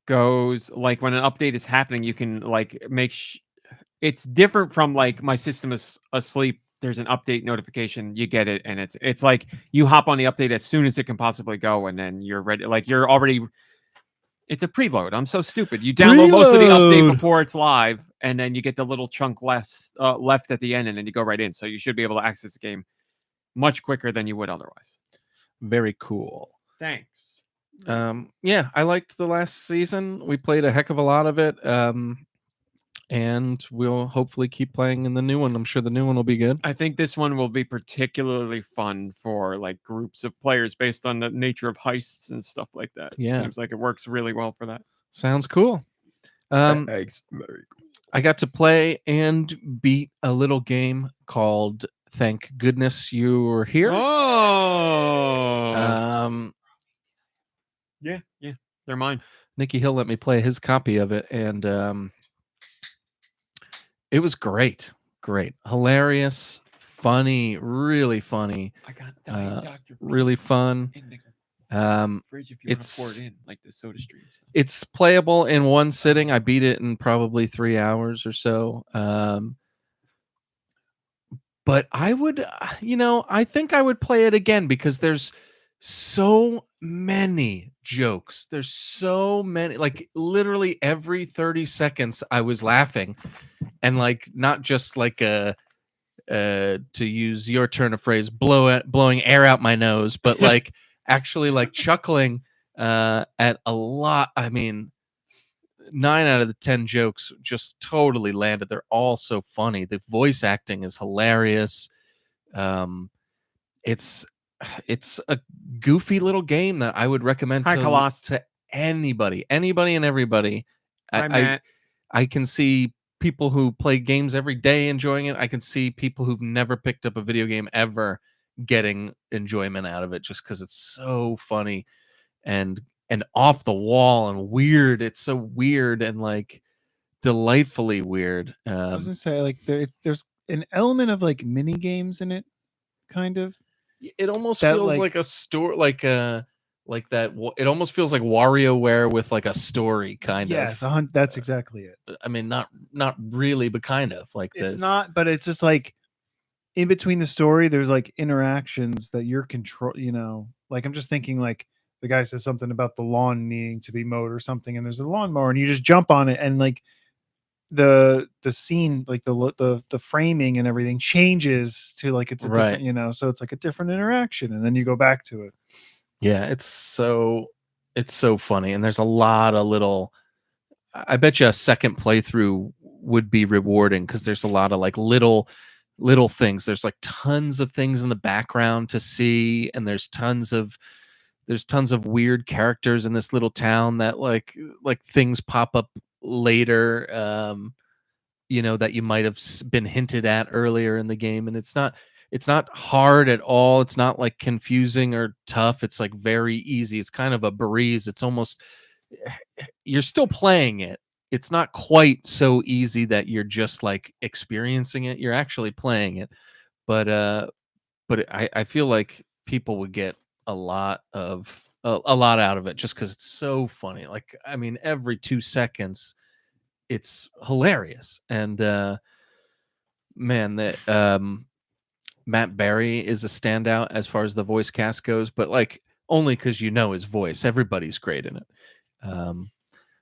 goes, like when an update is happening, you can like it's different from like my system is asleep. There's an update notification, you get it, and it's like you hop on the update as soon as it can possibly go, and then you're ready. Like you're already. It's a preload. I'm so stupid. You download most of the update before it's live, and then you get the little chunk left at the end, and then you go right in. So you should be able to access the game much quicker than you would otherwise. Very cool. Thanks. Yeah, I liked the last season. We played a heck of a lot of it. And we'll hopefully keep playing in the new one. I'm sure the new one will be good. I think this one will be particularly fun for like groups of players based on the nature of heists and stuff like that. Yeah. Seems like it works really well for that. Sounds cool. Thanks. Very cool. I got to play and beat a little game called Thank Goodness You Were Here. Oh. Yeah, they're mine. Nicky Hill let me play his copy of it, and it was great. Hilarious, funny, really funny. I got Dying Dr. Really fun. Fridge if you want to pour it in, like the Soda Stream stuff. It's playable in one sitting. I beat it in probably 3 hours or so. But I would, I think I would play it again because there's so many jokes. There's so many, like literally every 30 seconds I was laughing, and like not just like to use your turn of phrase, blowing air out my nose, but like actually like chuckling at a lot. I mean, 9 out of the 10 jokes just totally landed. They're all so funny. The voice acting is hilarious. It's a goofy little game that I would recommend to anybody and everybody. Hi, Matt. I can see people who play games every day enjoying it. I can see people who've never picked up a video game ever getting enjoyment out of it just because it's so funny and off the wall and weird. It's so weird and like delightfully weird. I was gonna say like there's an element of like mini games in it, kind of. It almost feels like a store, like that. It almost feels like WarioWare with like a story, kind of. Yes, that's exactly it. I mean, not really, but kind of like it's this. Not, but it's just like in between the story, there's like interactions that you're like I'm just thinking like the guy says something about the lawn needing to be mowed or something, and there's a lawnmower, and you just jump on it, and like the scene, like the framing and everything changes to like it's a different, so it's like a different interaction, and then you go back to it. Yeah, it's so funny, and there's a lot of little. I bet you a second playthrough would be rewarding because there's a lot of like little things. There's like tons of things in the background to see, and there's tons of weird characters in this little town that like things pop up later, that you might have been hinted at earlier in the game, and it's not hard at all. It's not like confusing or tough. It's like very easy. It's kind of a breeze. It's almost, you're still playing it. It's not quite so easy that you're just like experiencing it. You're actually playing it, but I feel like people would get a lot out of it just because it's so funny. Like, I mean, every 2 seconds it's hilarious. And man, that Matt Berry is a standout as far as the voice cast goes, but like only because his voice. Everybody's great in it.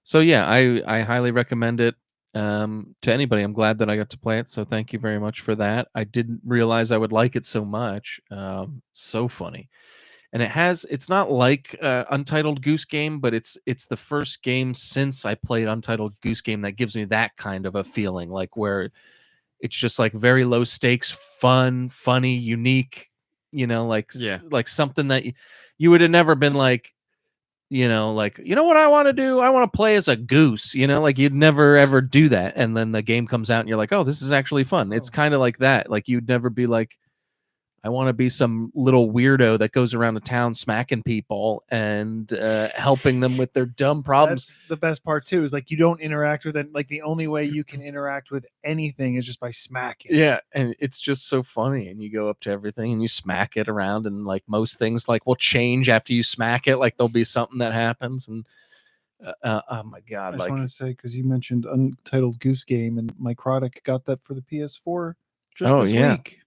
So yeah, I highly recommend it to anybody. I'm glad that I got to play it, so thank you very much for that. I didn't realize I would like it so much. So funny. And it's not like Untitled Goose Game, but it's the first game since I played Untitled Goose Game that gives me that kind of a feeling, like where it's just like very low stakes, fun, funny, unique, like something that you would have never been like, like, what I want to do? I want to play as a goose, like you'd never ever do that. And then the game comes out and you're like, oh, this is actually fun. It's kind of like that. Like you'd never be like, I want to be some little weirdo that goes around the town smacking people and helping them with their dumb problems. That's the best part too. Is like you don't interact with it. Like the only way you can interact with anything is just by smacking. Yeah, and it's just so funny. And you go up to everything and you smack it around, and like most things, like will change after you smack it. Like there'll be something that happens, and oh my god! I just Like, want to say because you mentioned Untitled Goose Game, and Microtic got that for the PS4 just this week.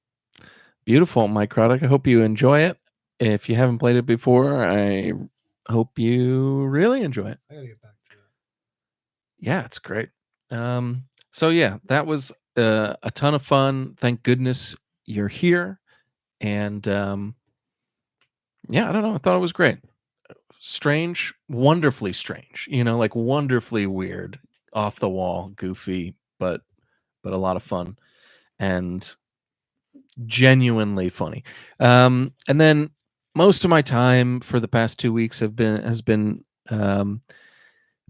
Beautiful, Microtic. I hope you enjoy it. If you haven't played it before, I hope you really enjoy it. I gotta get back to that. Yeah, it's great. So yeah, that was a ton of fun. Thank goodness you're here. And yeah, I don't know. I thought it was great. Strange, wonderfully strange. Like wonderfully weird, off the wall, goofy, but a lot of fun and genuinely funny. And then most of my time for the past 2 weeks has been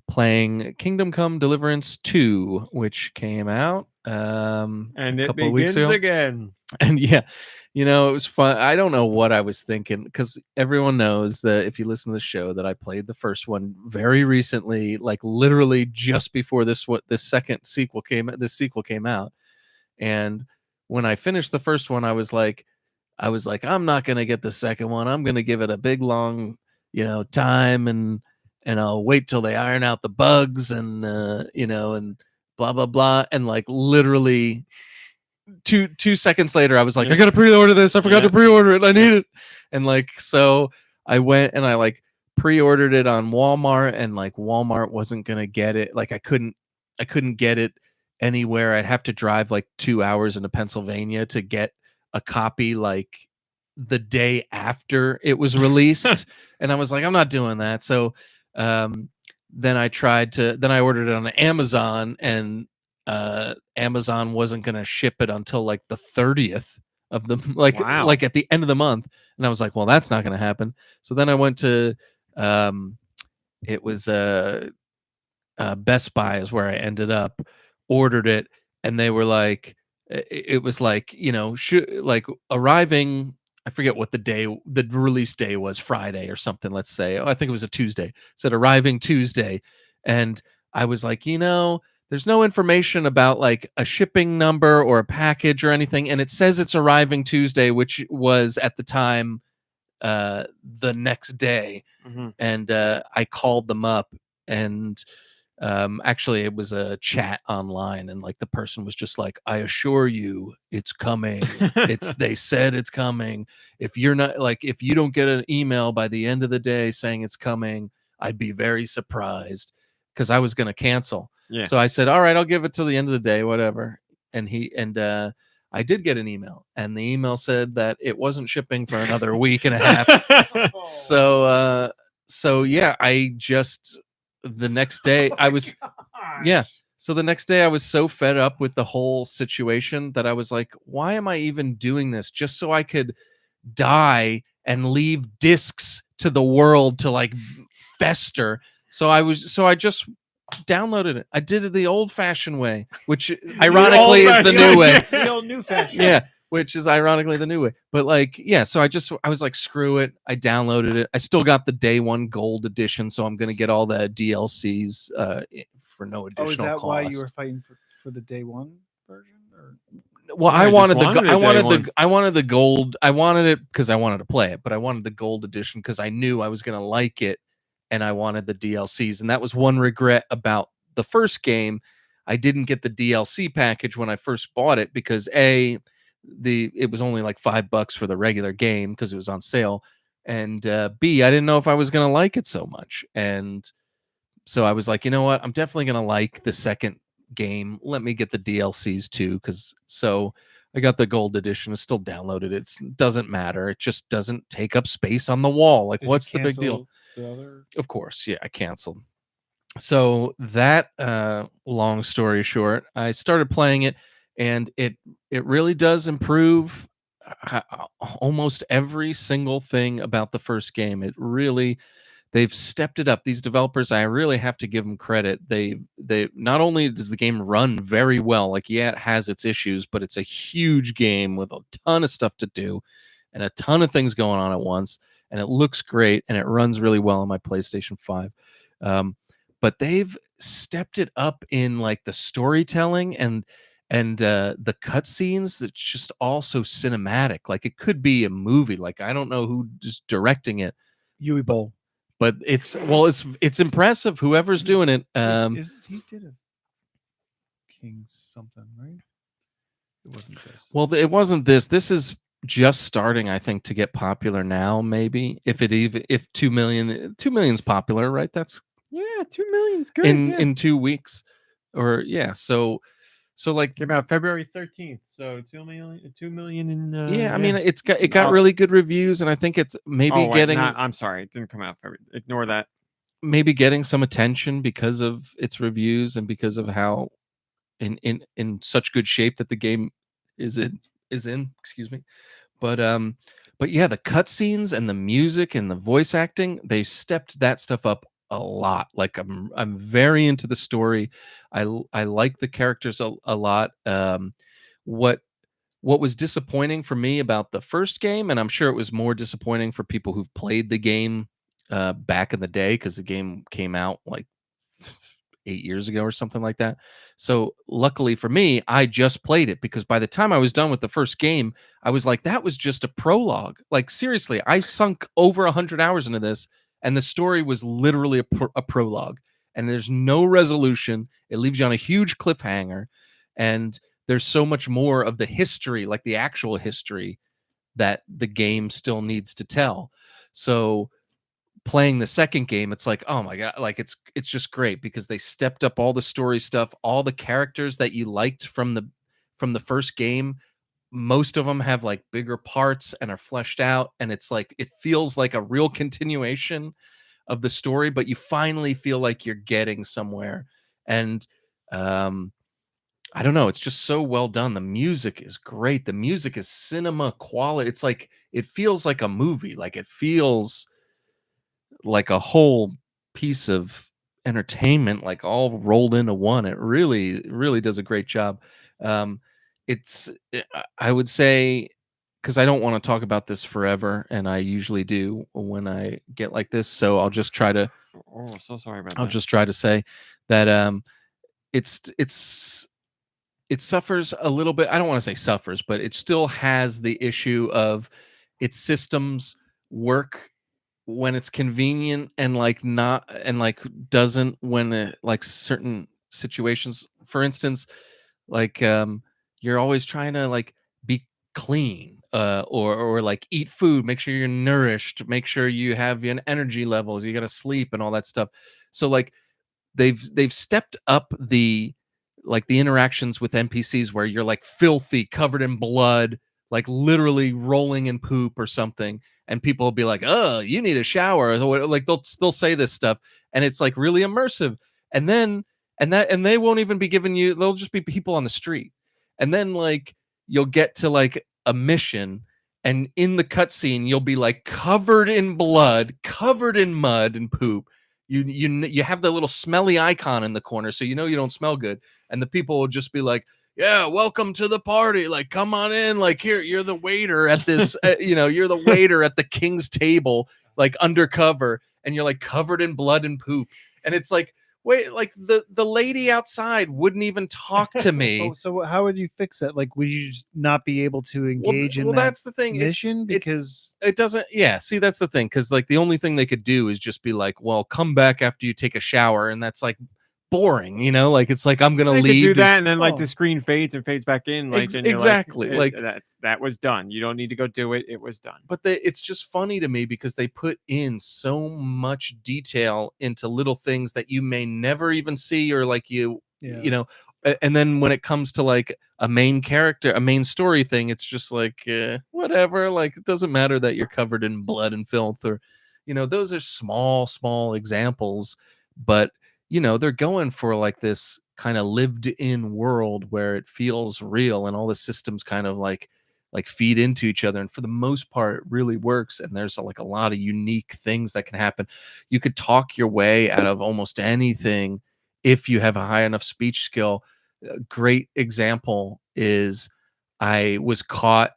playing Kingdom Come Deliverance 2, which came out And a it couple of weeks begins ago. again. And yeah, it was fun. I don't know what I was thinking, because everyone knows that if you listen to the show that I played the first one very recently, like literally just before this sequel came out. And when I finished the first one, I was like, I'm not gonna get the second one. I'm gonna give it a big long, time, and I'll wait till they iron out the bugs, and and blah blah blah. And like literally two seconds later, I was like, I gotta pre-order this. I forgot to pre-order it. I need it. And like, so I went and I like pre-ordered it on Walmart, and like Walmart wasn't gonna get it. Like I couldn't get it anywhere. I'd have to drive like 2 hours into Pennsylvania to get a copy like the day after it was released. And I was like, I'm not doing that. So then I ordered it on Amazon, and Amazon wasn't going to ship it until like the 30th of the like at the end of the month. And I was like, well, that's not going to happen. So then I went to it was Best Buy is where I ended up, ordered it, and they were like, it was like, like arriving, I forget what the release day was, Friday or something, let's say. I think it was a Tuesday. It said arriving Tuesday. And I was like, there's no information about like a shipping number or a package or anything. And it says it's arriving Tuesday, which was at the time the next day. Mm-hmm. And I called them up, and actually it was a chat online, and like the person was just like, I assure you it's coming. They said it's coming. If you don't get an email by the end of the day saying it's coming, I'd be very surprised, because I was going to cancel. So I said, all right, I'll give it till the end of the day, whatever. And I did get an email, and the email said that it wasn't shipping for another week and a half. So yeah, I just, the next day I was, so the next day I was so fed up with the whole situation that I was like, why am I even doing this? Just so I could die and leave discs to the world to like fester. So I just downloaded it. I did it the old-fashioned way, which ironically is the new way. The old new fashion. Yeah, which is ironically the new way. But like, yeah, so I was like, screw it. I downloaded it. I still got the day one gold edition, so I'm gonna get all the DLCs for no additional is that cost. why you were fighting for the day one version? Or? Well, I wanted the gold. I wanted it because I wanted to play it, but I wanted the gold edition because I knew I was gonna like it, and I wanted the DLCs. And that was one regret about the first game. I didn't get the DLC package when I first bought it, because it was only like $5 for the regular game because it was on sale, and B, I didn't know if I was gonna like it so much. And so I was like, you know what, I'm definitely gonna like the second game. Let me get the DLCs too, so I got the gold edition. I still downloaded it. It doesn't matter. It just doesn't take up space on the wall. Like, what's the big deal? Of course, yeah, I canceled. So that long story short, I started playing it, and it really does improve almost every single thing about the first game. They've stepped it up. These developers, I really have to give them credit. They not only does the game run very well, like, yeah, it has its issues, but it's a huge game with a ton of stuff to do, and a ton of things going on at once, and it looks great, and it runs really well on my PlayStation 5. But they've stepped it up in like the storytelling and the cutscenes. That's just all so cinematic. Like it could be a movie. Like I don't know who's directing it, Yui Bowl. but it's impressive. Whoever's doing it. He did a King something, right? It wasn't this. Well, it wasn't this. This is just starting, I think, to get popular now. Maybe if 2 million's popular, right? That's 2 million's good. in 2 weeks, or so like came out February 13th, so 2 million in I mean it got really good reviews, and I think it's maybe I'm sorry, it didn't come out February. Ignore that. Maybe getting some attention because of its reviews and because of how in such good shape that the game is in, excuse me. But yeah, the cutscenes and the music and the voice acting, they stepped that stuff up a lot. Like I'm very into the story. I like the characters a lot. What was disappointing for me about the first game, and I'm sure it was more disappointing for people who've played the game back in the day, because the game came out like 8 years ago or something like that. So luckily for me, I just played it, because by the time I was done with the first game, I was like, that was just a prologue. Like seriously, I sunk over 100 hours into this, and the story was literally a prologue, and there's no resolution. It leaves you on a huge cliffhanger, and there's so much more of the history, like the actual history, that the game still needs to tell. So playing the second game, it's like, oh my god, like it's just great, because they stepped up all the story stuff, all the characters that you liked from the first game. Most of them have like bigger parts and are fleshed out, and it's like it feels like a real continuation of the story, but you finally feel like you're getting somewhere. And I don't know, it's just so well done. The music is great. The music is cinema quality. It's like it feels like a movie. Like it feels like a whole piece of entertainment, like all rolled into one. It really, really does a great job. I would say, because I don't want to talk about this forever, and I usually do when I get like this, so I'll just try to. Oh, so sorry about that. I'll just try to say that it suffers a little bit. I don't want to say suffers, but it still has the issue of its systems work when it's convenient, and like not, and like doesn't when like certain situations. For instance, like you're always trying to like be clean, or like eat food, make sure you're nourished, make sure you have your energy levels, you got to sleep and all that stuff. So like they've stepped up the interactions with NPCs, where you're like filthy, covered in blood, like literally rolling in poop or something, and people will be like, "Oh, you need a shower." Like they'll say this stuff, and it's like really immersive. And then and they won't even be giving you. They'll just be people on the street, and then like you'll get to like a mission, and in the cutscene you'll be like covered in blood, covered in mud and poop. You have the little smelly icon in the corner, so you know you don't smell good, and the people will just be like, yeah, welcome to the party, like come on in, like here, you're the waiter at this you're the waiter at the king's table, like undercover, and you're like covered in blood and poop. And it's like, wait, like the lady outside wouldn't even talk to me. Oh, so how would you fix that? Like, would you just not be able to engage in that that's the thing, mission? Because it doesn't. Yeah, see, that's the thing, because like the only thing they could do is just be like, well, come back after you take a shower, and that's like boring, like it's like I'm gonna They could leave do that, and then like the screen fades back in, like and you're exactly, like that was done. You don't need to go do it. It was done. But it's just funny to me, because they put in so much detail into little things that you may never even see, or like and then when it comes to like a main character, a main story thing, it's just like whatever. Like it doesn't matter that you're covered in blood and filth, or those are small examples, but they're going for like this kind of lived in world where it feels real, and all the systems kind of like feed into each other, and for the most part it really works. And there's like a lot of unique things that can happen. You could talk your way out of almost anything if you have a high enough speech skill. A great example is I was caught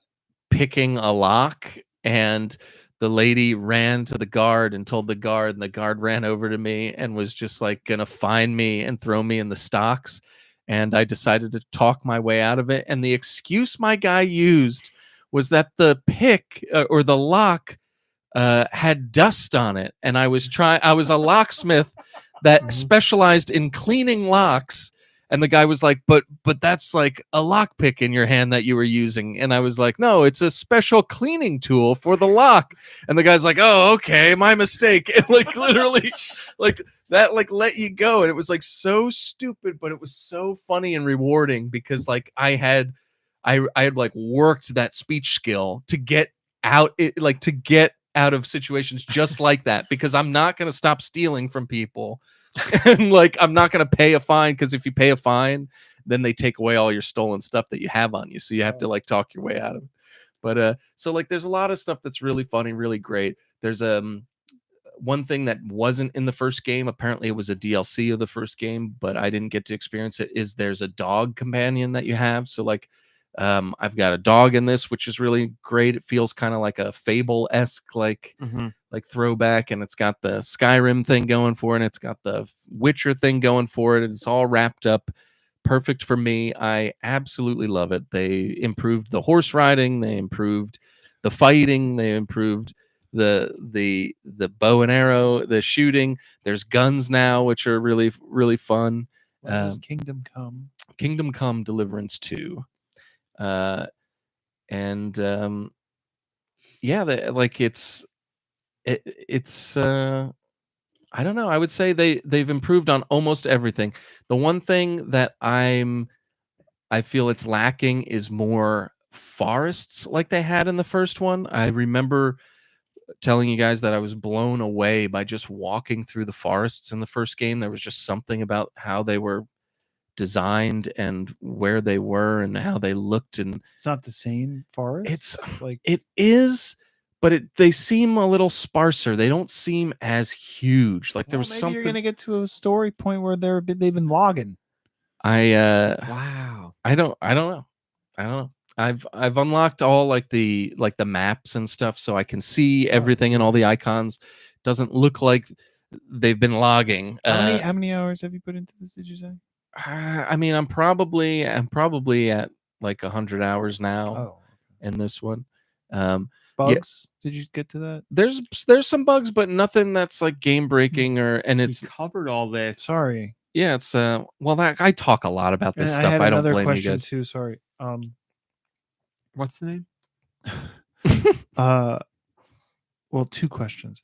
picking a lock and the lady ran to the guard and told the guard, and the guard ran over to me and was just like gonna find me and throw me in the stocks. And I decided to talk my way out of it. And the excuse my guy used was that the pick or the lock had dust on it, and I was a locksmith that specialized in cleaning locks. And the guy was like, but that's like a lockpick in your hand that you were using. And I was like, no, it's a special cleaning tool for the lock. And the guy's like, oh, okay, my mistake. And like literally like that like let you go. And it was like so stupid, but it was so funny and rewarding because like I had like worked that speech skill to get out out of situations just like that, because I'm not going to stop stealing from people. And like I'm not going to pay a fine, because if you pay a fine, then they take away all your stolen stuff that you have on you, so you have to like talk your way out of it. But so like there's a lot of stuff that's really funny, really great. There's one thing that wasn't in the first game, apparently it was a DLC of the first game, but I didn't get to experience it, is there's a dog companion that you have. So like I've got a dog in this, which is really great. It feels kind of like a Fable-esque like throwback, and it's got the Skyrim thing going for it, and it's got the Witcher thing going for it. It's all wrapped up perfect for me. I absolutely love it. They improved the horse riding, they improved the fighting, they improved the bow and arrow, the shooting. There's guns now, which are really, really fun. Kingdom Come? Kingdom Come Deliverance 2. Yeah, like it's I don't know. I would say they've improved on almost everything. The one thing that I feel it's lacking is more forests like they had in the first one. I remember telling you guys that I was blown away by just walking through the forests in the first game. There was just something about how they were designed and where they were and how they looked, and It's not the same forest. it's like it is, but they seem a little sparser. They don't seem as huge. Like there was maybe something. you're gonna get to a story point where they've been logging. Wow. I don't know. I've unlocked all like the maps and stuff, so I can see everything and all the icons. Doesn't look like they've been logging. How many hours have you put into this, did you say? I mean, I'm probably at like 100 hours now in this one. Bugs? Did you get to that? There's some bugs, but nothing that's like game breaking and it's covered all this. Sorry. Yeah, it's well, that I talk a lot about this stuff. I don't blame you guys. Too. Sorry. What's the name? Well, two questions.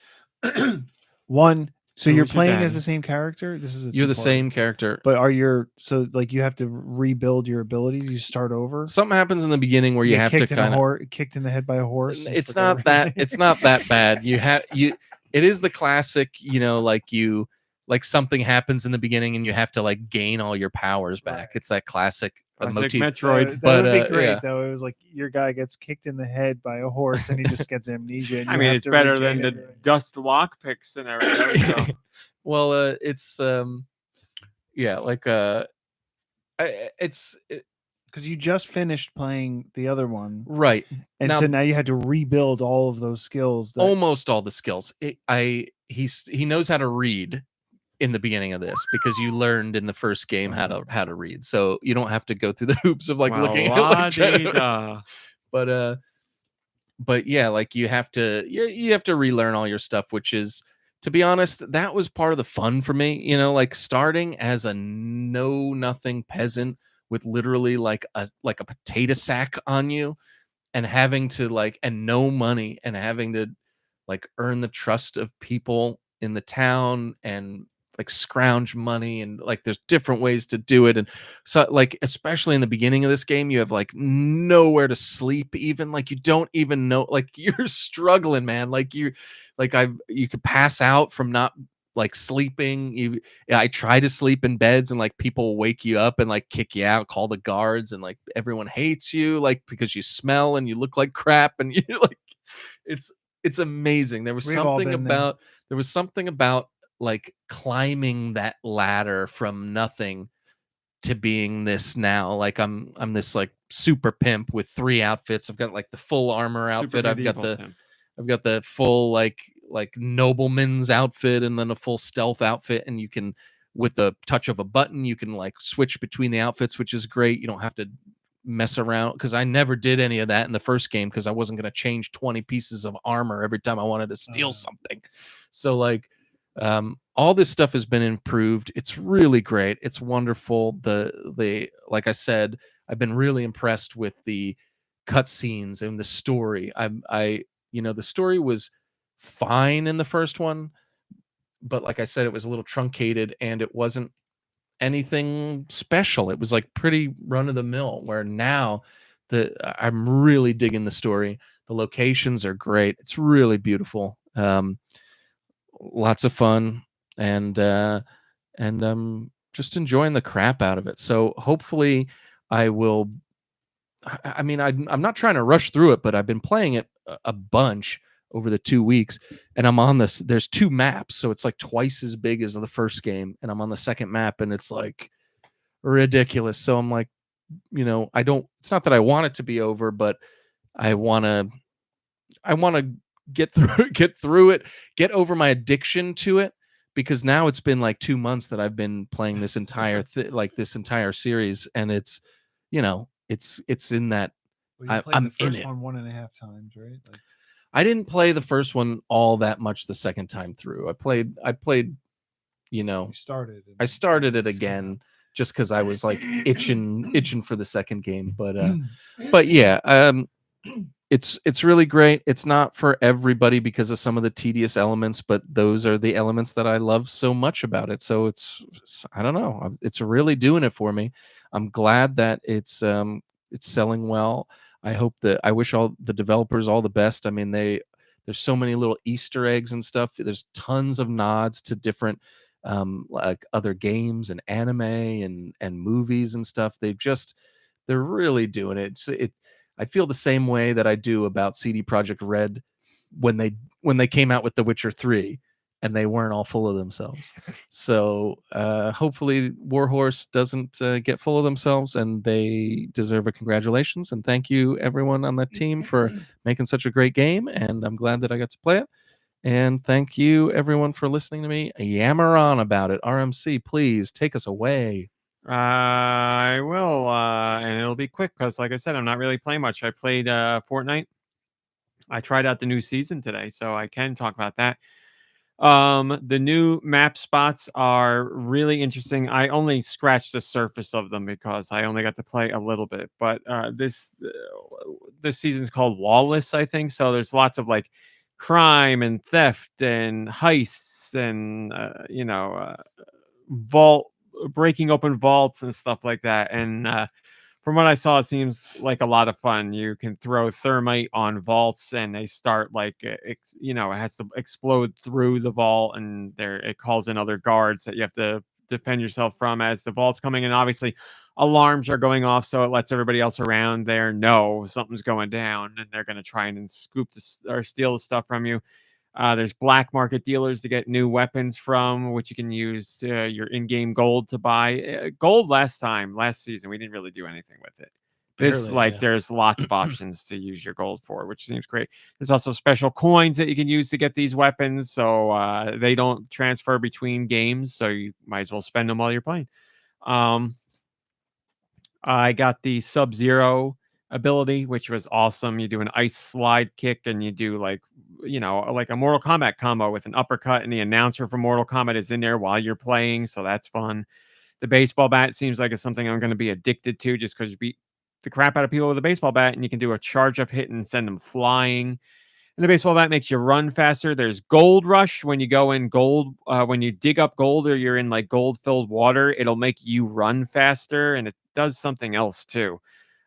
One, so Who you're was your playing daddy? as the same character? You're the same character. But like you have to rebuild your abilities, you start over? Something happens in the beginning where you have to kind of kicked in the head by a horse. It's not that bad. It is the classic, like something happens in the beginning and you have to like gain all your powers back. Right. It's that classic motif. Metroid. That would be great though. It was like your guy gets kicked in the head by a horse and he just gets amnesia. And I mean, it's better than the dust lockpick scenario. So. Well, it's because you just finished playing the other one, right? And so now you had to rebuild all of those skills. Almost all the skills. He knows how to read in the beginning of this because you learned in the first game how to read, so you don't have to go through the hoops of looking at but yeah, like you have to relearn all your stuff, which is, to be honest, that was part of the fun for me, like starting as a know-nothing peasant with literally like a potato sack on you and having to and no money and having to earn the trust of people in the town and scrounge money, and there's different ways to do it. And so especially in the beginning of this game, you have nowhere to sleep, even you don't even know, you're struggling, man. You could pass out from not sleeping. I try to sleep in beds and people wake you up and kick you out, call the guards, and everyone hates you because you smell and you look like crap, and you're it's amazing. There was something about climbing that ladder from nothing to being this now. I'm this super pimp with 3 outfits. I've got the full armor outfit. I've got the I've got the full like nobleman's outfit and then a full stealth outfit, and you can, with the touch of a button, you can like switch between the outfits, which is great. You don't have to mess around, because I never did any of that in the first game because I wasn't going to change 20 pieces of armor every time I wanted to steal something. So like all this stuff has been improved. It's really great. It's wonderful. The like I said, I've been really impressed with the cutscenes and the story. The story was fine in the first one, but like I said, it was a little truncated and it wasn't anything special. It was like pretty run of the mill, where now I'm really digging the story. The locations are great. It's really beautiful. Lots of fun, and I'm just enjoying the crap out of it. So hopefully I will. I mean, I'm not trying to rush through it, but I've been playing it a bunch over the 2 weeks, and I'm on this. There's 2 maps, so it's like twice as big as the first game, and I'm on the second map, and it's like ridiculous. So I'm like, I don't. It's not that I want it to be over, but I want to get through it, get over my addiction to it, because now it's been like 2 months that I've been playing this entire this entire series, and it's it's in that. Well, you played I'm the first in it. one 1.5 times, right? Like, I didn't play the first one all that much the second time through. I played, you started. I started it again just because I was like itching for the second game. But yeah, it's really great. It's not for everybody because of some of the tedious elements, but those are the elements that I love so much about it. So I don't know, it's really doing it for me. I'm glad that it's selling well. I wish all the developers all the best. I mean, there's so many little Easter eggs and stuff. There's tons of nods to different like other games and anime and movies and stuff. They're really doing it. I feel the same way that I do about CD Projekt Red when they came out with The Witcher 3 and they weren't all full of themselves. So hopefully Warhorse doesn't get full of themselves, and they deserve a congratulations. And thank you everyone on the team for making such a great game. And I'm glad that I got to play it. And thank you everyone for listening to me yammer on about it. RMC, please take us away. I will, and it'll be quick because, like I said, I'm not really playing much. I played Fortnite. I tried out the new season today, so I can talk about that. The new map spots are really interesting. I only scratched the surface of them because I only got to play a little bit. But this season's called Lawless, I think. So there's lots of like crime and theft and heists and vault breaking open vaults and stuff like that. And from what I saw, it seems like a lot of fun. You can throw thermite on vaults, and they start like it has to explode through the vault, and it calls in other guards that you have to defend yourself from as the vault's coming in. Obviously, alarms are going off, so it lets everybody else around there know something's going down, and they're going to try and scoop or steal the stuff from you. There's black market dealers to get new weapons from, which you can use your in-game gold to buy. Gold last season, we didn't really do anything with it. There's lots of options to use your gold for, which seems great. There's also special coins that you can use to get these weapons, so they don't transfer between games, so you might as well spend them while you're playing. I got the Sub-Zero ability, which was awesome. You do an ice slide kick, and you do like a Mortal Kombat combo with an uppercut, and the announcer for Mortal Kombat is in there while you're playing, so that's fun. The baseball bat seems like it's something I'm going to be addicted to, just because you beat the crap out of people with a baseball bat, and you can do a charge up hit and send them flying. And the baseball bat makes you run faster. There's Gold Rush. When you go in gold, when you dig up gold or you're in like gold-filled water, it'll make you run faster, and it does something else too.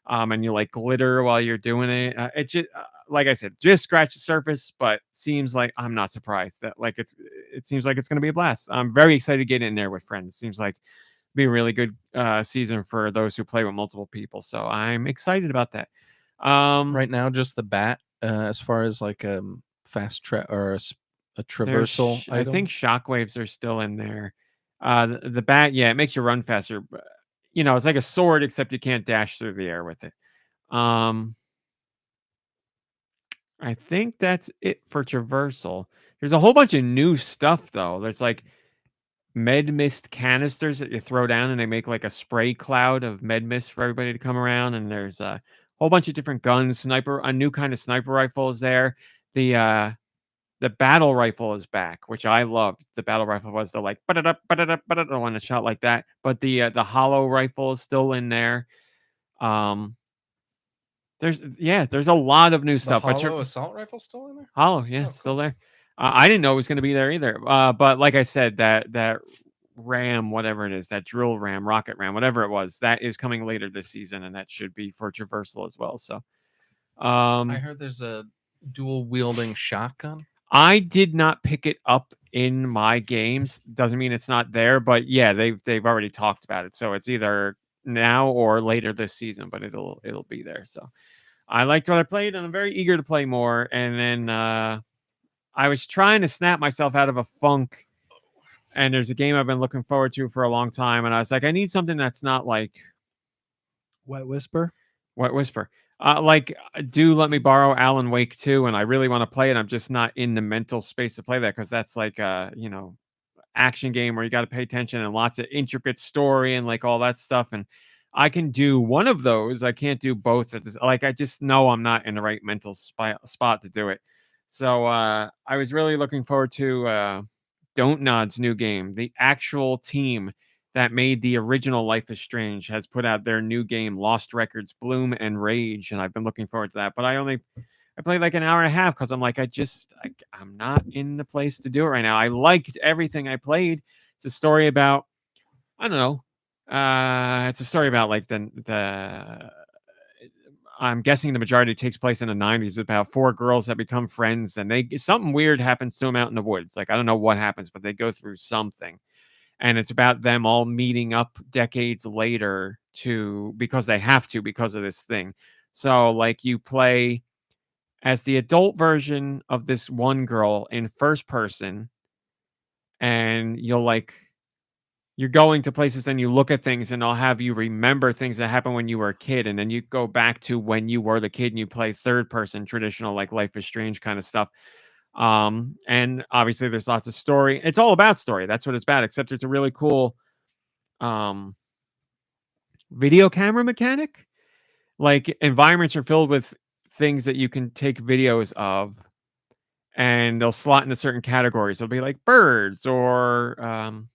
And you like glitter while you're doing it. It just, like I said, just scratch the surface, but seems like I'm not surprised that it seems like it's going to be a blast. I'm very excited to get in there with friends. It seems like be a really good season for those who play with multiple people. So I'm excited about that. Right now, just the bat, as far as like fast track or a traversal. I think shockwaves are still in there. The bat, yeah, it makes you run faster. It's like a sword, except you can't dash through the air with it. I think that's it for traversal. There's a whole bunch of new stuff though. There's like med mist canisters that you throw down and they make like a spray cloud of med mist for everybody to come around. And there's a whole bunch of different guns. A new kind of sniper rifle is there. The battle rifle is back, which I loved. The battle rifle was the like the one that shot like that. But the hollow rifle is still in there. There's a lot of new The stuff. hollow assault rifle still in there? Hollow, yeah, Oh, still cool. there. I didn't know it was going to be there either. But like I said, that ram, whatever it is, that drill ram, rocket ram, whatever it was, that is coming later this season, and that should be for traversal as well. So, I heard there's a dual wielding shotgun. I did not pick it up in my games. Doesn't mean it's not there, but yeah, they've already talked about it. So it's either now or later this season, but it'll be there. So I liked what I played, and I'm very eager to play more. And then I was trying to snap myself out of a funk, and there's a game I've been looking forward to for a long time, and I was like, I need something that's not like Wet Whisper. Do let me borrow Alan Wake 2, and I really want to play it. I'm just not in the mental space to play that because that's like a action game where you got to pay attention and lots of intricate story and like all that stuff. And I can do one of those. I can't do both at this. Like I just know I'm not in the right mental spot to do it. So I was really looking forward to Don't Nod's new game. The actual team that made the original Life is Strange has put out their new game, Lost Records, Bloom and Rage, and I've been looking forward to that. But I played like an hour and a half because I'm like, I'm not in the place to do it right now. I liked everything I played. It's a story about, I don't know. It's a story about like the I'm guessing the majority takes place in the 90s about 4 girls that become friends, and something weird happens to them out in the woods. Like I don't know what happens, but they go through something. And it's about them all meeting up decades later because they have to because of this thing. So like you play as the adult version of this one girl in first person, and you're going to places and you look at things and I'll have you remember things that happened when you were a kid, and then you go back to when you were the kid and you play third person traditional like Life is Strange kind of stuff. And obviously there's lots of story. It's all about story. That's what it's about, except it's a really cool video camera mechanic. Like environments are filled with things that you can take videos of, and they'll slot into certain categories. It'll be like birds or I'm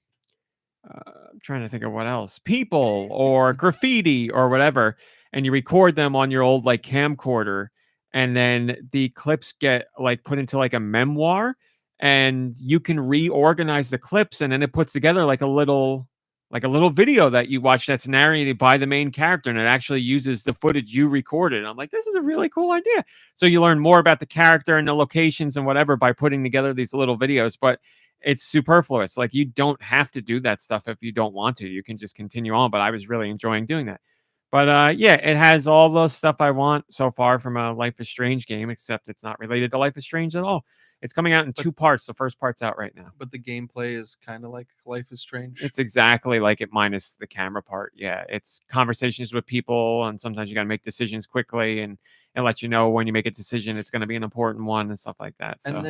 trying to think of what else, people or graffiti or whatever. And you record them on your old like camcorder, and then the clips get like put into like a memoir, and you can reorganize the clips, and then it puts together like a little video that you watch that's narrated by the main character, and it actually uses the footage you recorded. I'm like, this is a really cool idea. So you learn more about the character and the locations and whatever by putting together these little videos, but it's superfluous. Like you don't have to do that stuff if you don't want to. You can just continue on, but I was really enjoying doing that. But yeah, it has all the stuff I want so far from a Life is Strange game, except it's not related to Life is Strange at all. It's coming out in 2 parts. The first part's out right now. But the gameplay is kind of like Life is Strange. It's exactly like it minus the camera part. Yeah, it's conversations with people, and sometimes you got to make decisions quickly, and let you know when you make a decision, it's going to be an important one and stuff like that. So,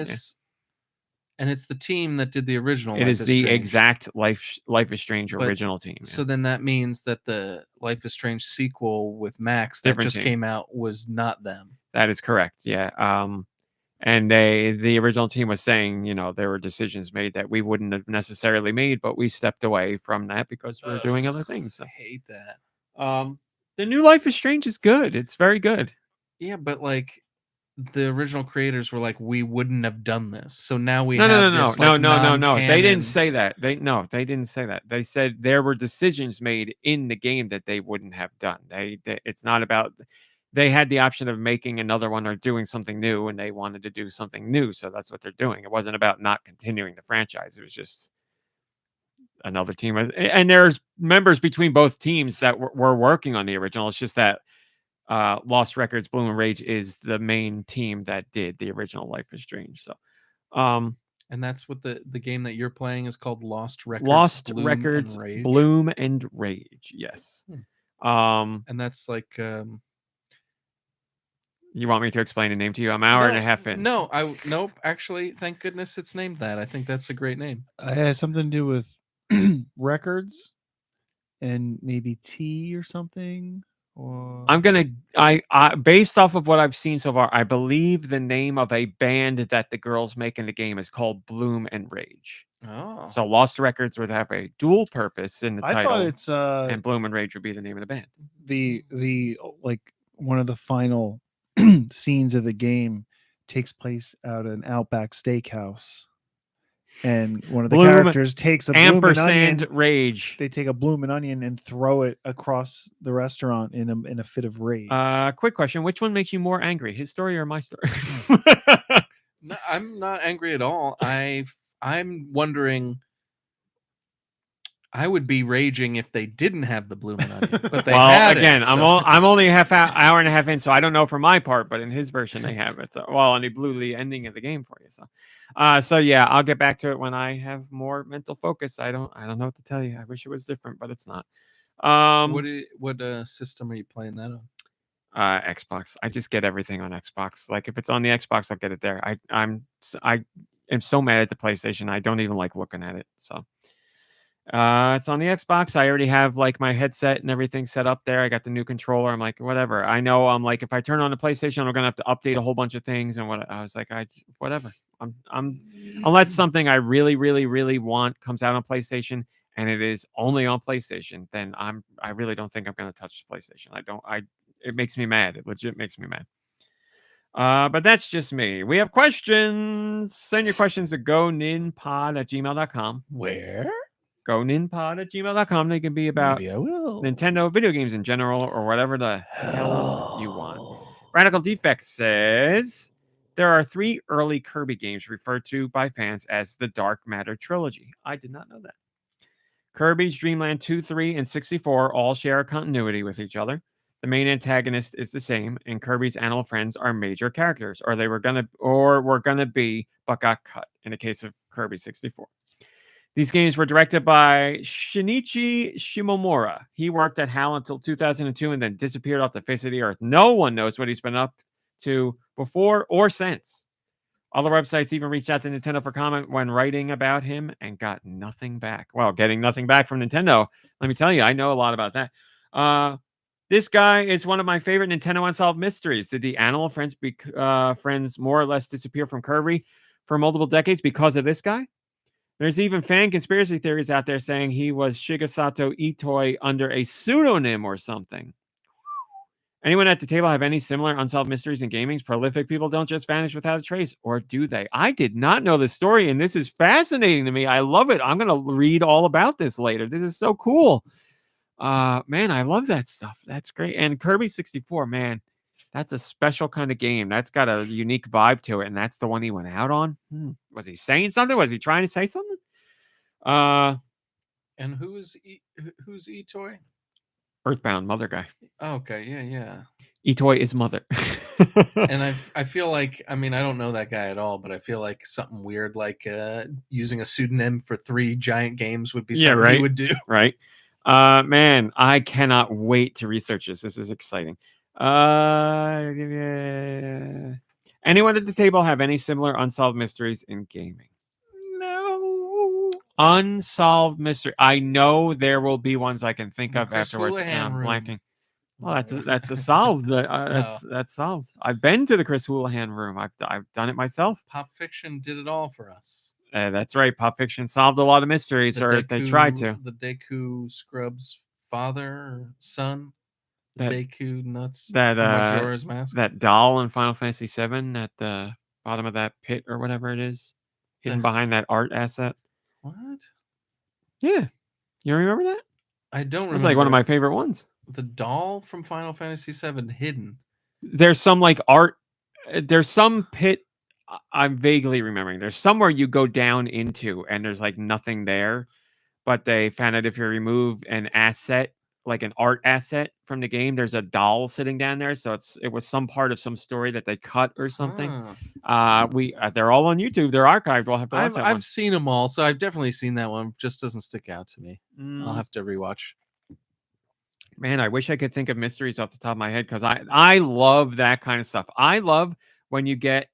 and it's the team that did the original. It is the exact Life is Strange original team. Yeah. So then that means that the Life is Strange sequel with Max that just came out was not them. That is correct. Yeah. And the original team was saying, there were decisions made that we wouldn't have necessarily made, but we stepped away from that because we're doing other things. So. I hate that. The new Life is Strange is good. It's very good. Yeah, but like the original creators were like, we wouldn't have done this. So now we no. non-canon... They didn't say that. They didn't say that. They said there were decisions made in the game that they wouldn't have done. It's not about. They had the option of making another one or doing something new, and they wanted to do something new, so that's what they're doing. It wasn't about not continuing the franchise. It was just another team, and there's members between both teams that were working on the original. It's just that Lost Records, Bloom and Rage is the main team that did the original Life is Strange. So, and that's what the game that you're playing is called, Lost Records. Bloom and Rage. Yes. And that's like You want me to explain the name to you? I'm an hour and a half in. No, nope. Actually, thank goodness it's named that. I think that's a great name. It has something to do with records and maybe tea or something. Or I'm gonna. Based off of what I've seen so far, I believe the name of a band that the girls make in the game is called Bloom and Rage. Oh, So Lost Records would have a dual purpose in the I title, thought it's and Bloom and Rage would be the name of the band. the like one of the final scenes of the game takes place out at an Outback Steakhouse, and one of the Bloom- characters takes a bloomin' Ampersand onion. Rage. They take a bloomin' onion and throw it across the restaurant in a fit of rage. Quick question: which one makes you more angry, his story or my story? no, I'm not angry at all. I'm wondering. I would be raging if they didn't have the bloomin' onion, but they well, had again, it. I'm only a hour and a half in, so I don't know for my part, but in his version they have it. So, well, and he blew the ending of the game for you. So yeah, I'll get back to it when I have more mental focus. I don't know what to tell you. I wish it was different, but it's not. What system are you playing that on? Xbox. I just get everything on Xbox. Like if it's on the Xbox, I'll get it there. I am so mad at the PlayStation. I don't even like looking at it. So. It's on the Xbox. I already have like my headset and everything set up there. I got the new controller. I'm like, whatever. I know I'm like, if I turn on the PlayStation, I'm gonna have to update a whole bunch of things. And what I was like, whatever. I'm unless something I really, really, really want comes out on PlayStation and it is only on PlayStation, then I really don't think I'm gonna touch the PlayStation. It makes me mad. It legit makes me mad. But that's just me. We have questions. Send your questions to goninpod@gmail.com. Where? GoNinPod@gmail.com. They can be about Maybe I will. Nintendo, video games in general, or whatever the hell you want. Radical Defect says there are 3 early Kirby games referred to by fans as the Dark Matter Trilogy. I did not know that. Kirby's Dream Land 2, 3, and 64 all share a continuity with each other. The main antagonist is the same, and Kirby's animal friends are major characters, or were gonna be, but got cut in the case of Kirby 64. These games were directed by Shinichi Shimomura. He worked at HAL until 2002 and then disappeared off the face of the earth. No one knows what he's been up to before or since. Other websites even reached out to Nintendo for comment when writing about him and got nothing back. Well, getting nothing back from Nintendo, let me tell you, I know a lot about that. This guy is one of my favorite Nintendo Unsolved Mysteries. Did the animal friends more or less disappear from Kirby for multiple decades because of this guy? There's even fan conspiracy theories out there saying he was Shigesato Itoi under a pseudonym or something. Anyone at the table have any similar unsolved mysteries in gaming? Prolific people don't just vanish without a trace, or do they? I did not know this story, and this is fascinating to me. I love it. I'm going to read all about this later. This is so cool. Man, I love that stuff. That's great. And Kirby 64, man, that's a special kind of game. That's got a unique vibe to it, and that's the one he went out on. Was he saying something? Was he trying to say something? And who's Itoi? Earthbound mother guy. Oh, okay, yeah. Itoi is mother. And I feel like, I mean, I don't know that guy at all, but I feel like something weird like using a pseudonym for 3 giant games would be something he would do. Right. Man, I cannot wait to research this. This is exciting. Anyone at the table have any similar unsolved mysteries in gaming? No. Unsolved mystery. I know there will be ones I can think of Chris afterwards. Houlihan I'm room. blanking. Well, that's a solved. That's solved. I've been to the Chris Houlihan room. I've done it myself. Pop Fiction did it all for us. That's right. Pop Fiction solved a lot of mysteries, or they tried to. The Deku Scrubs father or son. That Deku nuts. That Majora's Mask. That doll in Final Fantasy VII at the bottom of that pit or whatever it is, hidden behind that art asset. What? Yeah, you remember that? I don't remember. It's like one of my favorite ones. The doll from Final Fantasy VII hidden. There's some like art. There's some pit. I'm vaguely remembering. There's somewhere you go down into, and there's like nothing there. But they found out if you remove an asset, like an art asset from the game, there's a doll sitting down there. So it was some part of some story that they cut or something. They're all on YouTube. They're archived. We'll have to watch that one. I've seen them all, so I've definitely seen that one. Just doesn't stick out to me. I'll have to rewatch. Man, I wish I could think of mysteries off the top of my head because I love that kind of stuff. I love when you get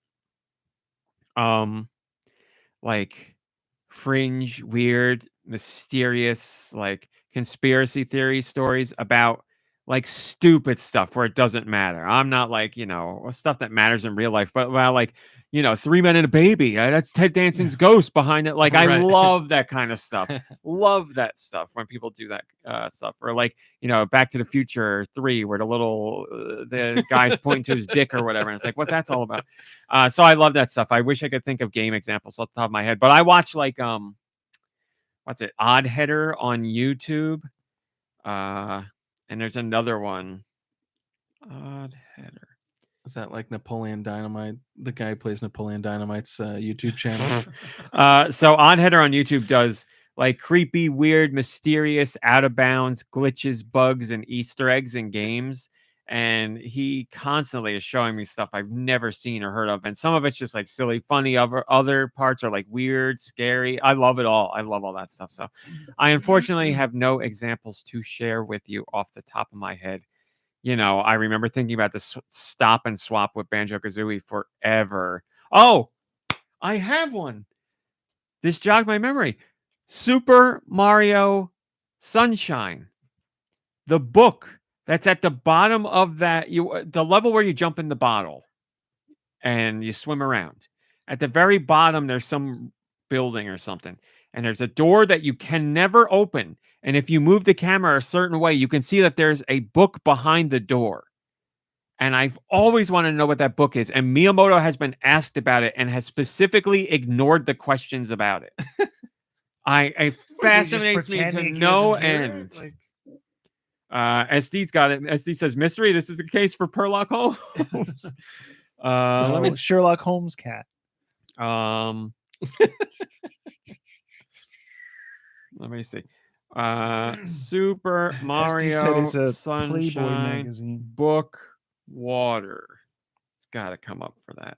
like fringe, weird, mysterious, like conspiracy theory stories about like stupid stuff where it doesn't matter. I'm not like, stuff that matters in real life, but about like, 3 Men and a Baby. That's Ted Danson's ghost behind it. Like, I Right. love that kind of stuff. Love that stuff when people do that stuff. Or like, Back to the Future 3, where the guy's pointing to his dick or whatever. And it's like, what that's all about. So I love that stuff. I wish I could think of game examples off the top of my head, but I watch like, what's it? Odd Header on YouTube. And there's another one. Odd Header. Is that like Napoleon Dynamite? The guy who plays Napoleon Dynamite's YouTube channel. So Odd Header on YouTube does like creepy, weird, mysterious, out of bounds glitches, bugs, and Easter eggs in games. And he constantly is showing me stuff I've never seen or heard of. And some of it's just like silly, funny. Other parts are like weird, scary. I love it all. I love all that stuff. So I unfortunately have no examples to share with you off the top of my head. I remember thinking about this stop and swap with Banjo-Kazooie forever. Oh, I have one. This jogged my memory. Super Mario Sunshine. The book that's at the bottom of the level where you jump in the bottle and you swim around. At the very bottom, there's some building or something. And there's a door that you can never open. And if you move the camera a certain way, you can see that there's a book behind the door. And I've always wanted to know what that book is. And Miyamoto has been asked about it and has specifically ignored the questions about it. It fascinates me to no end. SD's got it. SD says, mystery, this is the case for Sherlock Holmes. Let me Sherlock Holmes cat. Let me see. Super Mario said it's a Sunshine Playboy magazine. book water. It's got to come up for that.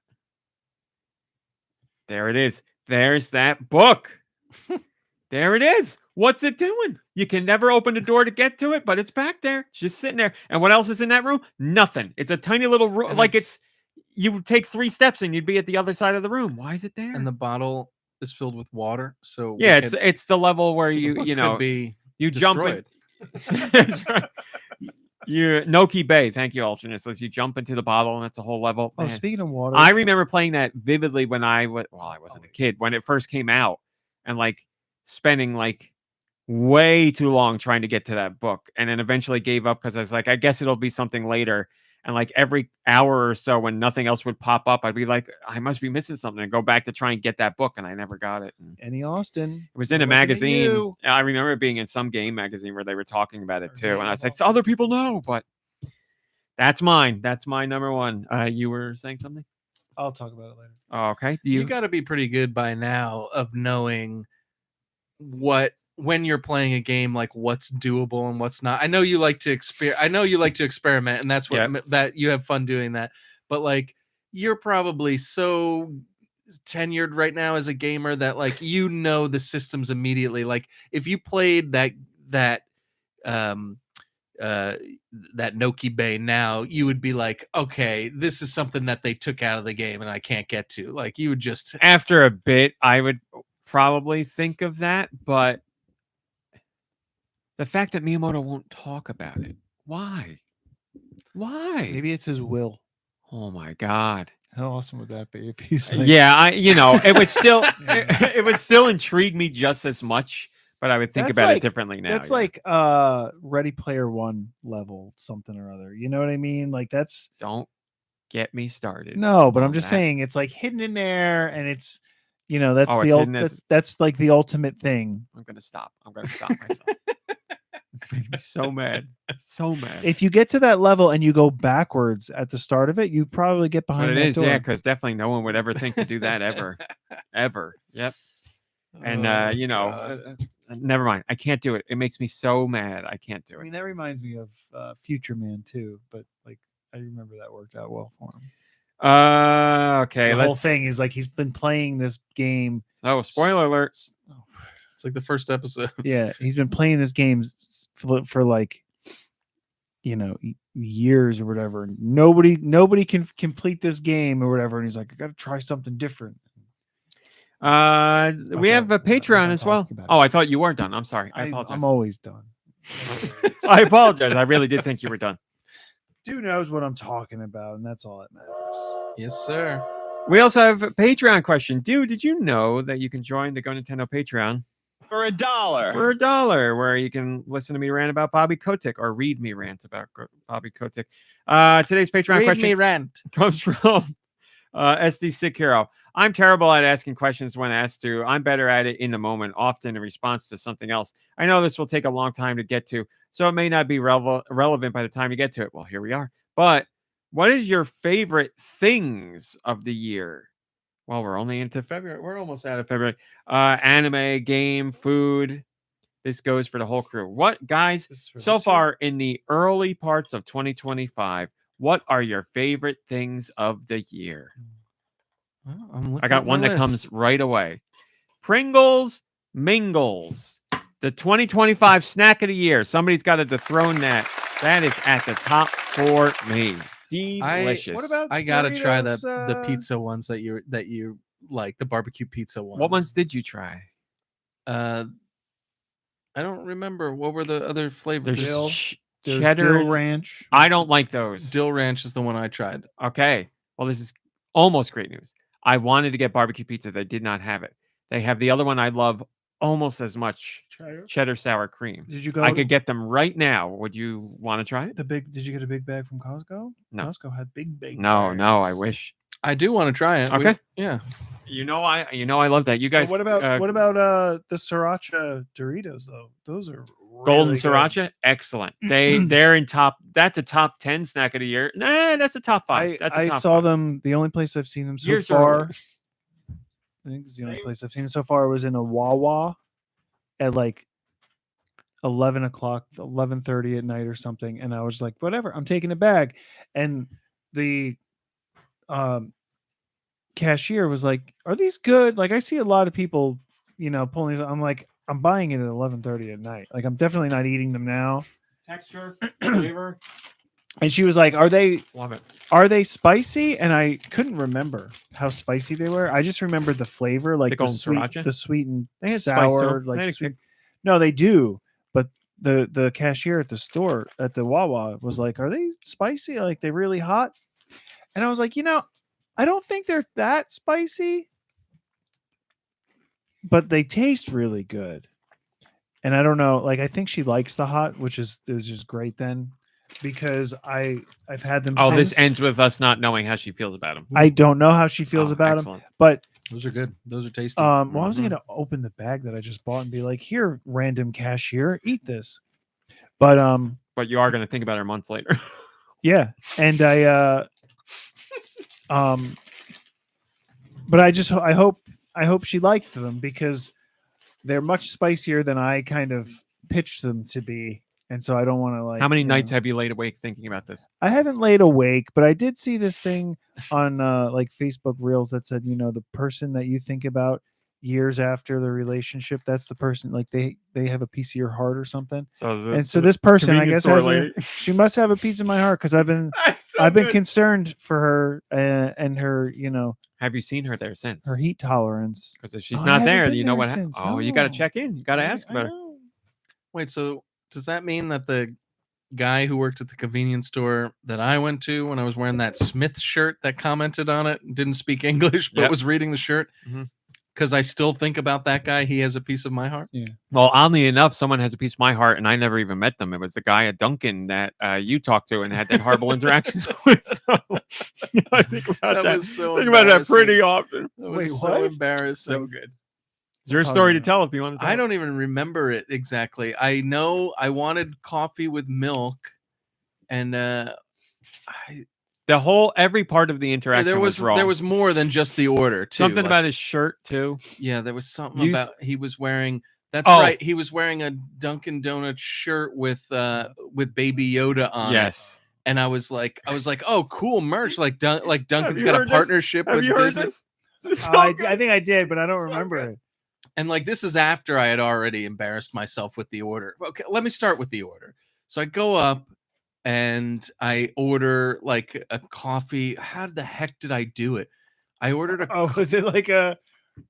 There it is. There's that book. There it is. What's it doing? You can never open the door to get to it, but it's back there. It's just sitting there. And what else is in that room? Nothing. It's a tiny little room. Like you would take 3 steps and you'd be at the other side of the room. Why is it there? And the bottle is filled with water. So yeah, it's the level where you jump in. That's right. Noki Bay, thank you, alternate. So you jump into the bottle and it's a whole level. Oh, speaking of water, I remember playing that vividly when I wasn't a kid, when it first came out, and like spending like way too long trying to get to that book, and then eventually gave up because I was like, I guess it'll be something later. And like every hour or so when nothing else would pop up, I'd be like, I must be missing something, and go back to try and get that book, and I never got it. Eddie Austin. It was in a magazine. I remember it being in some game magazine where they were talking about it too. And I was like, so other people know, but that's mine. That's my number one. You were saying something? I'll talk about it later. Oh, okay. You got to be pretty good by now of knowing when you're playing a game, like what's doable and what's not. I know you like to experiment, and that's what that you have fun doing that. But like, you're probably so tenured right now as a gamer that like the systems immediately. Like if you played that Noki Bay now, you would be like, okay, this is something that they took out of the game and I can't get to. Like you would just after a bit, I would probably think of that, but the fact that Miyamoto won't talk about it. Why? Maybe it's his will. Oh my God. How awesome would that be if he's like... Yeah, it would still it would still intrigue me just as much, but I would think about it differently now. That's like Ready Player One level something or other. You know what I mean? Like that's don't get me started. No, but I'm just saying it's like hidden in there, and it's that's like the ultimate thing. I'm gonna stop myself. It made me so mad. So mad. If you get to that level and you go backwards at the start of it, you probably get behind that door. Yeah, because definitely no one would ever think to do that ever. Ever. Yep. And never mind. I can't do it. It makes me so mad. I can't do it. I mean, that reminds me of Future Man too, but like I remember that worked out well for him. Okay. The whole thing is like he's been playing this game. Oh, spoiler alert. It's like the first episode. Yeah, he's been playing this game for like years or whatever. Nobody can complete this game or whatever. And he's like, I got to try something different. We Okay, have a I'm Patreon done as well. talking about Oh, it. I thought you weren't done. I'm sorry. I apologize. I'm always done. I apologize. I really did think you were done. Dude knows what I'm talking about, and that's all that matters. Yes, sir. We also have a Patreon question. Dude, did you know that you can join the GoNintendo Patreon For $1. for $1, where you can listen to me rant about Bobby Kotick or read me rant about Bobby Kotick? Today's Patreon Read question me rant. comes from sdsichero. I'm terrible at asking questions when asked to. I'm better at it in the moment, often in response to something else. I know this will take a long time to get to, so it may not be relevant by the time you get to it. Well, here we are. But what is your favorite things of the year? Well, we're only into February. We're almost out of February. Anime, game, food. This goes for the whole crew. What, guys, so far in the early parts of 2025, what are your favorite things of the year? Well, I got one that comes right away. Pringles Mingles, the 2025 snack of the year. Somebody's got to dethrone that. That is at the top for me. Delicious. What about I gotta try the Doritos, pizza ones that you like, the barbecue pizza ones. What ones did you try? I don't remember. What were the other flavors? There's There's cheddar Dill Ranch. I don't like those. Dill Ranch is the one I tried. Okay. Well, this is almost great news. I wanted to get barbecue pizza. They did not have it. They have the other one I love almost as much. Cheddar sour cream. Did you go? I could get them right now. Would you want to try it? Did you get a big bag from Costco? No. Costco had big bags. No, I wish. I do want to try it. Okay. Yeah. You know I love that. You But guys what about the sriracha Doritos though? Those are golden really good. sriracha? Excellent. They're in top. That's a top 10 snack of the year. Nah, that's a top 5. That's a I top saw 5. them. The only place I've seen them so Years far. early. I think it's the only place I've seen them so far was in a Wawa at like 11 o'clock, 11:30 at night or something. And I was like, whatever, I'm taking a bag. And the cashier was like, are these good? Like, I see a lot of people, pulling these. I'm like, I'm buying it at 11:30 at night. Like, I'm definitely not eating them now. Texture, flavor. And she was like, Love it. are they spicy? And I couldn't remember how spicy they were. I just remembered the flavor, like the golden sweet, sriracha? the sweet and They had spice to sour, them. They like had a sweet. kick. No, they do. But the cashier at the store at the Wawa was like, are they spicy? Like, they really hot? And I was like, I don't think they're that spicy, but they taste really good. And I don't know, like, I think she likes the hot, which is just great then, because I've had them. Oh, since. this ends with us not knowing how she feels about them. I don't know how she feels about excellent. them, but Those are good. Those are tasty. well, I was gonna open the bag that I just bought and be like, "Here, random cashier, eat this." But But you are going to think about her months later. yeah, and I but I hope she liked them because they're much spicier than I kind of pitched them to be, and so I don't want to like. How many nights have you laid awake thinking about this? I haven't laid awake, but I did see this thing on like Facebook Reels that said, the person that you think about years after the relationship, that's the person, like they have a piece of your heart or something. So This person, I convenience guess, store she must have a piece of my heart because I've been concerned for her and her, Have you seen her there since? her heat tolerance. Because if she's I not haven't there, been you know there what? since, You got to no. check in. You got to ask I about her. know. Wait, so does that mean that the guy who worked at the convenience store that I went to when I was wearing that Smith shirt that commented on it, didn't speak English, but Yep. was reading the shirt? Mhm. Because I still think about that guy. He has a piece of my heart. Yeah. Well, oddly enough, someone has a piece of my heart, and I never even met them. It was the guy at Dunkin' that you talked to and had that horrible interactions with. So, I think about that. was so think about that embarrassing. pretty often. That was Wait, so what? embarrassing. So good. Is your story to tell if you want to tell I it? don't even remember it exactly. I know I wanted coffee with milk, and Every part of the interaction there was wrong. there was more than just the order too. something Like, about his shirt too. yeah, there was something You about he was wearing. That's Oh. right. He was wearing a Dunkin' Donuts shirt with Baby Yoda on it. Yes. And I was like, oh, cool merch. Like Dunkin's you got a heard this? partnership Have with you heard Disney. this? This is so I good. think I did, but I don't remember it. And like this is after I had already embarrassed myself with the order. Okay, let me start with the order. So I go up and I order like a coffee. How the heck did I do it? I ordered a. Oh, was it like a?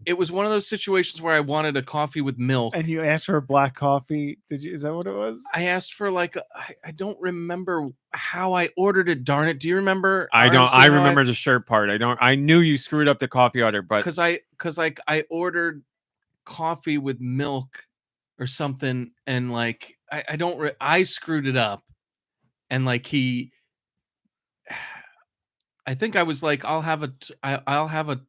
It was one of those situations where I wanted a coffee with milk. And you asked for a black coffee. Did you? Is that what it was? I asked for like I don't remember how I ordered it. Darn it! Do you remember? I don't. RMC, I how remember the shirt part. I don't. I knew you screwed up the coffee order, but because I ordered coffee with milk or something, and like I don't. I screwed it up, and like he. I think I was like, I'll have a.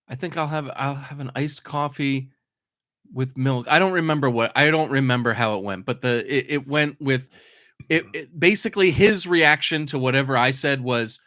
I think I'll have an iced coffee with milk. I don't remember how it went, but it went with it basically his reaction to whatever I said was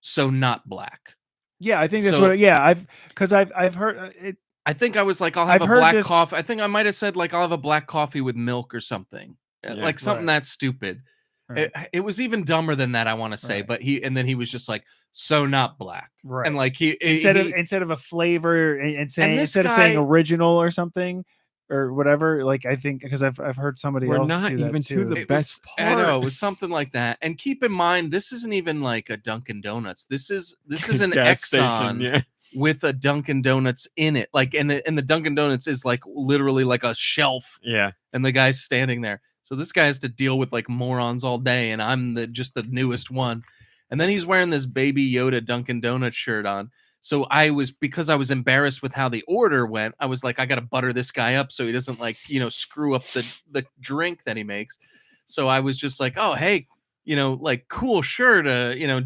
so not black. Yeah, I think that's So- what. Yeah, I've heard it. I think I was like, I'll have I've a heard black this- coffee. I think I might have said like, I'll have a black coffee with milk or something. Yeah, Like something right. that stupid. Right. It was even dumber than that, I want to say, Right. but he was just like, so not black. Right. And like he instead of a flavor and saying this instead of saying guy- original or something or whatever, like I think because I've heard somebody we're else not do that even too. to the It best was, part. I know it was something like that. And keep in mind, this isn't even like a Dunkin' Donuts. This is an Gas Exxon yeah. with a Dunkin' Donuts in it. Like, and the Dunkin' Donuts is like literally like a shelf, Yeah. and the guy's standing there. So this guy has to deal with like morons all day, and I'm just the newest one. And then he's wearing this Baby Yoda Dunkin' Donuts shirt on. So because I was embarrassed with how the order went, I was like, I got to butter this guy up so he doesn't like, screw up the drink that he makes. So I was just like, oh, hey, like cool shirt.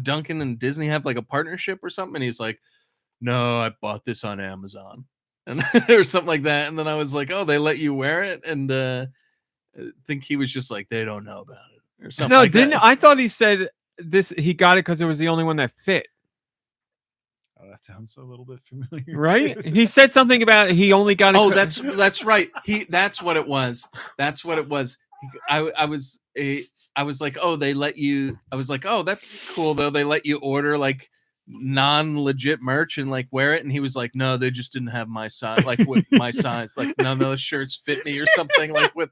Dunkin' and Disney have like a partnership or something. And he's like, no, I bought this on Amazon and or something like that. And then I was like, oh, they let you wear it. And I think he was just like, they don't know about it or something. No, like didn't that. I thought he said this? He got it because it was the only one that fit. Oh, that sounds a little bit familiar, Right? too. He said something about he only got it. Oh, that's right. That's what it was. That's what it was. I was like, oh, they let you. I was like, oh, that's cool though. They let you order like non-legit merch and like wear it. And he was like, no, they just didn't have my size. Like with my size, like none of those shirts fit me or something. Like with.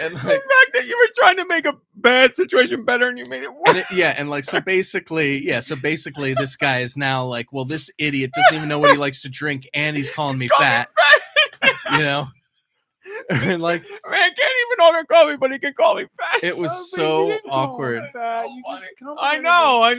And the like, fact that you were trying to make a bad situation better and you made it worse. and like so basically this guy is now like, well, this idiot doesn't even know what he likes to drink, and he's calling me fat. And like, Man, I can't even order coffee, but he can call me fat. it was Oh, but you so didn't call awkward. it that. You just I complimented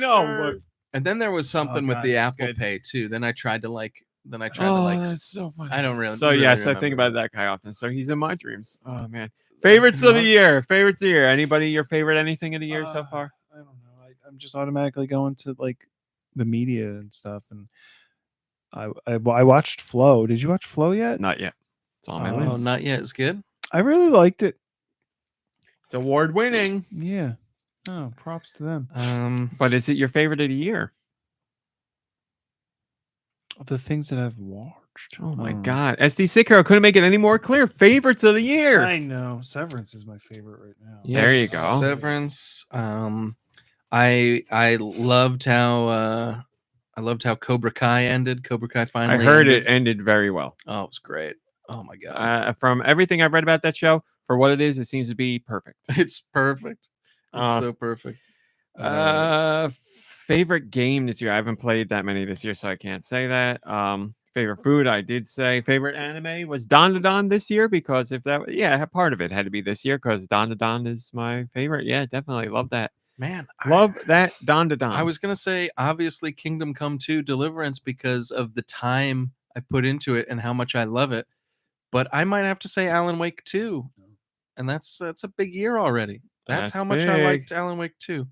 know, the shirt. And then there was something with God, the that's Apple good. Pay too. Then I tried to like. That's so funny. I don't really. So really yes, I think remember. about that guy often. So he's in my dreams. Oh man, favorites of the year. Favorites of the year. Anybody your favorite anything of the year so far? I don't know. I'm just automatically going to like the media and stuff, and I watched Flow. Did you watch Flow yet? Not yet. It's on my Oh, Oh, list. not yet. It's good. I really liked it. It's award winning. Yeah. Oh, props to them. But is it your favorite of the year? Of the things that I've watched. Oh my God, sdsichero couldn't make it any more clear. Favorites of the year. I know. Severance is my favorite right now. There you go. Severance. I loved how Cobra Kai ended. Cobra Kai I finally. heard ended. it ended very well. Oh, it was great. Oh my god, From everything I've read about that show, for what it is, it seems to be perfect. it's perfect. It's Uh, so perfect. Favorite game this year? I haven't played that many this year, so I can't say that. Favorite food, I did say. Favorite anime was Don this year because if that, part of it had to be this year because Don is my favorite. Yeah, definitely love that. Man, Love that Don. I was gonna say obviously Kingdom Come 2 Deliverance because of the time I put into it and how much I love it. But I might have to say Alan Wake 2. And that's a big year already. That's how much I big. liked Alan Wake 2.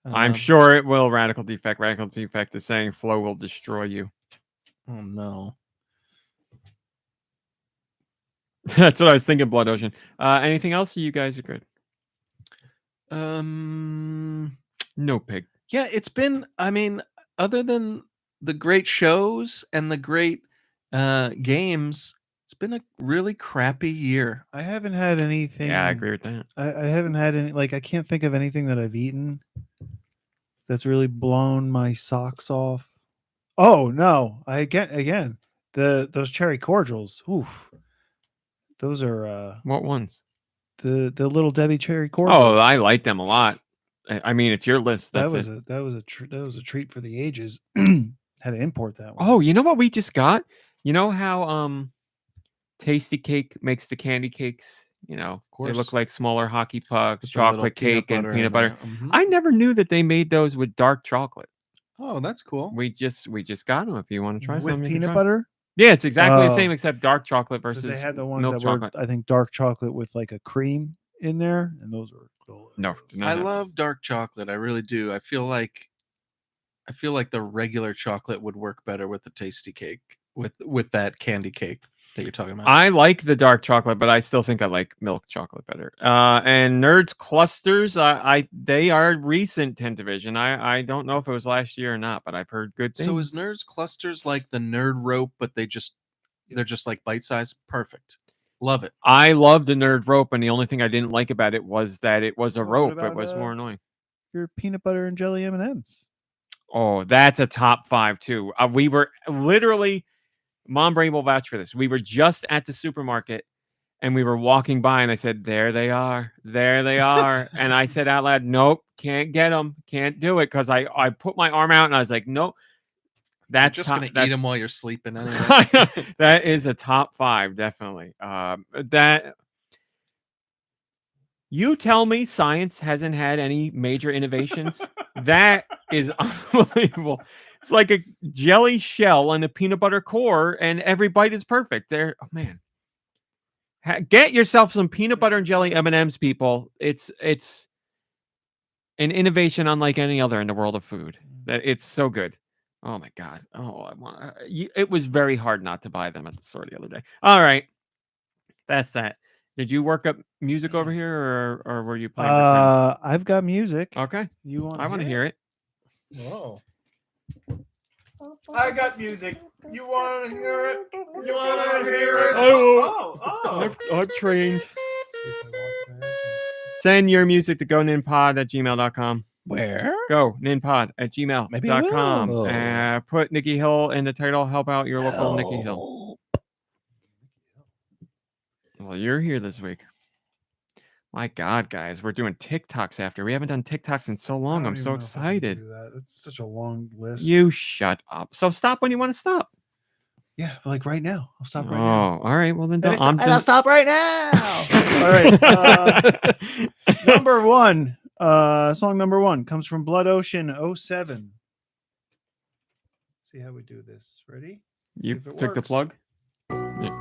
I'm sure it will. Radical Defect. Radical Defect is saying Flow will destroy you. Oh no. That's what I was thinking, Blood Ocean. Anything else? You guys are good. No pig. Yeah, it's been, I mean, other than the great shows and the great games, it's been a really crappy year. I haven't had anything. Yeah, I agree with that. I haven't had any, like, I can't think of anything that I've eaten that's really blown my socks off. Oh no, again those cherry cordials. Oof. Those are What ones? The little Debbie cherry cordials. Oh, I like them a lot. I mean, it's your list. that That's was a treat for the ages. Had to import that one. Oh, you know what we just got? You know how Tasty Cake makes the candy cakes? You know, they look course. like smaller hockey pucks, With the little chocolate cake and peanut in butter. there. Mhm. I never knew that they made those with dark chocolate. Oh, that's cool. We just got them. If you want to try with some, you can peanut try. butter. Yeah, it's exactly the Oh. same except dark chocolate Because versus they had the ones milk that chocolate. were, I think, dark chocolate with like a cream in there, and those were delicious. No, do not I have- love dark chocolate. I really do. I feel like the regular chocolate would work better with the tasty cake with that candy cake that you're talking about. I like the dark chocolate, but I still think I like milk chocolate better. And Nerds Clusters, they are recent 10th division. I don't know if it was last year or not, but I've heard good things. So is Nerds Clusters like the Nerd Rope, but they're just like bite sized? Perfect. Love it. I love the Nerd Rope, and the only thing I didn't like about it was that it was a Well, what rope. It about, was more annoying. Your peanut butter and jelly M&Ms. Oh, that's a top 5 too. We were literally, Mom Brain will vouch for this. We were just at the supermarket and we were walking by and I said, there they are. There they are. And I said out loud, nope, can't get them. Can't do it. Because I put my arm out and I was like, nope. That's You're just going to eat them while you're sleeping anyway. That is a top 5, definitely. That you tell me science hasn't had any major innovations. That is unbelievable. It's like a jelly shell and a peanut butter core, and every bite is perfect. There, oh man, get yourself some peanut butter and jelly M&Ms, people. It's an innovation unlike any other in the world of food. That it's so good. Oh my god. Oh, I want. It was very hard not to buy them at the store the other day. All right, that's that. Did you work up music over here, or were you playing? I've got music. Okay, You want? I want to hear it. Whoa. I got music. You want to hear it? You want to hear it? I'm trained. Send your music to goninpod@gmail.com. Where? goninpod@gmail.com. will. Put Nicky Hill in the title. Help out your local Nicky Hill. Well, you're here this week. My God, guys, we're doing TikToks after. We haven't done TikToks in so long. I'm so excited. It's such a long list. You shut up. So stop when you want to stop. Yeah, like right now. I'll stop right Oh, now. all right. Well, then And don't. I'll stop right now. All right. Number 1. Song number 1 comes from Blood Ocean 07. See how we do this. Ready? You if it took the works. plug? Yeah.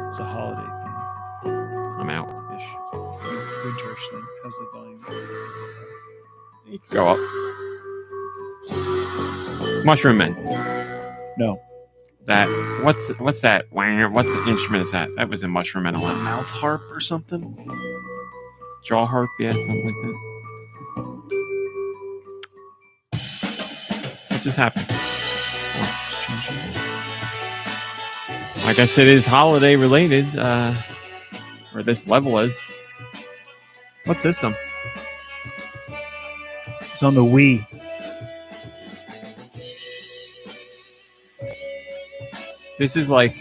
It's a holiday thing. I'm out. Ish. Winterish thing. How's the volume? Go up. Mushroom Men. No. That what's that? What's the instrument is that? That was in Mushroom Men a lot. Mouth harp or something? Jaw harp, yeah, something like that. What just happened? Oh, just changing it. I guess it is holiday related, or this level is. What system? It's on the Wii. This is like,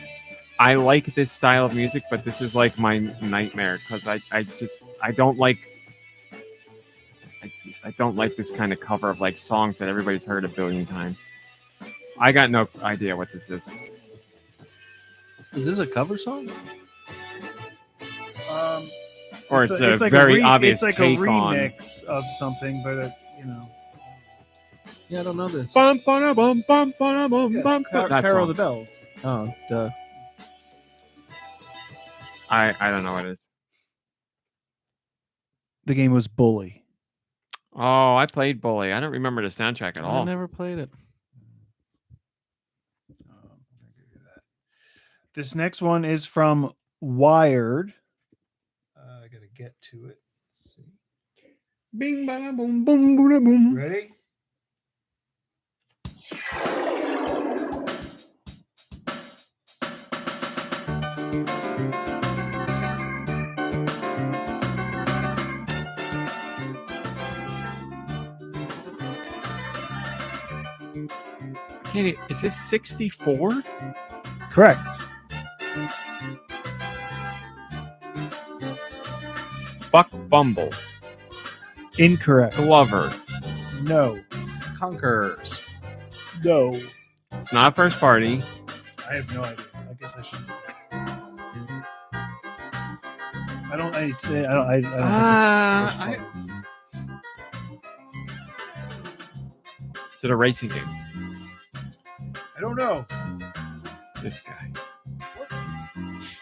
I like this style of music, but this is like my nightmare because I don't like this kind of cover of like songs that everybody's heard a billion times. I got no idea what this is. Is this a cover song? Or it's a very obvious It's like a take on. remix of something, but you know. Yeah, I don't know this. Bum, ba, bum, bum, ba, bum, bum. That Carol song. the Bells. Oh, duh. I don't know what it is. The game was Bully. Oh, I played Bully. I don't remember the soundtrack at I all. never played it. This next one is from Wired. I gotta get to it. Let's see. Bing, bada, boom, boom, boom, boom. Ready? Is this 64? Correct. Buck Bumble. Incorrect. Glover. No. Conquerors. No. It's not first party. I have no idea. I guess I should. I don't. I don't. I don't think it's first party. Is it a racing game? I don't know. This guy.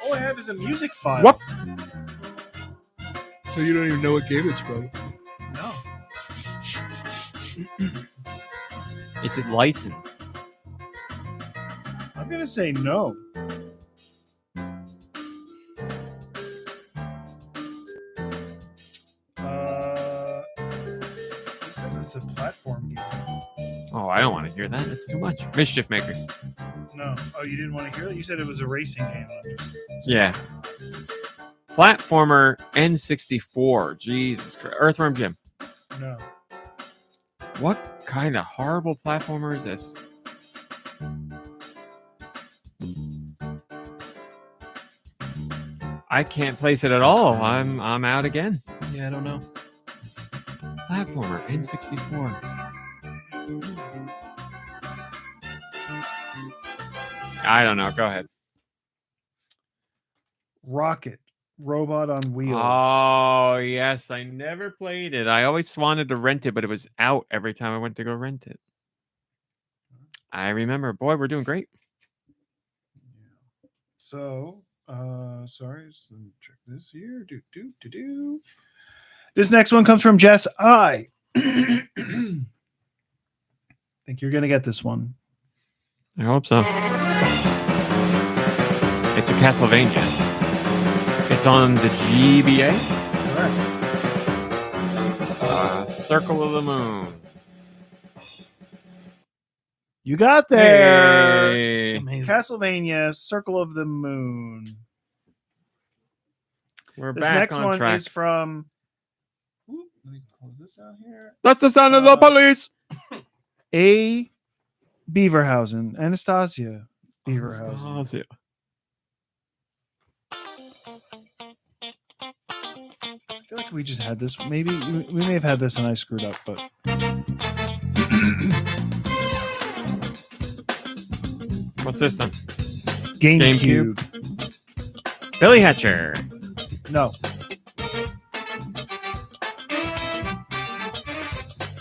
All I have is a music file. What? So you don't even know what game it's from. No. Is it licensed? I'm gonna say no. It says it's a platform game. Oh, I don't want to hear that. That's too much. Mischief Makers. No. Oh, you didn't want to hear that? You said it was a racing game. Yeah. Platformer N64. Jesus Christ. Earthworm Jim. No. What kind of horrible platformer is this? I can't place it at all. I'm out again. Yeah, I don't know. Platformer N64. I don't know. Go ahead. Rocket. Robot on wheels. Oh, yes. I never played it. I always wanted to rent it, but it was out every time I went to go rent it. I remember. Boy, we're doing great. So, sorry, so let me check this here. This next one comes from Jess I. Think you're gonna get this one. I hope so. It's a Castlevania. It's on the GBA. Correct. Circle of the Moon. You got there. Hey. Amazing. Castlevania, Circle of the Moon. We're This back next on one track. is from. Ooh, let me close this out here. That's the sound of the police. A. Beaverhausen, Anastasia Beaverhausen. Anastasia. I feel like we just had this. Maybe we may have had this and I screwed up, but What system? GameCube. Billy Hatcher. No.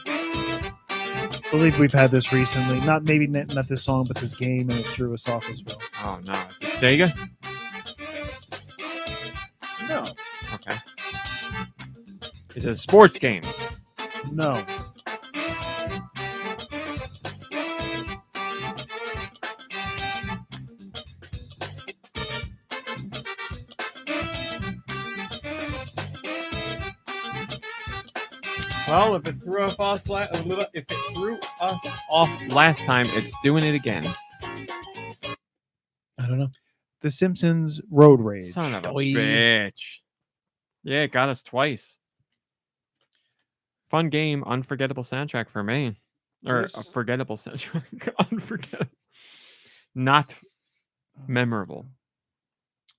I believe we've had this recently. Not this song, but this game, and it threw us off as well. Oh no, is it Sega? No. Okay. Is it a sports game? No. Well, if it threw us off last time, it's doing it again. I don't know. The Simpsons Road Rage. Son of a Toy. bitch. Yeah, it got us twice. Fun game, unforgettable soundtrack for me. Or Yes. a forgettable soundtrack. Unforgettable. Not memorable.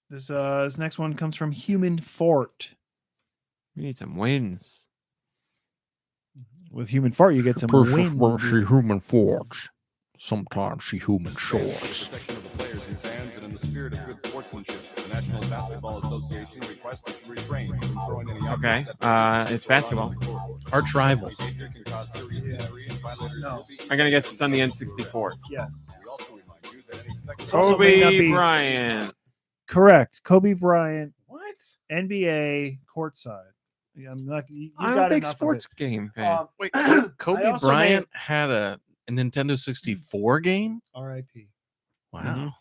This next one comes from Human Fort. We need some wins. With Human Fart, you get some wins. human forks. Sometimes she human shorts. Okay. It's basketball. Arch rivals. No. I'm gonna guess it's on the N64. Yeah. This also may not Kobe be- Bryant. Correct. Kobe Bryant, What? NBA courtside. Yeah, I'm not. You I'm got a big enough of sports it. game fan. Wait, I Kobe also Bryant had a Nintendo 64 game? R.I.P. Wow.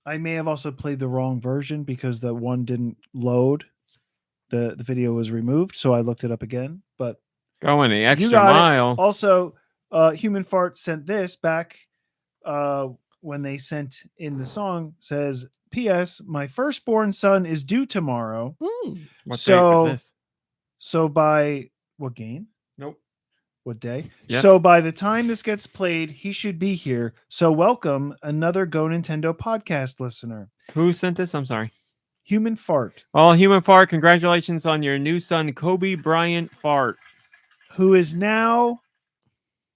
I may have also played the wrong version because the one didn't load. The video was removed, so I looked it up again. But Going the extra got it. mile. also, Human Fart sent this back when they sent in the song. Says, "P.S. My firstborn son is due tomorrow. What so- date is this? So by what game? Nope. What day? Yeah. So by the time this gets played, he should be here. So welcome another GoNintendo podcast listener. Who sent this? I'm sorry. Human fart. Well, human fart, congratulations on your new son, Kobe Bryant Fart. Who is now,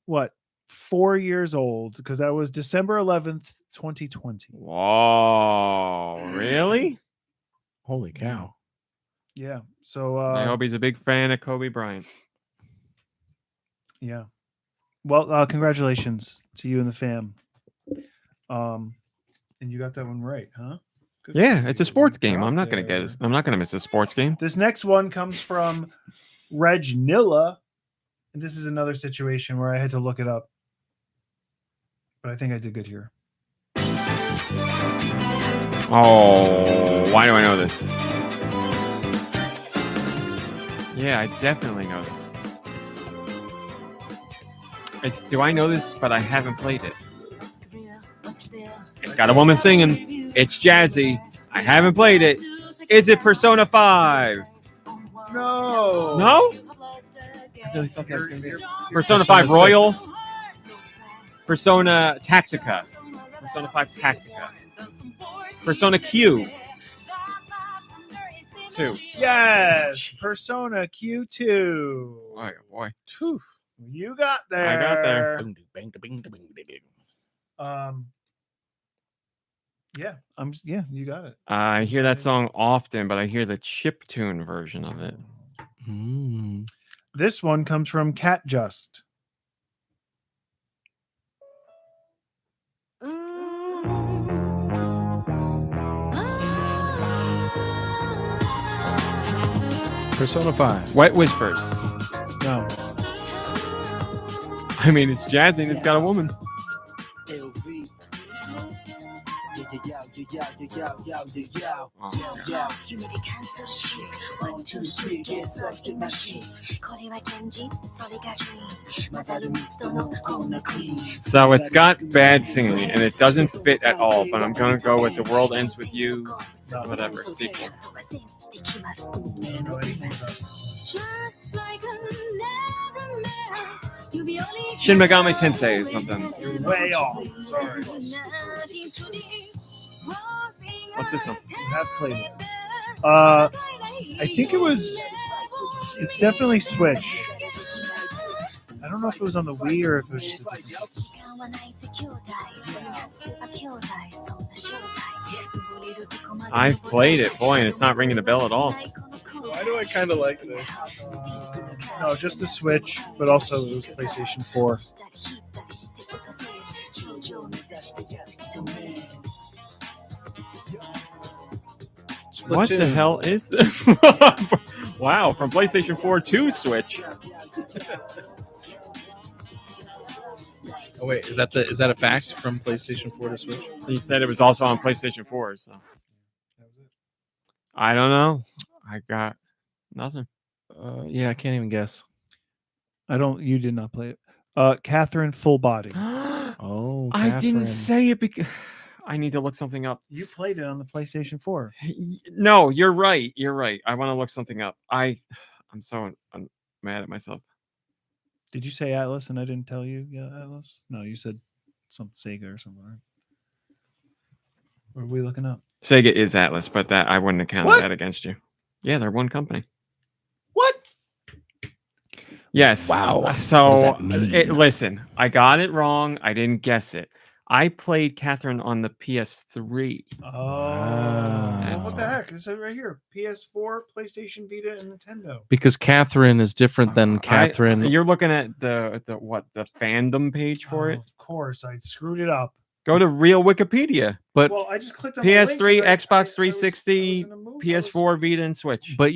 what, 4 years old? Because that was December 11th, 2020. Whoa, really? Holy cow. Yeah. So, I hope he's a big fan of Kobe Bryant. yeah. Well, congratulations to you and the fam. And you got that one right, huh? Good for Yeah, you. it's a sports You're game. I'm out not gonna get there. it. I'm not gonna miss a sports game. This next one comes from Regnilla. And this is another situation where I had to look it up. But I think I did good here. Oh, why do I know this? Yeah, I definitely know this. Do I know this? But I haven't played it. It's got a woman singing. It's jazzy. I haven't played it. Is it Persona 5? No. No? I really thought that was gonna be it. Persona 5 Royal. Persona Tactica. Persona 5 Tactica. Persona Q. 2. Yes. Persona Q2. Oh boy. Whew. You got there. I got there. Yeah, you got it. I hear that song often, but I hear the chiptune version of it. This one comes from Cat Just. Persona 5. Wet Whispers. No. I mean, it's jazzy and it's got a woman. So it's got bad singing and it doesn't fit at all, but I'm gonna go with The World Ends With You, whatever, sequel. Shin Megami Tensei or something. You're way off. Sorry. What's this one? You have played it. I think it's definitely Switch. I don't know if it was on the Wii or if it was just a different system. I've played it, boy, and it's not ringing the bell at all. Why do I kind of like this? No, just the Switch, but also it was PlayStation 4. What the hell is this? Wow, from PlayStation 4 to Switch. Oh wait, is that a fact from PlayStation 4 to Switch? He said it was also on PlayStation 4, so I don't know. I got nothing. Yeah, I can't even guess. You did not play it. Catherine Full Body. Oh, I didn't Catherine. say it because I need to look something up. You played it on the PlayStation 4. No, you're right. You're right. I want to look something up. I'm so mad at myself. Did you say Atlas and I didn't tell you? Yeah, Atlas? No, you said some Sega or something, right? What are we looking up? Sega is Atlas, but that I wouldn't have counted What? that against you. Yeah, they're one company. What? Yes. Wow. What So does that mean? listen, I got it wrong. I didn't guess it. I played Catherine on the PS3. Oh, Wow. what the heck? It said right here: PS4, PlayStation Vita, and Nintendo. Because Catherine is different than Catherine. You're looking at the fandom page for it. Of course, I screwed it up. Go to real Wikipedia. But Well, I just clicked on the link 'cause PS3, I Xbox was 360, in a mood. PS4, Vita, and Switch. but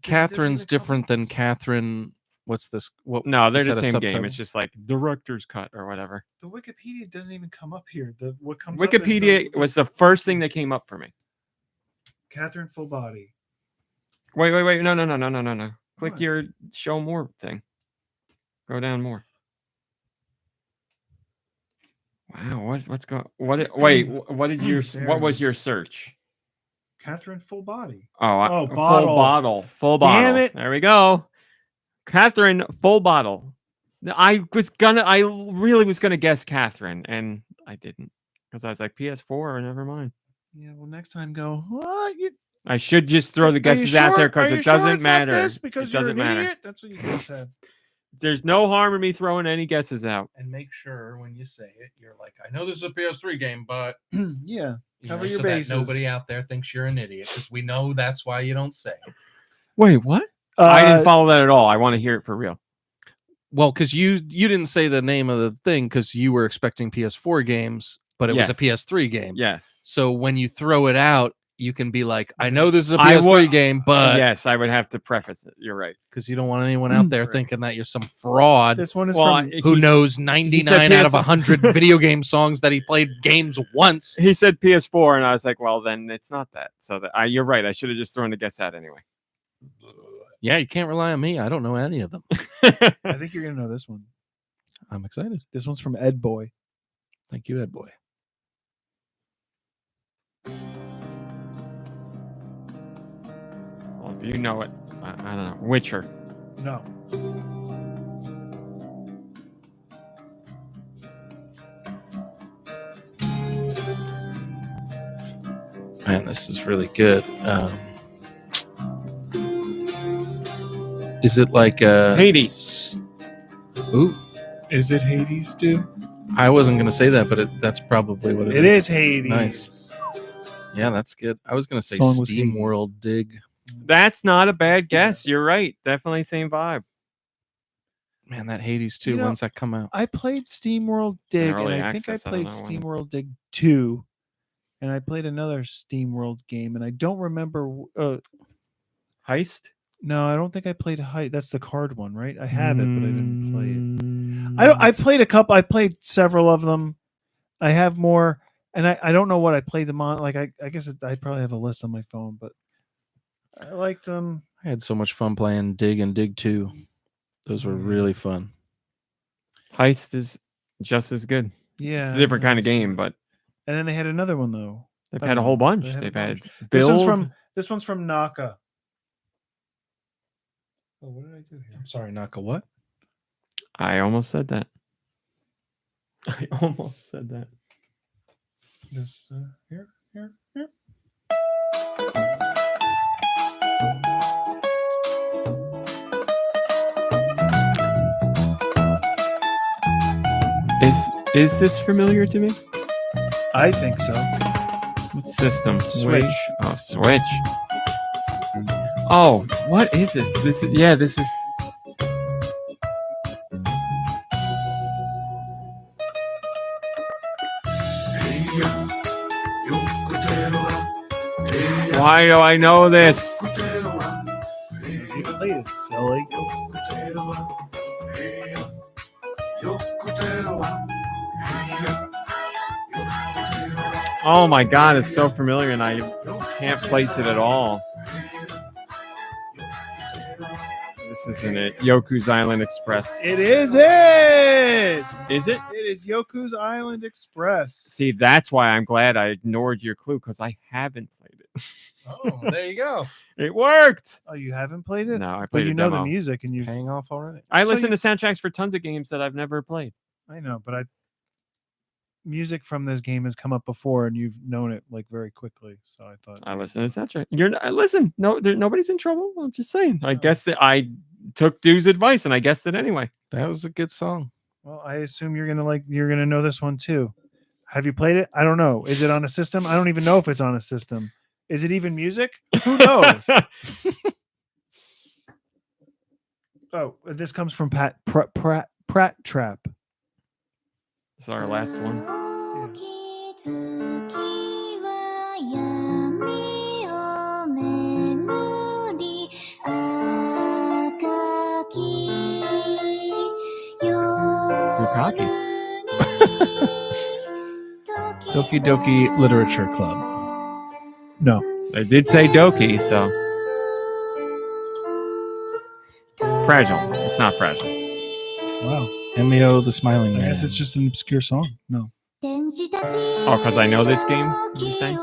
Catherine's even come different up than with- Catherine. What's this? What? No, they're is the that a same subtitle? game. It's just like director's cut or whatever. The Wikipedia doesn't even come up here. What comes up is Wikipedia was the first thing that came up for me. Catherine Full Body. Wait. No. Click What? your show more thing. Go down more. Wow, what's going? What was your search? Catherine Full Body. Oh, Bottle. Full bottle. Damn it. There we go. Catherine Full Bottle. I really was gonna guess Catherine, and I didn't because I was like PS4. Never mind. Yeah, well, next time go. What? I should just throw the guesses out there because it doesn't matter. This because it you're doesn't an matter. idiot. That's what you just said. There's no harm in me throwing any guesses out. And make sure when you say it, you're like, I know this is a PS3 game, but Yeah. you Cover know, your so bases. that nobody out there thinks you're an idiot because we know that's why you don't say it. Wait, what? I didn't follow that at all. I want to hear it for real. Well, because you didn't say the name of the thing because you were expecting PS4 games, but it was a PS3 game. Yes. So when you throw it out, you can be like, I know this is a PS3 game, but yes, I would have to preface it. You're right. Because you don't want anyone out there thinking that you're some fraud. This one is who knows 99 out of 100 video game songs that he played games once. He said PS4, and I was like, well, then it's not that. So you're right. I should have just thrown the guess out anyway. Yeah, you can't rely on me. I don't know any of them. I think you're gonna know this one. I'm excited. This one's from Ed Boy. Thank you, Ed Boy. Well, if you know it, I don't know. Witcher. No. Man, this is really good. Is it like Hades? Ooh, Is it Hades, dude? I wasn't gonna say that, but that's probably what It is Hades. Nice. Yeah, that's good. I was gonna say Song was Steam Hades. World Dig. That's not a bad guess. You're right. Definitely same vibe. Man, that Hades 2, You know, when's that come out? I played SteamWorld Dig, and early I think I access, I don't played know when SteamWorld Dig 2, and I played another SteamWorld game, and I don't remember. Heist? No, I don't think I played Heist. That's the card one, right? I have it, but I didn't play it. I played a couple. I played several of them. I have more, and I don't know what I played them on. Like I guess I probably have a list on my phone, but I liked them. I had so much fun playing Dig and Dig 2. Those were really fun. Heist is just as good. Yeah, It's a different kind of game, but And then they had another one though. they've I had a don't whole know. bunch. They had a They've bunch. had Build. This one's from Naka. Oh, what did I do here? I'm sorry, Naka, what? I almost said that. I almost said that. This here. Is this familiar to me? I think so. What system? Switch. Oh, Switch. Oh, what is this? This is. Why do I know this? You played it, silly. Oh my god, it's so familiar and I can't place it at all. This isn't it. Yoku's Island Express. It is it. Is it? It is Yoku's Island Express. See, that's why I'm glad I ignored your clue because I haven't played it. Oh, there you go. It worked. Oh, you haven't played it? No, I But played you a know demo. the music, and you. Paying off already. I So listen to soundtracks for tons of games that I've never played. I know, but music from this game has come up before, and you've known it like very quickly. So I thought I listen to soundtrack. Listen. No, nobody's in trouble. I'm just saying. I guess that I took Deux' advice and I guessed it anyway. That was a good song. Well, I assume you're gonna know this one too. Have you played it? I don't know. Is it on a system? I don't even know if it's on a system. Is it even music? Who knows? Oh, this comes from Pratt Trap. This is our last one. Bukaki. Doki Doki Literature Club. No. I did say Doki, so. Fragile. It's not Fragile. Wow. Emio the Smiling I Man. guess it's just an obscure song. No. Oh, because I know this game, you say?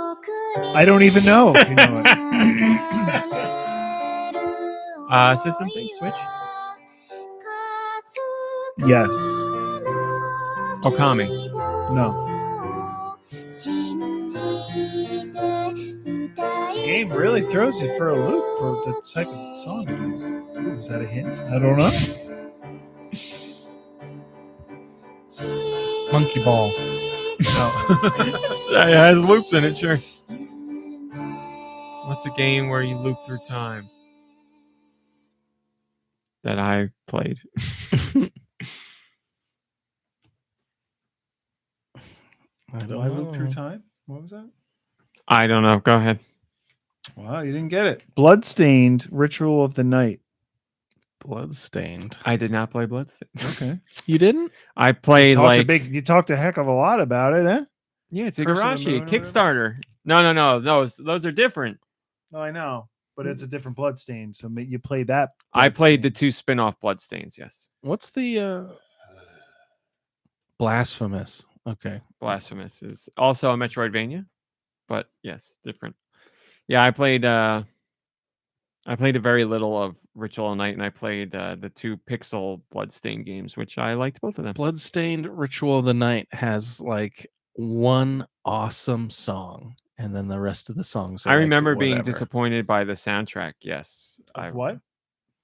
I don't even know. If you know it. System thing? Switch? Yes. Okami. No. The game really throws you for a loop for the second song. Ooh, is that a hint? I don't know. Monkey Ball. No. It has loops in it, sure. What's a game where you loop through time that I played? Why loop through time? What was that? I don't know. Go ahead. Wow, you didn't get it. Bloodstained Ritual of the Night. Bloodstained. I did not play Bloodstained. Okay. You didn't? I played like you talked a heck of a lot about it, eh? yeah, it's Curse of the Igarashi Moon or whatever? Kickstarter. No. Those are different. No, I know, but it's a different Bloodstain. So you played that. I played the Bloodstained. 2 spin-off Bloodstains. Yes, What's the Blasphemous? Okay. Blasphemous is also a Metroidvania, but yes, different. Yeah, I played a very little of Ritual of Night, and I played the 2 pixel Bloodstained games, which I liked both of them. Bloodstained Ritual of the Night has like one awesome song, and then the rest of the songs are I like, remember being whatever. disappointed by the soundtrack. Yes, Of what?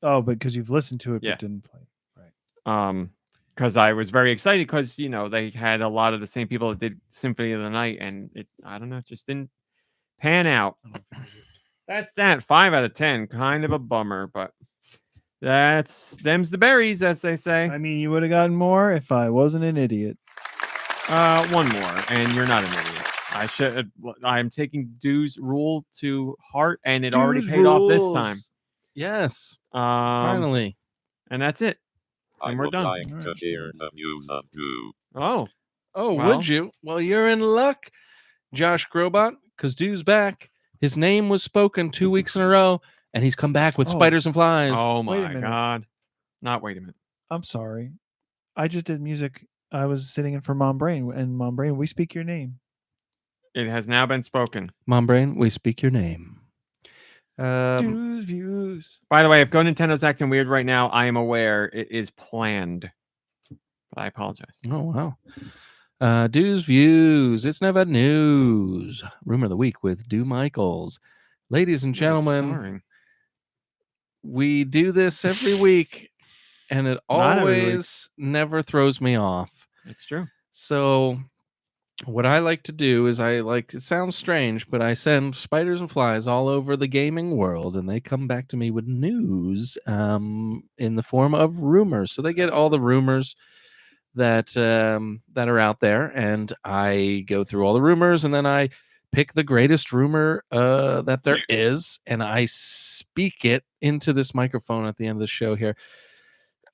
Oh, because you've listened to it Yeah. but didn't play. Right. Because I was very excited because they had a lot of the same people that did Symphony of the Night, and I don't know, it just didn't pan out. That's that 5 out of 10, kind of a bummer, but them's the berries, as they say. I mean, you would have gotten more if I wasn't an idiot. One more, and you're not an idiot. I'm taking Deux' rule to heart, and it already paid off this time. Yes. Finally, and that's it. I And we're would done. like to hear the news of Deux. Oh, Oh, Well- would you? Well, you're in luck, Josh Grobot, because Dude's back. His name was spoken 2 weeks in a row, and he's come back with Oh. spiders and flies. oh Wait a my minute. God! Not wait a minute. I'm sorry. I just did music. I was sitting in for Mom Brain, and Mom Brain, we speak your name. It has now been spoken. Mom Brain, we speak your name. Dues views. By the way, if GoNintendo's acting weird right now, I am aware it is planned. But I apologize. Oh, wow. Dues views. It's never news. Rumor of the week with Dew Michaels. Ladies and gentlemen, Starring. we do this every week, and it Not every week. always never throws me off. It's true. So what I like to do is it sounds strange, but I send spiders and flies all over the gaming world, and they come back to me with news in the form of rumors. So they get all the rumors that are out there, and I go through all the rumors, and then I pick the greatest rumor that there is, and I speak it into this microphone at the end of the show here.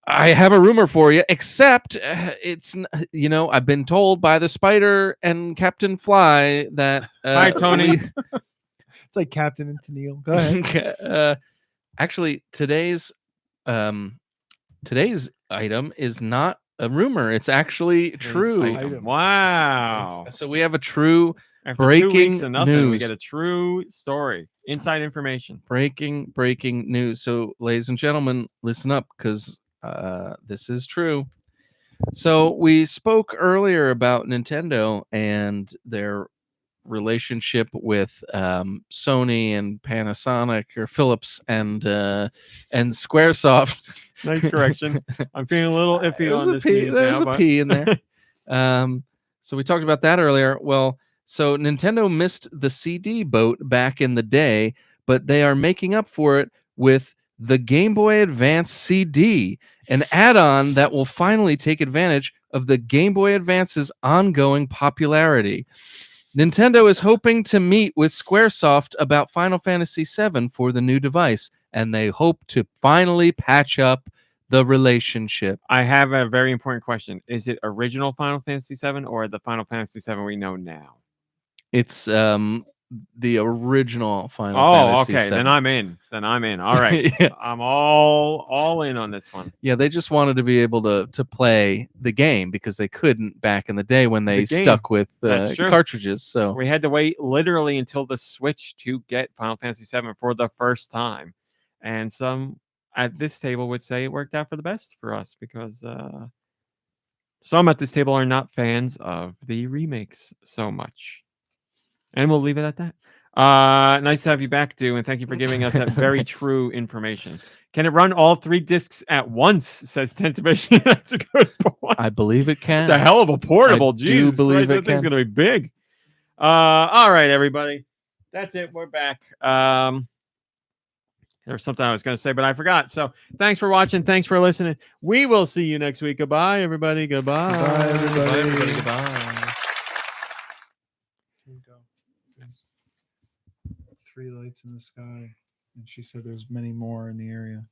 I have a rumor for you, except I've been told by the Spider and Captain Fly that Hi, Tony. It's like Captain and Tennille. Go ahead. Actually, today's item is not a rumor. It's actually true. Item. Wow. So we have a true After 2 breaking weeks of nothing, we news. get a true story. Inside information. breaking news. So, ladies and gentlemen, listen up, because this is true. So we spoke earlier about Nintendo and their relationship with Sony and Panasonic, or Philips and Squaresoft. Nice correction. I'm feeling a little iffy on this news There's now, a but P in there. So we talked about that earlier. Well, so Nintendo missed the CD boat back in the day, but they are making up for it with the Game Boy Advance CD, an add-on that will finally take advantage of the Game Boy Advance's ongoing popularity. Nintendo is hoping to meet with Squaresoft about Final Fantasy VII for the new device, and they hope to finally patch up the relationship. I have a very important question. Is it original Final Fantasy VII or the Final Fantasy VII we know now? It's the original Final Oh, Fantasy okay. VII. Then I'm in. All right. Yeah. I'm all in on this one. Yeah, they just wanted to be able to play the game, because they couldn't back in the day when they The game. stuck with That's true. cartridges. So We had to wait literally until the Switch to get Final Fantasy VII for the first time. And some at this table would say it worked out for the best for us, because Some at this table are not fans of the remakes so much. And we'll leave it at that. Nice to have you back, Deux, and thank you for giving us that very true information. Can it run all 3 discs at once? Says Tentavision. That's a good point. I believe it can. It's a hell of a portable. I do believe that it thing's can. gonna be big. All right, everybody. That's it. We're back. There was something I was going to say, but I forgot. So thanks for watching. Thanks for listening. We will see you next week. Goodbye, everybody. Goodbye. Goodbye, everybody. Bye, everybody. Goodbye. Here we go. There's 3 lights in the sky, and she said there's many more in the area.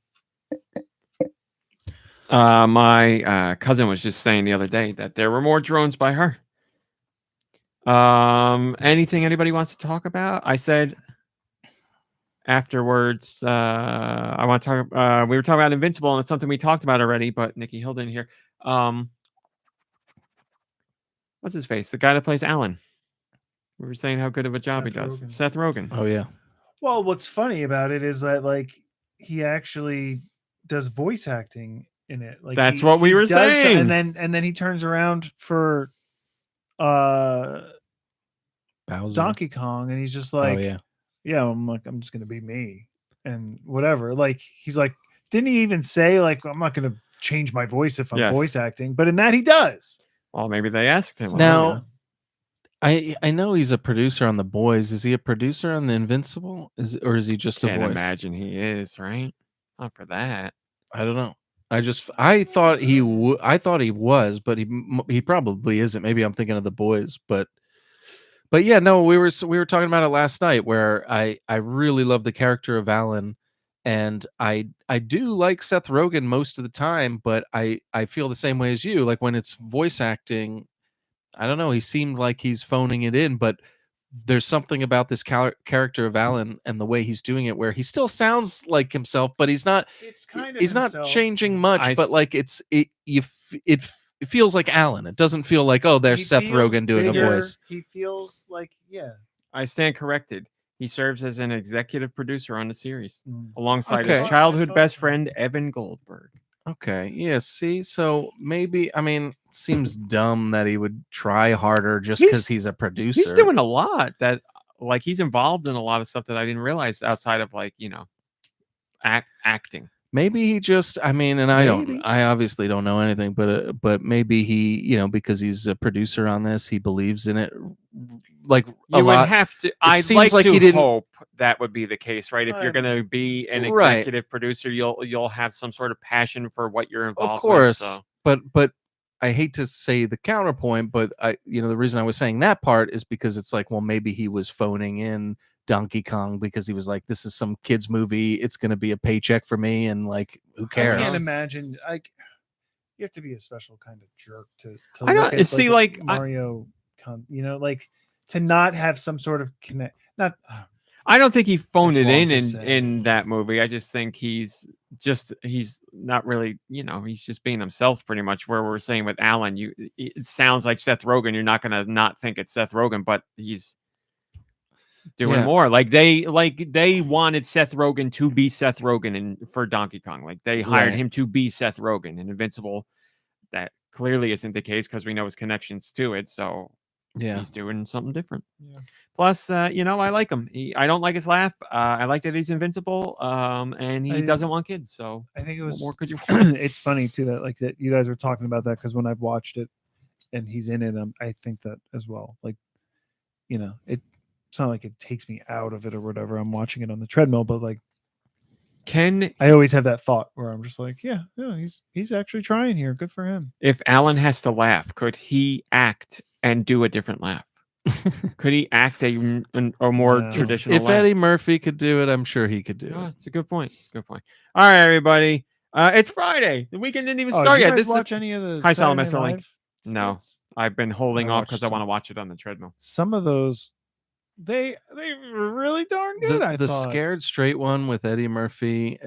My cousin was just saying the other day that there were more drones by her. Anything anybody wants to talk about? I said afterwards, I want to talk. We were talking about Invincible, and it's something we talked about already, but Nicky Hill didn't hear. What's his face? The guy that plays Alan. We were saying how good of a job he does. Rogen. Seth Rogen. Oh yeah. Well, what's funny about it is that like he actually does voice acting in it. Like That's what we were does so- saying. and then he turns around for Bowser. Donkey Kong, and he's just Oh like, yeah. I'm just gonna be me and whatever. Like he's like, didn't he even say like I'm not gonna change my voice if I'm Yes. voice acting? But in that he does. Well, maybe they asked him. Now, I know he's a producer on The Boys. Is he a producer on The Invincible? Or is he just a Can't voice? imagine he is, right? Not for that. I don't know. I thought he was, but he probably isn't. Maybe I'm thinking of The Boys, but yeah, no, we were talking about it last night where I really love the character of Alan, and I do like Seth Rogen most of the time, but I feel the same way as you. Like when it's voice acting, I don't know, he seemed like he's phoning it in, but there's something about this character of Alan and the way he's doing it where he still sounds like himself, but he's not It's kind of he's not himself. changing much, I but like it feels like Alan. It doesn't feel like, oh, there's He Seth feels Rogen doing bigger. a voice. He feels like I stand corrected. He serves as an executive producer on the series alongside Okay. his childhood I thought- best friend, Evan Goldberg. Okay. Yeah. See, so maybe, I mean, seems dumb that he would try harder just He's- because he's a producer. He's doing a lot that, like, he's involved in a lot of stuff that I didn't realize outside of, like, acting. Maybe he just, I mean, and Maybe. I obviously don't know anything, but maybe he, because he's a producer on this, he believes in it. Like You a would lot. have to. I'd seems like like to he didn't- hope that would be the case, right? If you're Right. going to be an Right. executive producer, you'll have some sort of passion for what you're involved Of course, with. So. but I hate to say the counterpoint, but the reason I was saying that part is because it's like, well, maybe he was phoning in Donkey Kong because he was like, this is some kid's movie. It's going to be a paycheck for me. And like, who I cares? can't imagine. You have to be a special kind of jerk to I know, look at, see, a like, Mario, like like to not have some sort of connect. Not. I don't think he phoned That's it what I'm in just in, saying. in that movie. I just think he's not really, he's just being himself pretty much. Where we're saying with Alan, it sounds like Seth Rogen. You're not gonna not think it's Seth Rogen, but he's doing Yeah. more. Like they wanted Seth Rogen to be Seth Rogen for Donkey Kong. Like they hired Right. him to be Seth Rogen in Invincible. That clearly isn't the case because we know his connections to it. So Yeah. he's doing something different. Yeah. Plus, I like him. I don't like his laugh. I like that he's invincible. And he doesn't want kids. So I think it what was. more could you? It's funny too that you guys were talking about that because when I've watched it, and he's in it, I think that as well. Like, it's not like it takes me out of it or whatever. I'm watching it on the treadmill, but like I always have that thought where I'm just like, yeah, he's actually trying here. Good for him. If Alan has to laugh, could he act and do a different laugh? Could he act a more No. traditional If laugh? Eddie Murphy could do it, I'm sure he could do Oh, it. it's a good point. All right, everybody. It's Friday. The weekend didn't even Oh, start did you yet. guys This watch any of the Hi, Saturday Salam, Night SLA. Live No. skits? I've been holding I off watched because I want to some. watch it on the treadmill. Some of those, they were really darn good. I The thought. Scared Straight one with Eddie Murphy,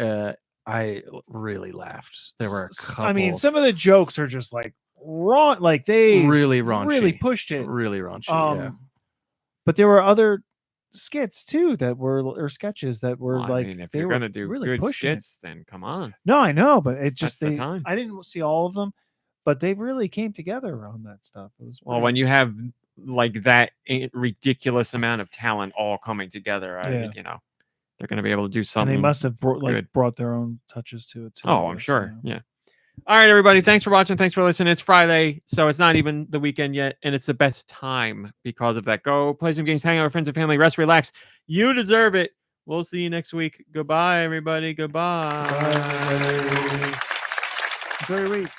I really laughed. There were a couple. I mean, some of the jokes are just like raw, like they really raunchy, really pushed it. really raunchy. Yeah. But there were other skits too or sketches that were Well, I like mean, if they you're were gonna do really good pushing it. skits, then come on. No, I know, but it just That's the time. I didn't see all of them, but they really came together on that stuff. It was Well, when you have like that ridiculous amount of talent all coming together, Yeah. you know, they're going to be able to do and something. they must have good. brought their own touches to it too. Oh, I I'm guess, sure. you know. Yeah. All right, everybody. Thanks for watching. Thanks for listening. It's Friday, so it's not even the weekend yet, and it's the best time because of that. Go play some games, hang out with friends and family, rest, relax. You deserve it. We'll see you next week. Goodbye, everybody. Goodbye. Bye, everybody. Enjoy your week.